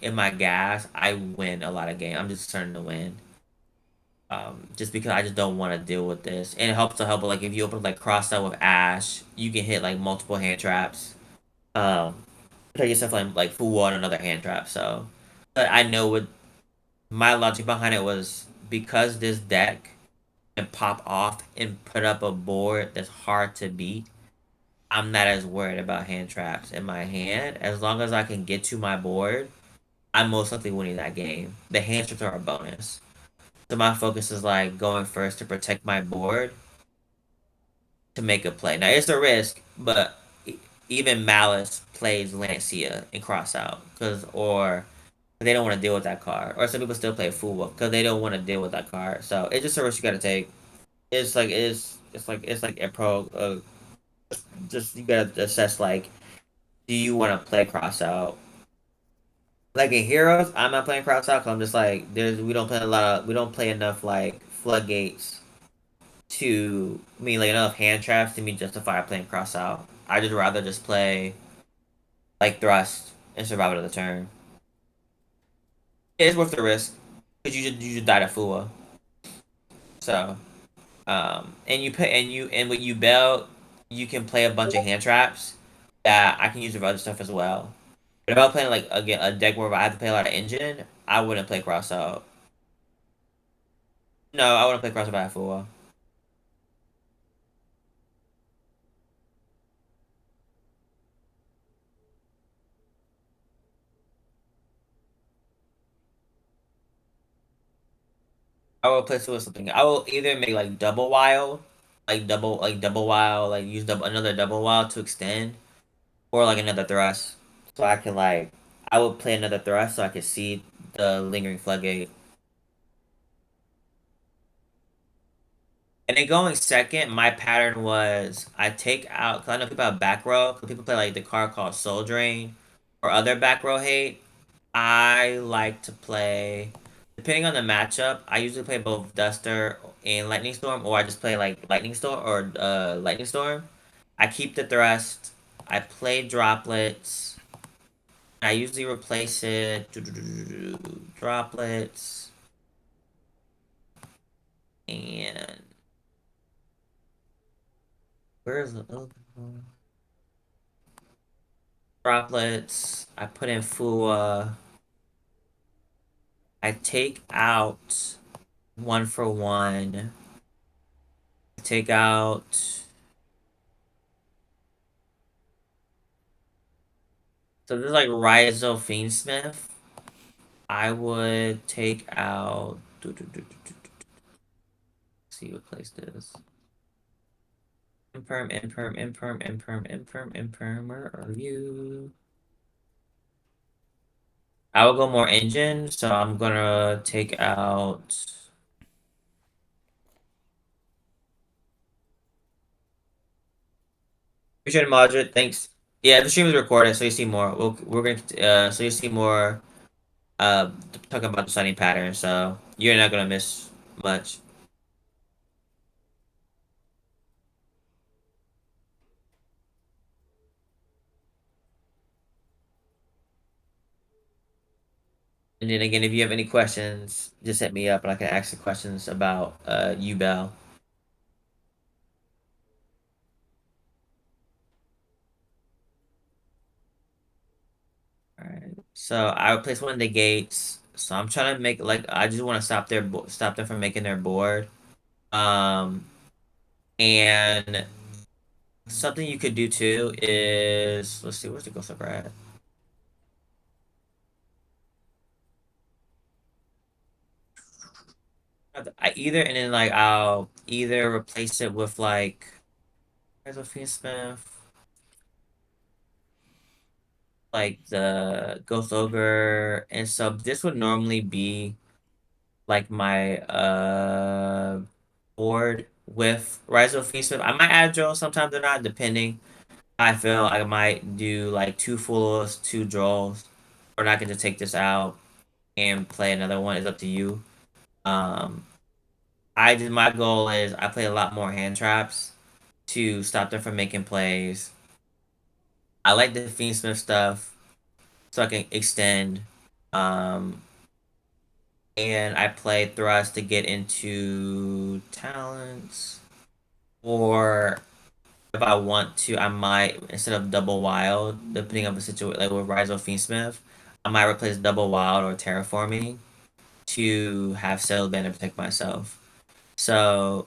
In my gas, I win a lot of games. I'm just starting to win. Just because I just don't want to deal with this, and it helps to help. Like if you open like cross out with Ash, you can hit like multiple hand traps. Um, Protect yourself like full one another hand trap. So, but I know what my logic behind it was because this deck can pop off and put up a board that's hard to beat. I'm not as worried about hand traps in my hand. As long as I can get to my board, I'm most likely winning that game. The hand traps are a bonus. So my focus is like going first to protect my board to make a play. Now it's a risk, but even Malice plays Lancia and cross out or they don't want to deal with that card. Or some people still play Fool because they don't want to deal with that card. So it's just a risk you gotta take. it's like a pro. Just you gotta assess like, do you want to play cross out? Like in Heroes, I'm not playing cross out because I'm just like we don't play enough like floodgates to like enough hand traps to me justify playing cross out. I just rather just play like thrust and survival of the turn. It's worth the risk because you just died at Fua. So and you put and with Yubel, you can play a bunch of hand traps that I can use with other stuff as well. But if I'm playing like again a deck where I have to play a lot of engine, I wouldn't play cross out. No, I wouldn't play cross out at Fua. I will play with something. I will either make like double wild, double wild, like use another double wild to extend, or like another thrust. So I can like I would play another thrust so I could see the lingering floodgate. And then going second, my pattern was I take out because I know people have back row. Cause people play like the card called Soul Drain or other back row hate. I like to play, depending on the matchup. I usually play both Duster and Lightning Storm, or I just play like Lightning Storm or Lightning Storm. I keep the thrust. I play droplets. I usually replace it droplets and where's the other one? Droplets. I put in Fua. I take out one for one. I take out. So this is like Raizo Fiendsmith. I would take out. See what place this. Imperm. Where are you? I will go more engine, so I'm gonna take out. Appreciate it, Moderate. Thanks. Yeah, the stream is recorded, so you see more. We're gonna so you see more uh talking about the signing pattern, so you're not gonna miss much. And then again, if you have any questions, just hit me up and I can ask the questions about Yubel. Alright. So I replaced one of the gates. So I'm trying to make like I just want to stop them from making their board. Um and something you could do too is let's see, where's the ghost of Brad? I either and then like I'll either replace it with like where's the Smith, like the Ghost Ogre, and so this would normally be like my board with Rise of Smith. I might add Joel sometimes or not, depending. I feel I might do like two fulls, two draws. We're not going to take this out and play another one. It's up to you. Um, my goal is I play a lot more hand traps to stop them from making plays. I like the Fiendsmith stuff so I can extend. Um, and I play Thrust to get into talents. Or if I want to, I might, instead of double wild, depending on the situation, like with Rise of Fiendsmith, I might replace double wild or terraforming to have settled band and protect myself. So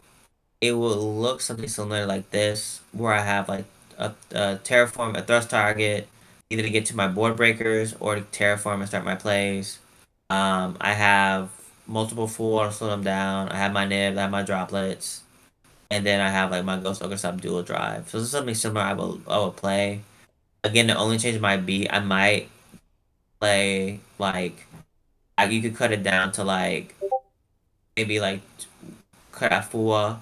it will look something similar like this, where I have like a terraform, a thrust target, either to get to my board breakers or to terraform and start my plays. I have multiple full to slow them down. I have my nib, I have my droplets, and then I have like my ghost ogre sub dual drive. So this is something similar I will play. Again, the only change might be I might play like you could cut it down to like maybe like cut out Fua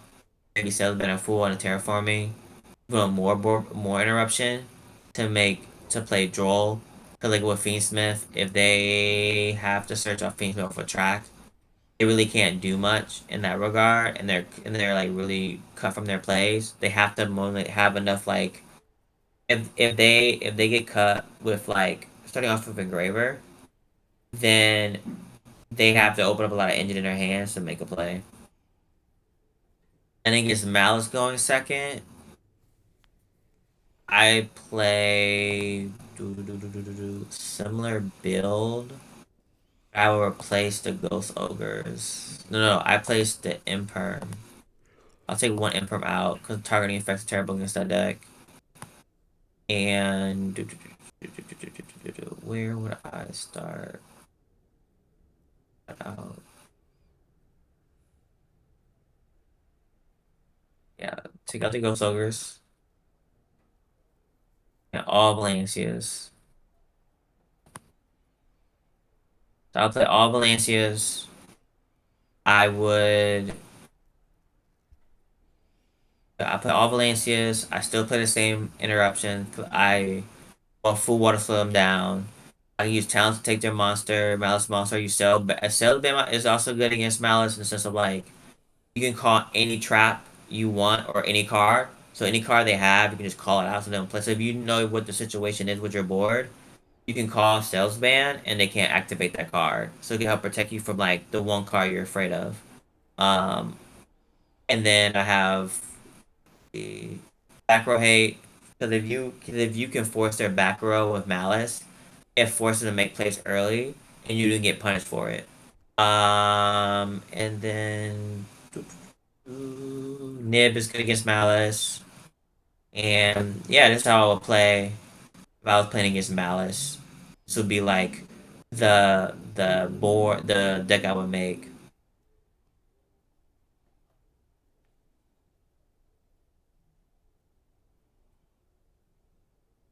maybe salesman a full on a terraforming, doing more interruption to play Droll. Cause like with fiendsmith, if they have to search off fiendsmith for track, they really can't do much in that regard, and they're like really cut from their plays. They have to have enough like if they get cut with like starting off with engraver, then they have to open up a lot of engine in their hands to make a play. And then gets Malice going second. I play similar build. I will replace the Ghost Ogres. No, I placed the Imperm. I'll take one Imperm out because targeting effects are terrible against that deck. And where would I start out? Yeah, take out the Ghost Ogres. And all Valencias. So I'll play all Valencias. I play all Valencias. I still play the same interruption. I want full water slow them down. I can use talents to take their monster, Malice monster. You sell, but sell Bama is also good against Malice in the sense of like you can call any trap you want or any card. So any card they have, you can just call it out so they don't play. So if you know what the situation is with your board, you can call Sales Ban and they can't activate that card. So it can help protect you from like the one card you're afraid of. Um, and then I have the back row hate because if you can force their back row with Malice, it forces them to make plays early, and you didn't get punished for it. And then Nib is good against Malice, and yeah, that's how I would play if I was playing against Malice. This would be like the deck I would make.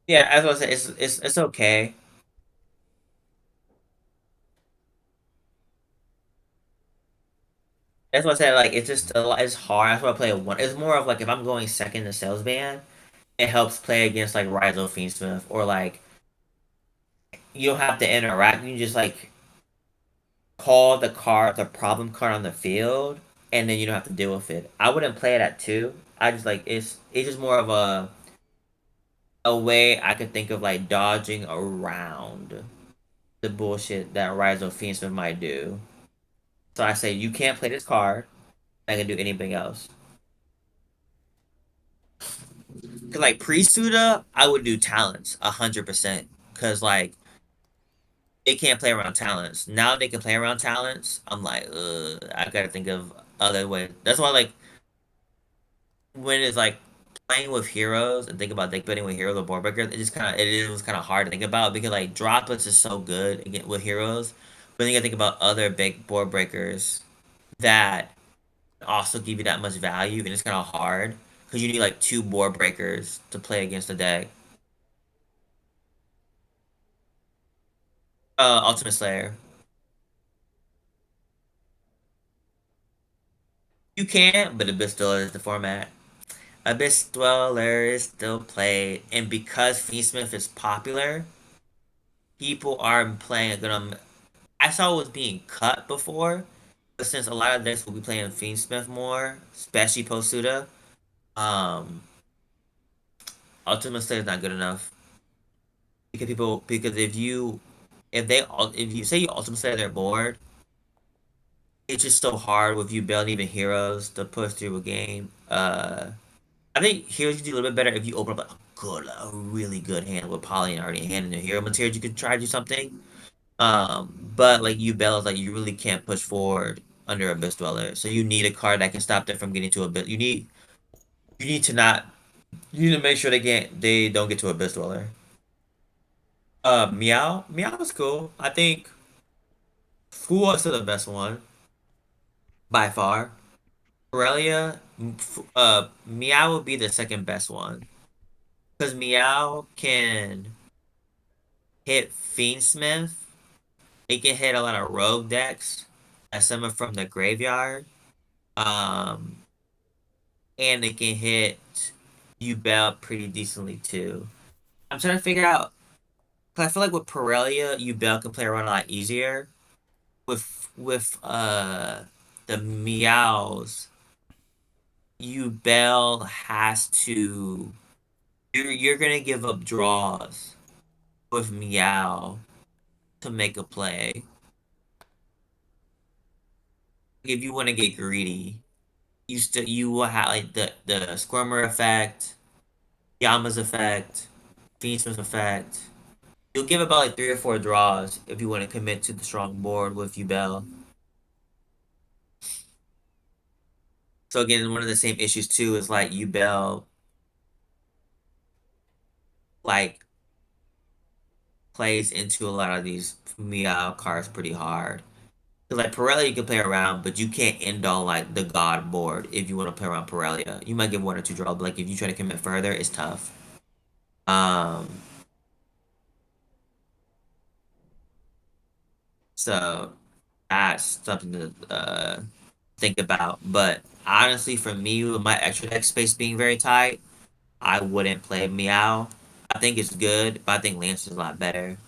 Yeah, as I was saying, it's okay. That's what I said. Like it's just a lot. It's hard. That's why I play a one. It's more of like if I'm going second to sales ban, it helps play against like Rizo Fiendsmith or like you don't have to interact. You can just like call the problem card on the field, and then you don't have to deal with it. I wouldn't play it at two. I just like it's just more of a way I could think of like dodging around the bullshit that Rizo Fiendsmith might do. So I say you can't play this card. I can do anything else. Cause like pre-SUDA, I would do talents 100%. Cause like they can't play around talents. Now they can play around talents. I'm like, I gotta think of other ways. That's why like when it's like playing with heroes and think about deck building with heroes or board breakers, it was kind of hard to think about because like droplets is so good again with heroes, but then you gotta think about other big board breakers that also give you that much value, and it's kind of hard because you need like two board breakers to play against the deck. Ultimate Slayer. You can, but Abyss Dweller is the format. Abyss Dweller is still played, and because Fiendsmith is popular, people are playing it. I saw it was being cut before, but since a lot of decks will be playing Fiendsmith more, especially post SUDA, um, Ultimate Slayer is not good enough because if you say you Ultimate Slayer their board, it's just so hard with you building even heroes to push through a game. I think heroes you do a little bit better if you open up a really good hand with Poly and already in hand in your hero materials. You could try to do something. But like Yubel is like you really can't push forward under Abyss Dweller, so you need a card that can stop them from getting to Abyss. You need to not you need to make sure they don't get to Abyss Dweller. Meow is cool. I think Fu is still the best one by far. Aurelia, Meow would be the second best one because Meow can hit Fiendsmith. It can hit a lot of rogue decks that summon from the graveyard. Um, and it can hit Yubel pretty decently too. I'm trying to figure out, cause I feel like with Pirellia, Yubel can play around a lot easier. With the meows, Yubel has to. You're gonna give up draws with meow to make a play. If you want to get greedy, you will have like the Squirmer effect, Yama's effect, fiendsmith effect. You'll give about like 3 or 4 draws if you want to commit to the strong board with Yubel. So again, one of the same issues too is like Yubel like plays into a lot of these Meow cards pretty hard. Cause like Pirelli you can play around, but you can't end all like the God board if you want to play around Pirelli. You might get 1 or 2 draws, but like if you try to commit further, it's tough. Um, so that's something to think about. But honestly, for me, with my extra deck space being very tight, I wouldn't play Meow. I think it's good, but I think Lance is a lot better.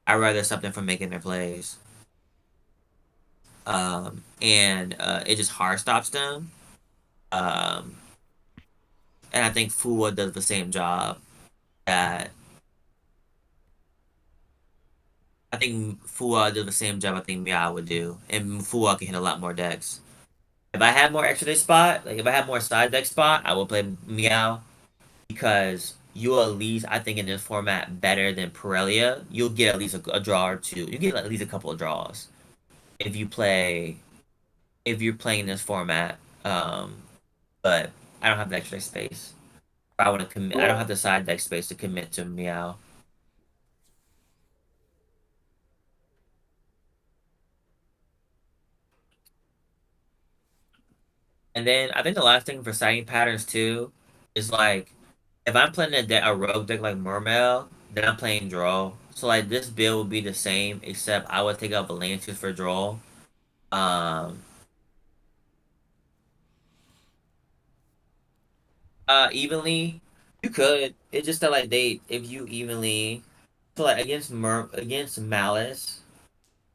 I'd rather something from making their plays. And it just hard stops them. Um, and I think Fua does the same job that I think Fua does the same job I think Meow would do, and Fua can hit a lot more decks. If I had more extra deck spot, like if I had more side deck spot, I would play Meow because you'll at least I think in this format better than Pirellia. You'll get at least a draw or two. You get at least a couple of draws if you play if you're playing this format. But I don't have the extra deck space. I want to commit. I don't have the side deck space to commit to Meow. And then I think the last thing for sighting patterns too is like if I'm playing a rogue deck like Mermail, then I'm playing draw. So like this build would be the same except I would take out Valances for draw. Um, evenly, you could. It's just that like they if you evenly so like against Malice,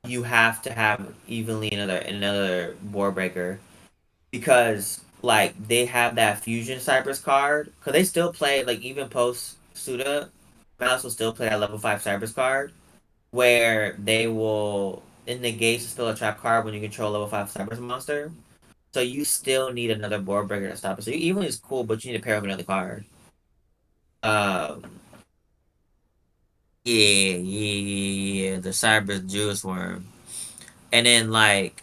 you have to have evenly another board breaker because like they have that fusion Cypress card because they still play like even post Suda, Mouse will still play that level 5 Cypress card where they will it negates the spell a trap card when you control level 5 Cypress monster. So you still need another board breaker to stop it. So even is cool, but you need to pair with another card. Um, yeah, the Cypress Juice Worm, and then like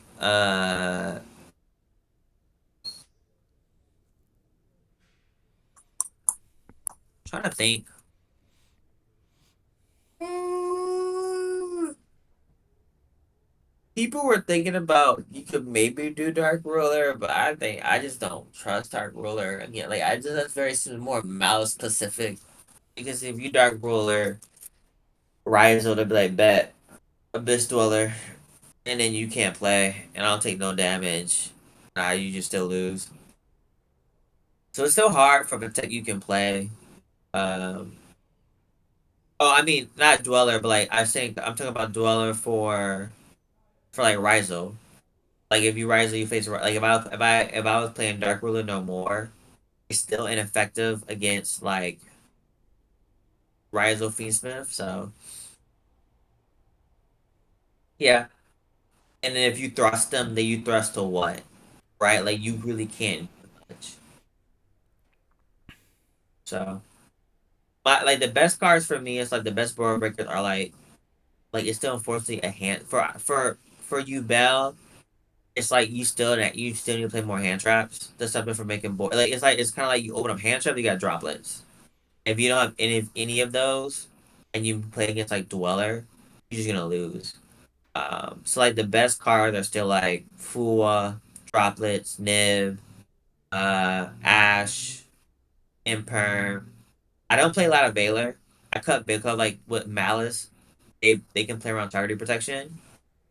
trying to think. People were thinking about you could maybe do Dark Ruler, but I think I just don't trust Dark Ruler again. Like I just that's very more mouse specific because if you Dark Ruler, Rise will be like bet Abyss Dweller, and then you can't play, and I don't take no damage. You just still lose. So it's still hard for the tech you can play. Um, oh, I mean not Dweller, but like I think I'm talking about Dweller for like Rizal. Like if you rise, you face like if I was playing Dark Ruler no more, it's still ineffective against like Rise of Fiendsmith. So yeah, and then if you thrust them, then you thrust to what? Right? Like you really can't do much. So, but like the best cards for me is like the best board breakers are like it's still unfortunately a hand for you Bell. It's like you still need to play more hand traps. That's something for making board. Like it's kind of like you open up hand trap, you got droplets. If you don't have any of those, and you play against like Dweller, you're just gonna lose. So like the best cards are still like Fua, Droplets, Niv, Ash, Imperm. I don't play a lot of Valor. I cut because like with Malice, they can play around targeting protection.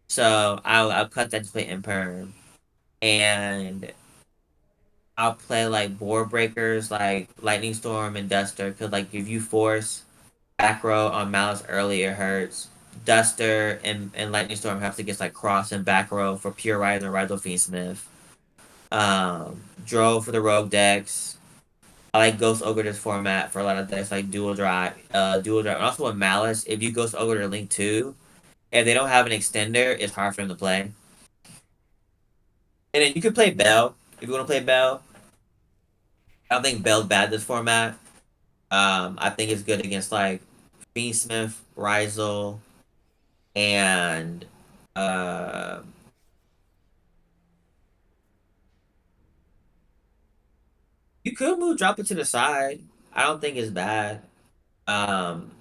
So I'll cut that to play Imperm. And I'll play like board breakers like Lightning Storm and Duster because like if you force back row on Malice early, it hurts. Duster and Lightning Storm have to get like cross and back row for Pure Rider and Rider Fiendsmith. Drove for the Rogue decks. I like Ghost Ogre this format for a lot of decks like Dual Drive. And also with Malice, if you Ghost Ogre to Link 2, if they don't have an extender, it's hard for them to play. And then you could play Bell if you want to play Bell. I don't think Bell's bad this format. I think it's good against like Fiendsmith, Rizel, and uh, you could move drop it to the side. I don't think it's bad. Um,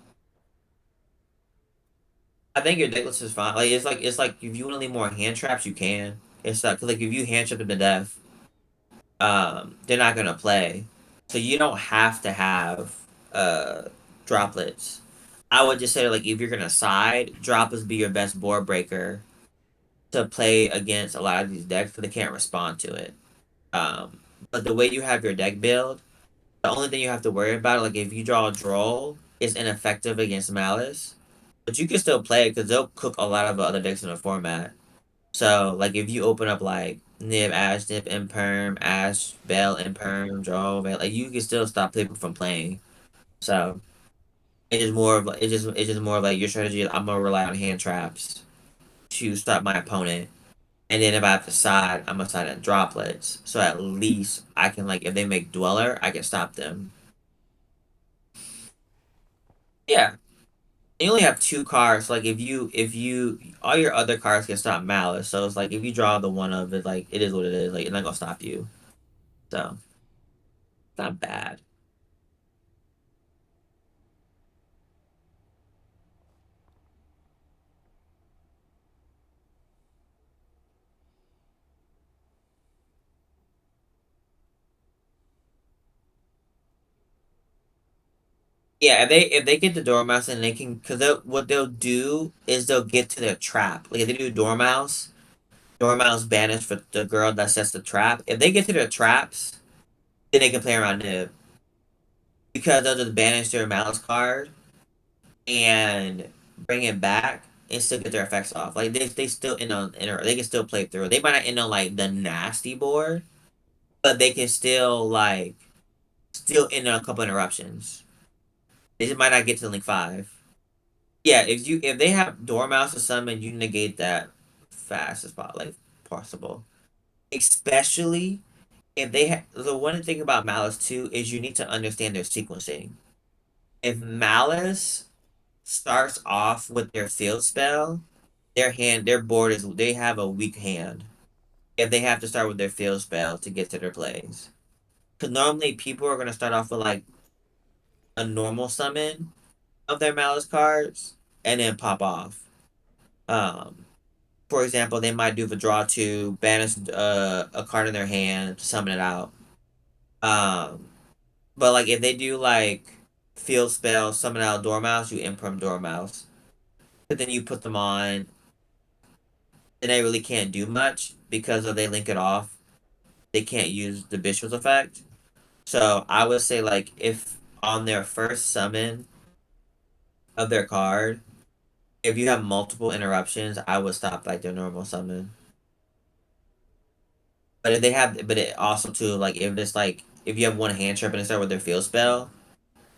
I think your deck list is fine. Like it's like if you want to leave more hand traps, you can. It's like if you hand trap them to death, they're not gonna play. So you don't have to have uh droplets. I would just say like if you're gonna side, droplets be your best board breaker to play against a lot of these decks because they can't respond to it. Um, but the way you have your deck build, the only thing you have to worry about, like if you draw a droll, is ineffective against Malice. But you can still play it because they'll cook a lot of other decks in the format. So like if you open up like Nib, Imperm, Ash, Bell, Imperm, Droll, Bell, like you can still stop people from playing. So it's just more of like it's just more of like your strategy. I'm gonna rely on hand traps to stop my opponent. And then if I have to side, I'm gonna side at droplets. So at least I can like if they make Dweller, I can stop them. Yeah. You only have two cards. Like if you all your other cards can stop Malice. So it's like if you draw the one of it, like it is what it is. Like it's not gonna stop you. So it's not bad. Yeah, if they get the Dormouse and they can, because what they'll do is they'll get to their trap. Like if they do Dormouse, Dormouse banished for the girl that sets the trap. If they get to their traps, then they can play around Nib because they'll just banish their Malice card and bring it back and still get their effects off. Like they still they can still play through. They might not end on like the nasty board, but they can still like still end on a couple interruptions. They just might not get to link 5. Yeah, if they have Dormouse or summon, you negate that fast as possible. Especially if they have the one thing about Malice too is you need to understand their sequencing. If Malice starts off with their field spell, their board is they have a weak hand. If they have to start with their field spell to get to their plays. Because normally people are gonna start off with like a normal summon of their Malice cards and then pop off. Um for example, they might do the draw to banish a card in their hand, summon it out. Um, but like if they do like field spell, summon out Dormouse, you imperm Dormouse. But then you put them on, and they really can't do much because if they link it off, they can't use the Bishop's effect. So I would say like if on their first summon of their card, if you have multiple interruptions, I would stop like their normal summon. But if they have, but it also too like if you have one hand trap and they start with their field spell,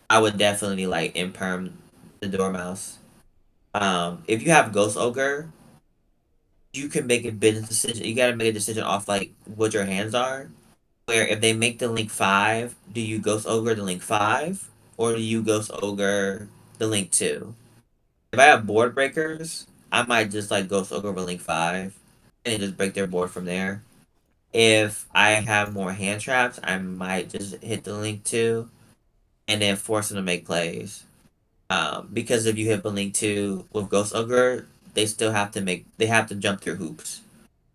I would definitely like imperm the Dormouse. If you have Ghost Ogre, you can make a business decision. You gotta make a decision off like what your hands are. Where if they make the link 5, do you Ghost Ogre the link 5, or do you Ghost Ogre the link 2? If I have board breakers, I might just like Ghost Ogre the link 5 and just break their board from there. If I have more hand traps, I might just hit the link 2 and then force them to make plays. Because if you hit the link 2 with Ghost Ogre, they have to jump through hoops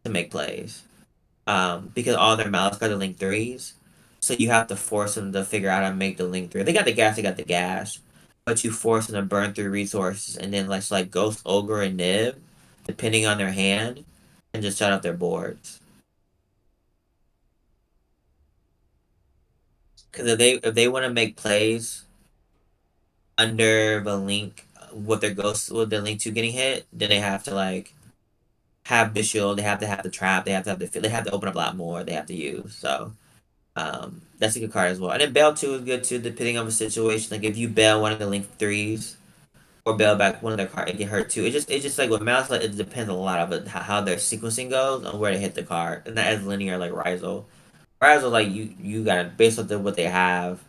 to make plays. Because all their Malice cards are link 3s. So you have to force them to figure out how to make the link 3. They got the gas, they got the gas. But you force them to burn through resources and then like Ghost Ogre and Nib, depending on their hand, and just shut out their boards. Because if they want to make plays under the link with their ghost with the link to getting hit, then they have to like have the shield, they have to have the trap, they have to open up a lot more. They have to use so. That's a good card as well. And then bail two is good too, depending on the situation. Like if you bail one of the link threes or bail back one of their cards, it get hurt too. It just like with mouse, like it depends a lot of it, how their sequencing goes on where to hit the card, and not as linear like Rizel. Rizel like you gotta based on what they have.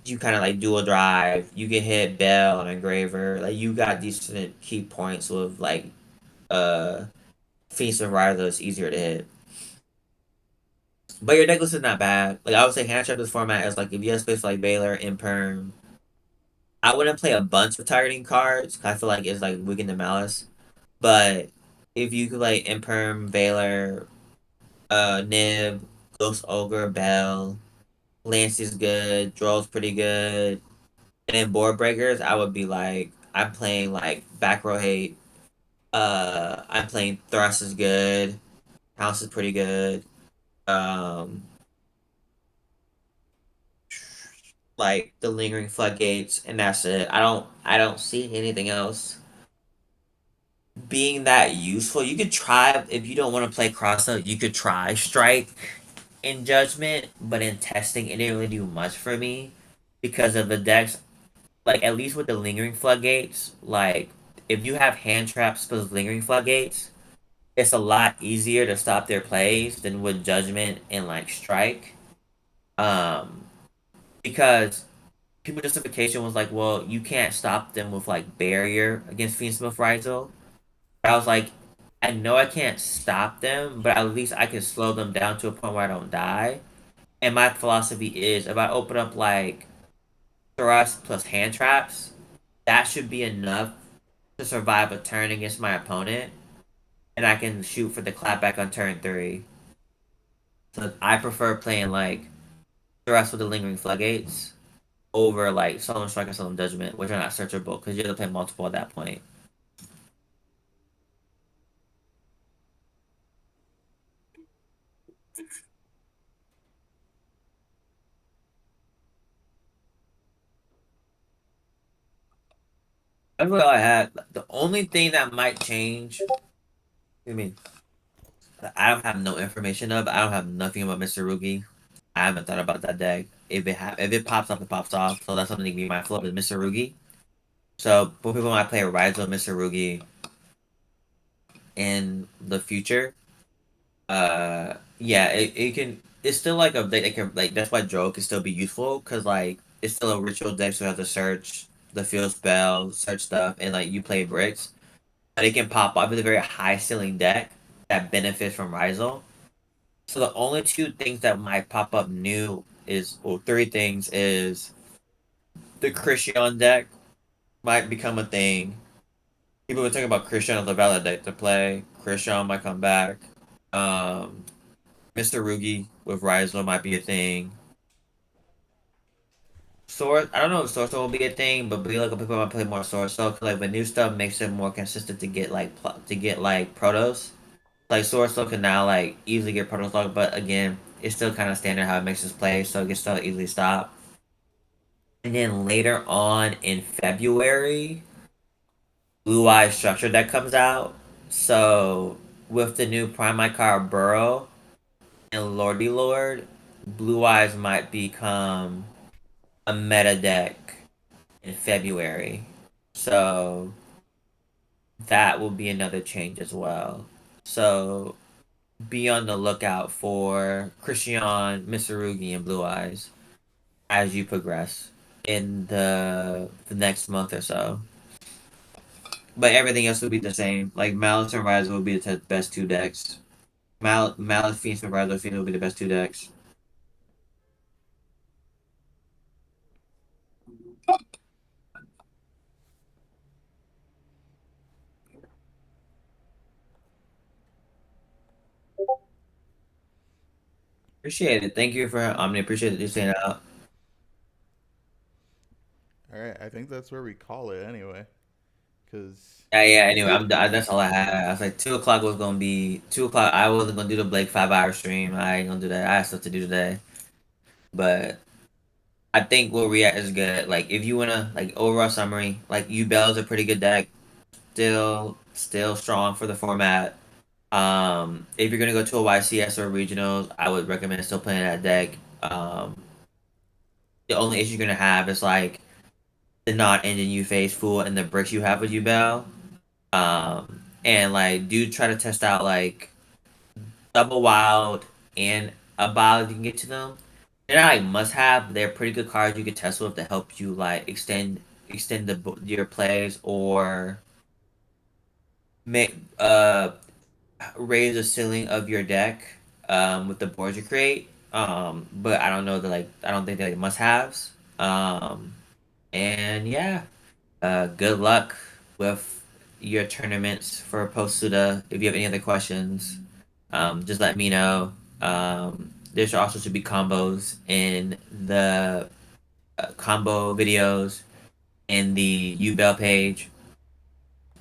You kind of like dual drive. You can hit Bell and Engraver. Like you got decent key points with like uh Feast and Riser. It's easier to hit. But your deck list is not bad. Like I would say, hand trap this format is like if you have space for, like Baylor, Imperm. I wouldn't play a bunch of targeting cards. 'Cause I feel like it's like weaken the malice. But if you could like Imperm, Baylor, Nib, Ghost Ogre, Bell, Lance is good, Droll's pretty good, and then board breakers, I would be like I'm playing like back row hate. I'm playing Thrust is good. House is pretty good. Um, like the lingering floodgates, and that's it. I don't see anything else being that useful. You could try if you don't want to play crossout. You could try strike in judgment, but in testing, it didn't really do much for me because of the decks. Like at least with the lingering floodgates, like if you have hand traps for those lingering floodgates, it's a lot easier to stop their plays than with judgment and like strike. Um, because people justification was like, well, you can't stop them with like barrier against fiendsmith Rizel. I was like, I know I can't stop them, but at least I can slow them down to a point where I don't die. And my philosophy is if I open up like thrust plus hand traps, that should be enough to survive a turn against my opponent, and I can shoot for the clapback on turn three. So I prefer playing like thrust with the lingering floodgates over like solemn strike and solemn judgment, which are not searchable because you have to play multiple at that point. That's really all I had. The only thing that might change, I mean, I don't have no information of. I don't have nothing about Mr. Rugi. I haven't thought about that deck. If it pops off, it pops off. So that's something to be mindful of is Mr. Rugi. So both people might play a Rise of Mr. Rugi in the future. Yeah, it can. It's still like a they can like that's why Drow can still be useful because like it's still a ritual deck, so you have to search the field spell, search stuff, and like you play bricks. But it can pop up with a very high ceiling deck that benefits from Rizel. So the only two things that might pop up new is, well, three things is the Christian deck might become a thing. People were talking about Christian as a valid deck to play. Christian might come back. Um, Mr. Rugi with Rizel might be a thing. Sword, I don't know if Sword Soul will be a thing, but be like people might play more Sword Soul because like the new stuff makes it more consistent to get like Protos. Like Sword Soul can now like easily get Protos lock, but again, it's still kind of standard how it makes its play, so it can still easily stop. And then later on in February, Blue Eye Structure that comes out. So with the new Prime card Burrow and Lordy Lord, Blue Eyes might become a meta deck in February. So that will be another change as well. So be on the lookout for Christian, Mitsurugi, and Blue Eyes as you progress in the next month or so. But everything else will be the same. Like Malice and Rise will be the best two decks. Malice, Fiends, and Rise will be the best two decks. Appreciate it. Thank you for Omni. Appreciate you saying that. All right, I think that's where we call it anyway. Cause Yeah, yeah. Anyway, that's all I had. I was like 2 o'clock was gonna be 2 o'clock. I wasn't gonna do the Blake 5 hour stream. I ain't gonna do that. I have stuff to do today. But I think where we at is good. Like if you wanna like overall summary, like Yubel is a pretty good deck. Still strong for the format. If you're gonna go to a YCS or regionals, I would recommend still playing that deck. The only issue you're gonna have is like the non-engine you face full and the bricks you have with Yubel. And like do try to test out like double wild and a bile if you can get to them. They're not like must have. They're pretty good cards you can test with to help you like extend your plays or make raise the ceiling of your deck with the boards you create. But I don't know that like I don't think they're like must haves. And yeah, good luck with your tournaments for post SUDA. If you have any other questions, just let me know. There should also be combos in the combo videos in the Yubel page.